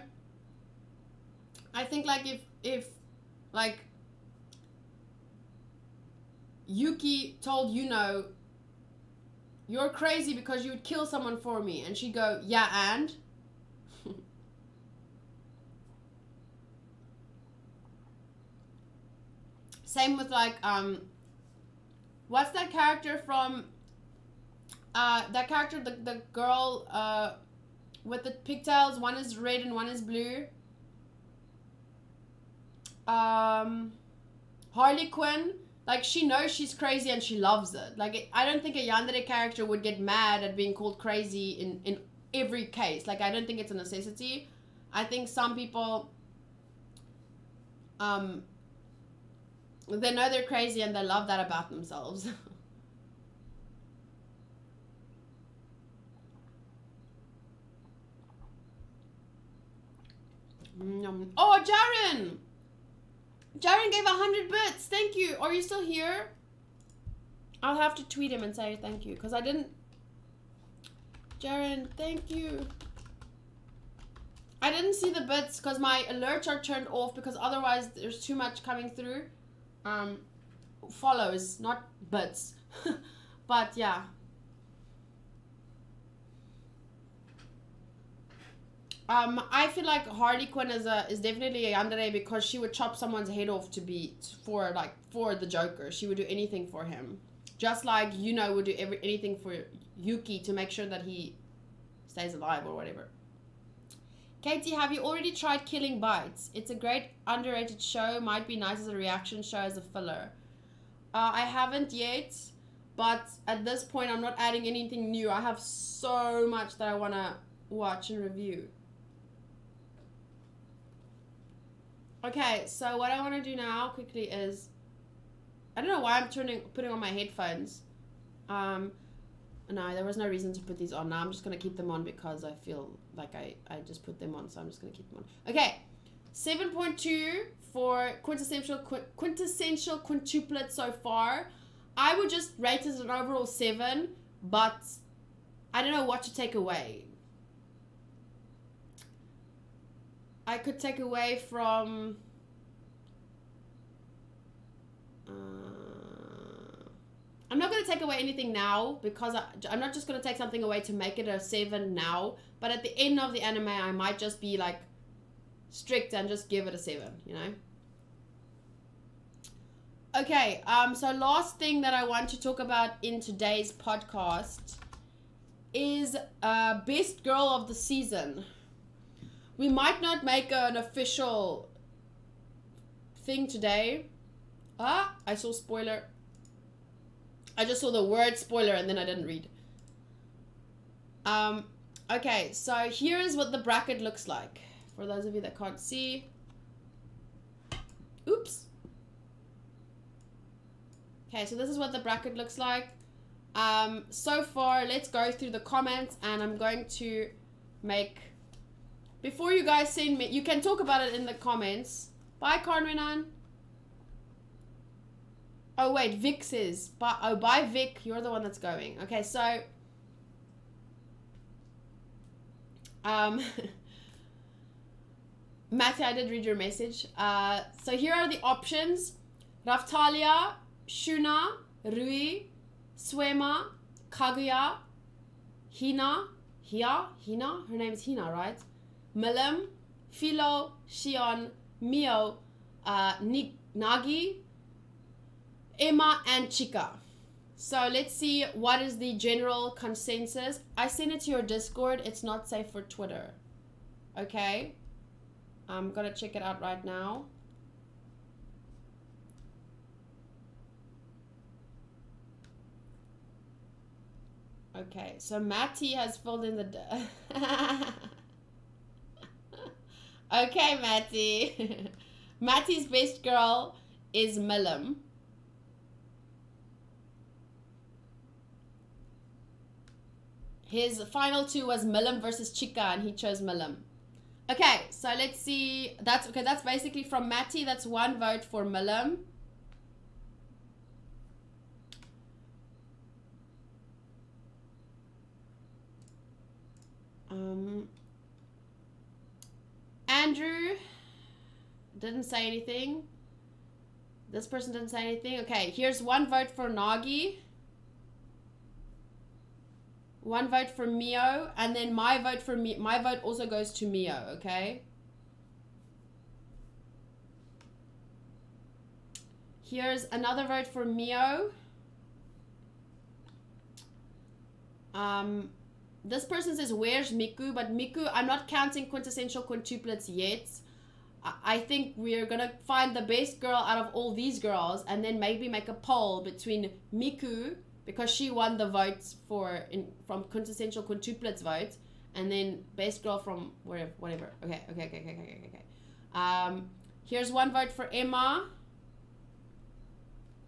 I think like if like Yuki told Yuno, you're crazy because you would kill someone for me, and she'd go, yeah, and? Same with like what's that character from that character, the girl with the pigtails, one is red and one is blue. Harley Quinn, like she knows she's crazy and she loves it. Like I don't think a yandere character would get mad at being called crazy in every case. Like I don't think it's a necessity. I think some people they know they're crazy and they love that about themselves. Oh, Jaren! Jaren gave 100 bits. Thank you. Are you still here? I'll have to tweet him and say thank you because I didn't. Jaren, thank you. I didn't see the bits because my alerts are turned off because otherwise there's too much coming through. Follows, not bits. But yeah. I feel like Harley Quinn is definitely a yandere because she would chop someone's head off for the Joker. She would do anything for him, just like would do anything for Yuki to make sure that he stays alive or whatever. Katie, have you already tried Killing Bites? It's a great underrated show. Might be nice as a reaction show as a filler. I haven't yet, but at this point I'm not adding anything new. I have so much that I want to watch and review. Okay, so what I want to do now quickly is, I don't know why I'm putting on my headphones. No, there was no reason to put these on. Now I'm just going to keep them on because I feel like I just put them on, so I'm just going to keep them on. Okay, 7.2 for quintessential quintuplet so far. I would just rate it an overall 7, but I don't know what to take away. I could take away from I'm not going to take away anything now because I'm not just going to take something away to make it a 7 now, but at the end of the anime I might just be like strict and just give it a 7, Okay, so last thing that I want to talk about in today's podcast is best girl of the season. We might not make an official thing today. I saw spoiler. I just saw the word spoiler and then I didn't read. Okay, so here's what the bracket looks like. For those of you that can't see. Oops. Okay, so this is what the bracket looks like. So far, let's go through the comments and I'm going to make... Before you guys send me, you can talk about it in the comments. Bye, Carmenan. Oh, wait, Vic says. Bye, Vic. You're the one that's going. Okay, so... Matthew, I did read your message. So here are the options. Raftalia, Shuna, Rui, Souma, Kaguya, Hina. Her name is Hina, right? Milim, Philo, Shion, Mio, Nagi, Emma, and Chika. So let's see what is the general consensus. I sent it to your Discord. It's not safe for Twitter. Okay? I'm gonna check it out right now. Okay, so Matty has filled in the... Okay, Matty. Matty's best girl is Milim. His final two was Milim versus Chika, and he chose Milim. Okay, so let's see. That's okay. That's basically from Matty. That's 1 vote for Milim. Andrew didn't say anything. This person didn't say anything. Okay, here's 1 vote for Nagi. 1 vote for Mio, and then my vote also goes to Mio, okay? Here's another vote for Mio. This person says, where's Miku? But Miku, I'm not counting quintessential quintuplets yet. I think we're gonna find the best girl out of all these girls and then maybe make a poll between Miku, because she won the votes from quintessential quintuplets vote, and then best girl from whatever. Okay. Here's one vote for Emma.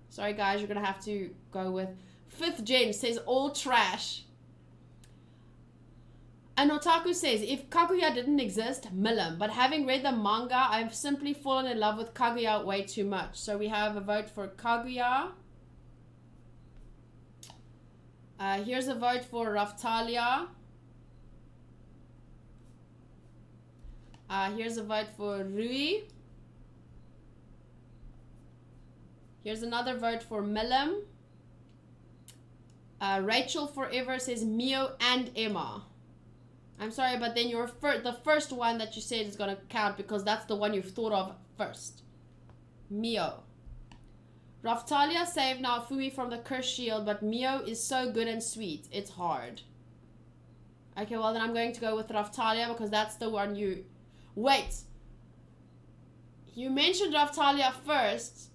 Sorry guys, you're gonna have to go with 5th Gen says all trash. And Otaku says, if Kaguya didn't exist, Milim. But having read the manga, I've simply fallen in love with Kaguya way too much. So we have a vote for Kaguya. Here's a vote for Raftalia. Here's a vote for Rui. Here's another vote for Milim. Rachel Forever says Mio and Emma. I'm sorry, but then the first one that you said is going to count because that's the one you've thought of first. Mio. Raftalia saved Naofumi from the cursed shield, but Mio is so good and sweet. It's hard. Okay, well then I'm going to go with Raftalia because that's the one you... Wait. You mentioned Raftalia first,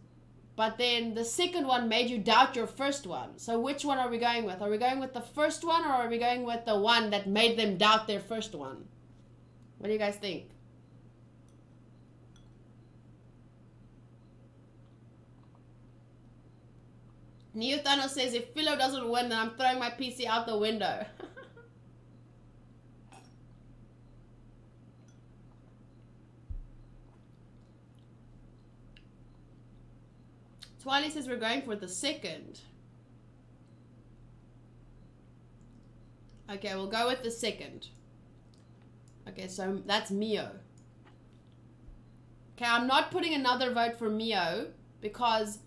but then the second one made you doubt your first one. So which one are we going with? Are we going with the first one or are we going with the one that made them doubt their first one? What do you guys think? Neo Thanos says, if Philo doesn't win, then I'm throwing my PC out the window. Twilight says we're going for the second. Okay, we'll go with the second. Okay, so that's Mio. Okay, I'm not putting another vote for Mio because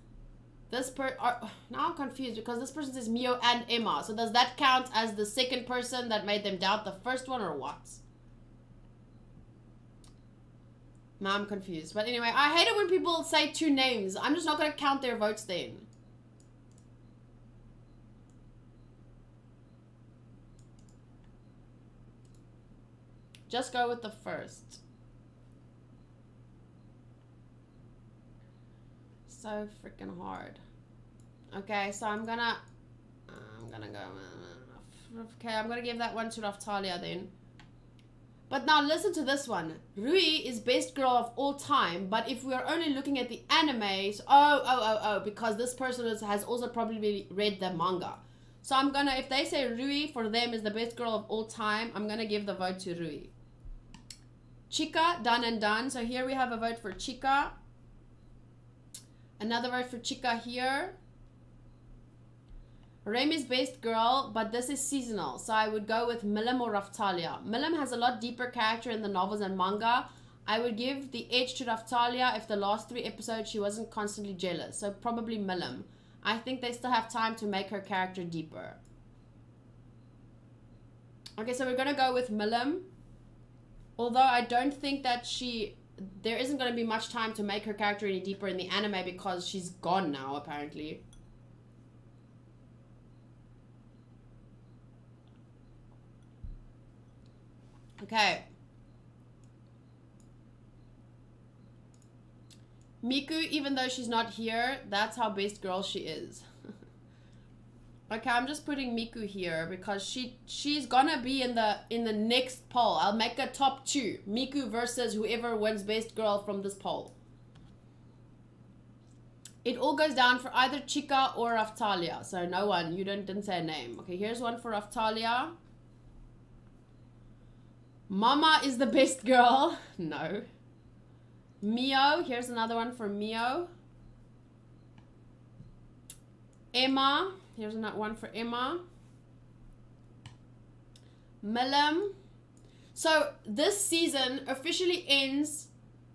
this now I'm confused because this person says Mio and Emma. So does that count as the second person that made them doubt the first one or what? Now I'm confused. But anyway, I hate it when people say two names. I'm just not going to count their votes then. Just go with the first. So freaking hard. Okay, so I'm gonna go... Okay, I'm gonna give that one to Raftalia then. But now listen to this one. Rui is best girl of all time, but if we are only looking at the animes, because this person has also probably read the manga. So I'm gonna, if they say Rui for them is the best girl of all time, I'm gonna give the vote to Rui. Chika, done and done. So here we have a vote for Chika. Another vote for Chika here. Remi's best girl, but this is seasonal, so I would go with Milim or Raftalia. Milim has a lot deeper character in the novels and manga. I would give the edge to Raftalia if the last 3 episodes she wasn't constantly jealous, so probably Milim. I think they still have time to make her character deeper. Okay, so we're gonna go with Milim. Although I don't think that there isn't gonna be much time to make her character any deeper in the anime because she's gone now, apparently. Okay. Miku, even though she's not here, that's how best girl she is. Okay, I'm just putting Miku here because she's gonna be in the next poll. I'll make a top 2. Miku versus whoever wins best girl from this poll. It all goes down for either Chika or Raftalia. So no one, you didn't say a name. Okay, here's one for Raftalia. Mama is the best girl. No. Mio. Here's another one for Mio. Emma. Here's another one for Emma. Milim. So this season officially ends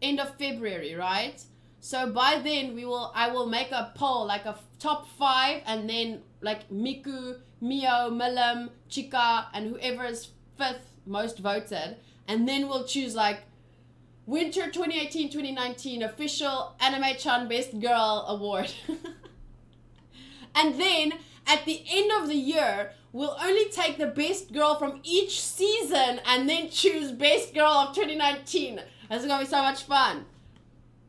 end of February, right? So by then I will make a poll, like a top 5, and then like Miku, Mio, Milim, Chika, and whoever is 5th most voted, and then we'll choose like Winter 2018-2019 official Animaechan Best Girl Award. And then at the end of the year, we'll only take the best girl from each season and then choose best girl of 2019. This is gonna be so much fun.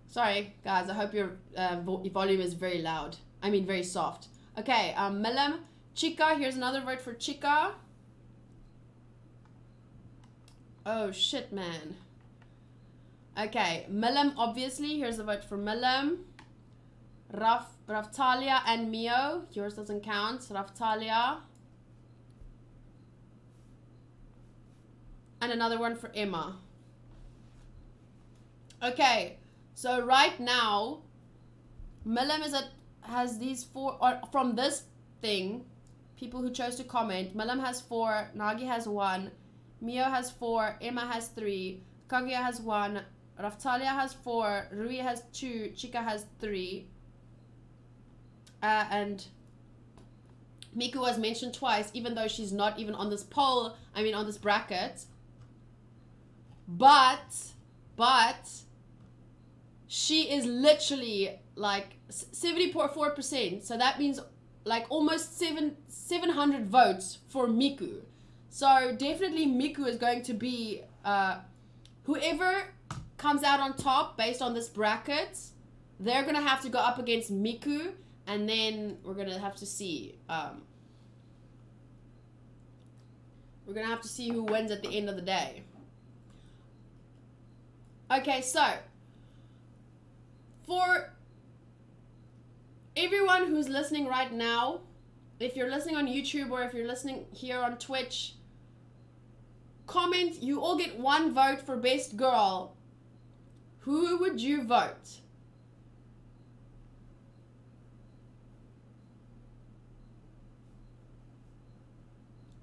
Sorry, guys. I hope your volume is very loud. I mean, very soft. Okay, Melam, Chica. Here's another vote for Chica. Oh shit, man. Okay, Melam, obviously. Here's a vote for Melam. Raftalia and Mio. Yours doesn't count. Raftalia. And another one for Emma. Okay, so right now, Melam has these 4, or from this thing, people who chose to comment. Melam has 4, Nagi has 1, Mio has 4, Emma has 3, Kaguya has 1, Raftalia has 4, Rui has 2, Chica has 3. And Miku was mentioned twice, even though she's not even on this poll, I mean on this bracket. But she is literally like 74%. So that means like almost 700 votes for Miku. So definitely Miku is going to be whoever comes out on top based on this bracket. They're gonna have to go up against Miku, and then we're gonna have to see. We're gonna have to see who wins at the end of the day. Okay, so for everyone who's listening right now, if you're listening on YouTube or if you're listening here on Twitch, comment. You all get 1 vote for best girl. Who would you vote?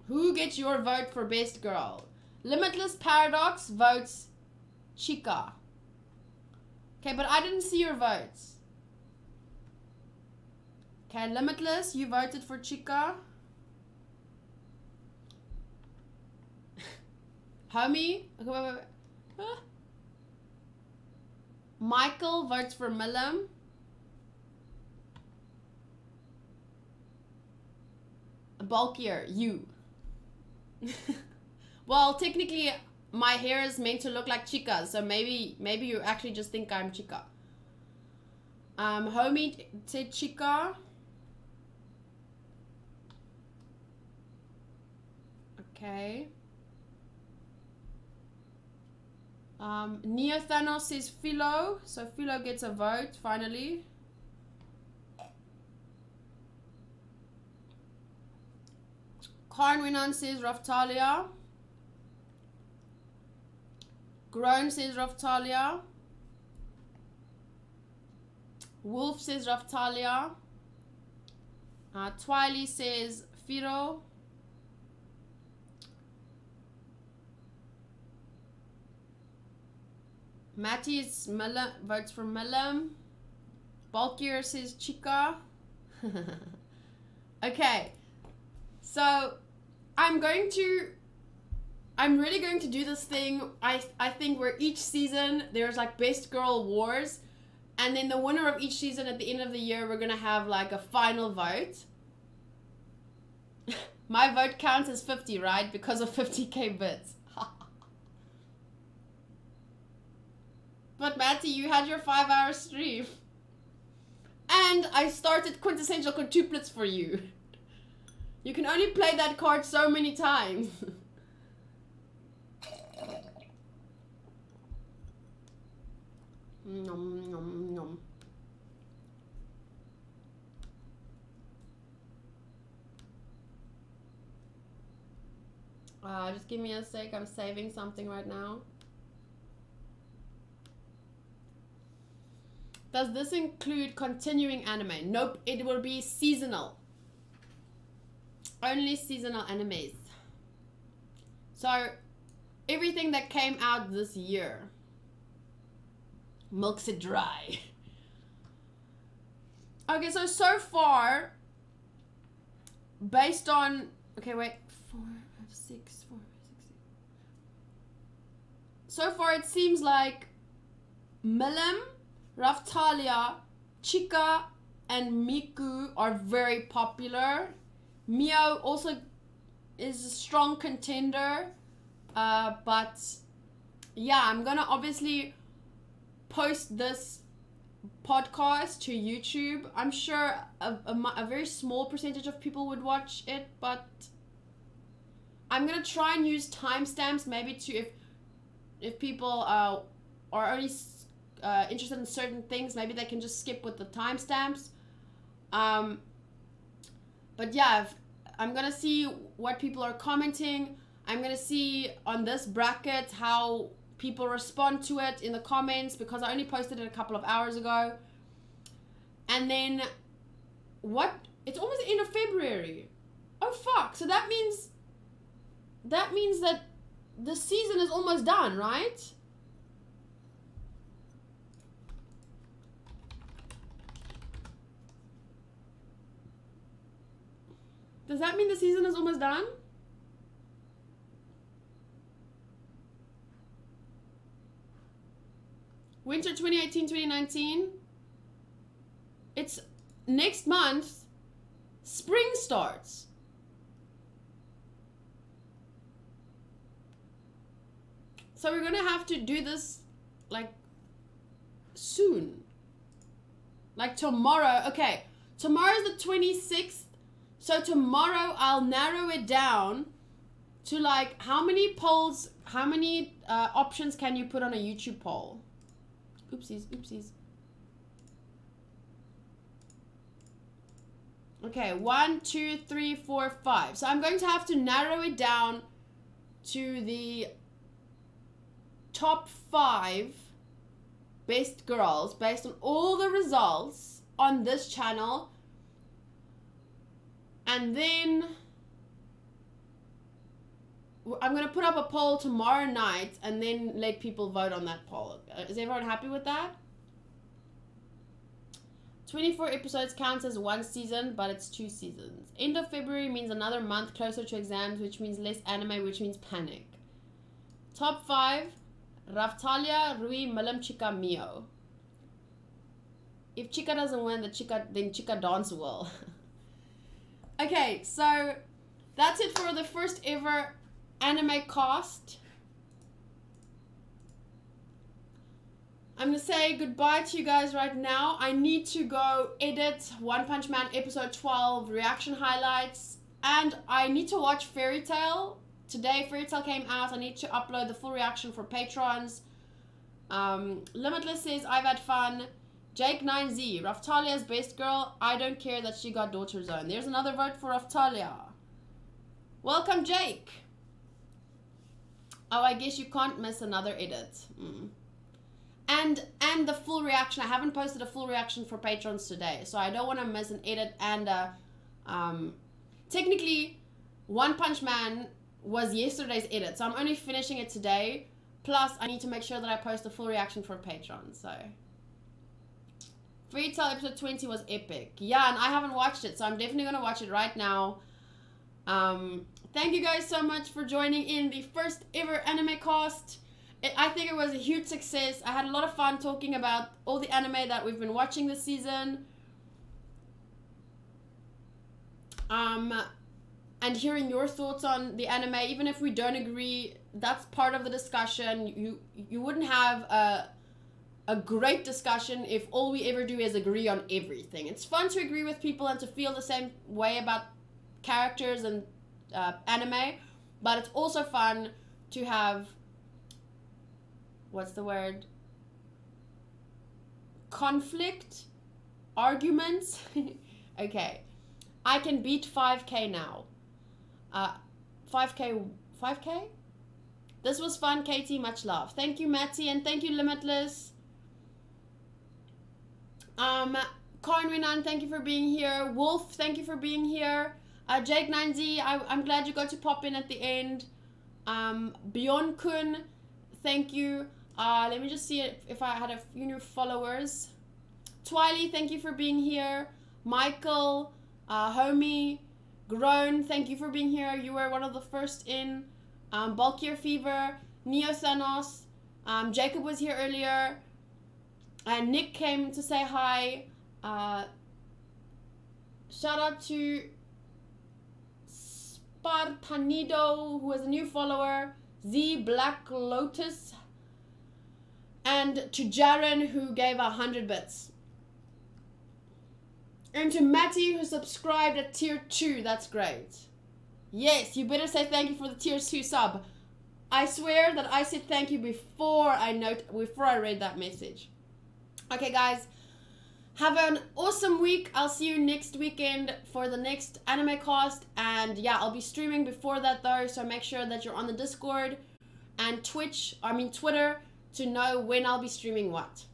Who gets your vote for best girl? Limitless Paradox votes Chica. Okay, but I didn't see your votes. Okay, Limitless, you voted for Chica. Homie. Okay, wait. Huh? Michael votes for Milam. Bulkier, you. Well, technically, my hair is meant to look like Chica, so maybe you actually just think I'm Chica. Homie said Chica. Okay. Neo Thanos says Philo, so Philo gets a vote finally. Kyruin says Raftalia. Groan says Raftalia. Wolf says Raftalia. Twily says Firo. Matty's votes for Milam. Bulkier says Chica. Okay. So I'm really going to do this thing. I think where each season there's like best girl wars, and then the winner of each season at the end of the year we're gonna have like a final vote. My vote counts as 50, right? Because of 50k bits. But Matty, you had your 5-hour stream. And I started quintessential quintuplets for you. You can only play that card so many times. Nom, nom, nom. Just give me a sec. I'm saving something right now. Does this include continuing anime? Nope, it will be seasonal. Only seasonal animes. So, everything that came out this year milks it dry. Okay, so far, based on... Okay, wait. 4, 5, 6, 4, 6. So far, it seems like Milim, Raftalia, Chica, and Miku are very popular. Mio also is a strong contender. But yeah, I'm gonna obviously post this podcast to YouTube. I'm sure a very small percentage of people would watch it, but I'm gonna try and use timestamps maybe to if people are only interested in certain things, maybe they can just skip with the timestamps. But yeah, I'm gonna see what people are commenting. I'm gonna see on this bracket how people respond to it in the comments, because I only posted it a couple of hours ago. And then it's almost the end of February. Oh fuck, so that means that the season is almost done, right? Does that mean the season is almost done? Winter 2018-2019. It's next month. Spring starts. So we're gonna have to do this like soon. Like tomorrow. Okay, tomorrow's the 26th. So tomorrow I'll narrow it down to like how many polls, how many options can you put on a YouTube poll? Oopsies, oopsies. Okay, 1, 2, 3, 4, 5. So I'm going to have to narrow it down to the top 5 best girls based on all the results on this channel. And then I'm going to put up a poll tomorrow night and then let people vote on that poll. Is everyone happy with that? 24 episodes counts as one season, but it's 2 seasons. End of February means another month closer to exams, which means less anime, which means panic. Top 5, Raftalia, Rui, Milim, Chica, Mio. If Chica doesn't win, then Chica Dance will. Okay, so that's it for the first ever Animaecast. I'm gonna say goodbye to you guys right now. I need to go edit One Punch Man episode 12 reaction highlights, and I need to watch Fairy Tail. Today Fairy Tail came out. I need to upload the full reaction for patrons. Limitless says I've had fun. Jake 9Z, Raftalia's best girl. I don't care that she got Daughter Zone. There's another vote for Raftalia. Welcome, Jake. Oh, I guess you can't miss another edit. And the full reaction. I haven't posted a full reaction for patrons today, so I don't want to miss an edit. And technically, One Punch Man was yesterday's edit, so I'm only finishing it today. Plus, I need to make sure that I post a full reaction for patrons. So, Fairy Tail episode 20 was epic. Yeah, and I haven't watched it, so I'm definitely gonna watch it right now. Thank you guys so much for joining in the first ever Animaecast. I think it was a huge success. I had a lot of fun talking about all the anime that we've been watching this season. And hearing your thoughts on the anime, even if we don't agree, that's part of the discussion. You wouldn't have a great discussion if all we ever do is agree on everything. It's fun to agree with people and to feel the same way about characters and anime, but it's also fun to have, what's the word? Conflict? Arguments? Okay. I can beat 5K now. 5K? This was fun, Katie. Much love. Thank you, Matty, and thank you, Limitless. Kyruin, thank you for being here. Wolf, thank you for being here. Jake 9Z, I'm glad you got to pop in at the end. Bjorn Kun, thank you. Let me just see if I had a few new followers. Twily, thank you for being here. Michael, Homie, Grown, thank you for being here. You were one of the first in. Bulkier Fever, Neo Thanos, Jacob was here earlier. And Nick came to say hi. Shout out to Spartanido, who is a new follower. Z Black Lotus. And to Jaren, who gave 100 bits. And to Matty, who subscribed at tier 2. That's great. Yes, you better say thank you for the tier 2 sub. I swear that I said thank you before I read that message. Okay, guys. Have an awesome week. I'll see you next weekend for the next Animaecast. And yeah, I'll be streaming before that though. So make sure that you're on the Discord and Twitter to know when I'll be streaming what.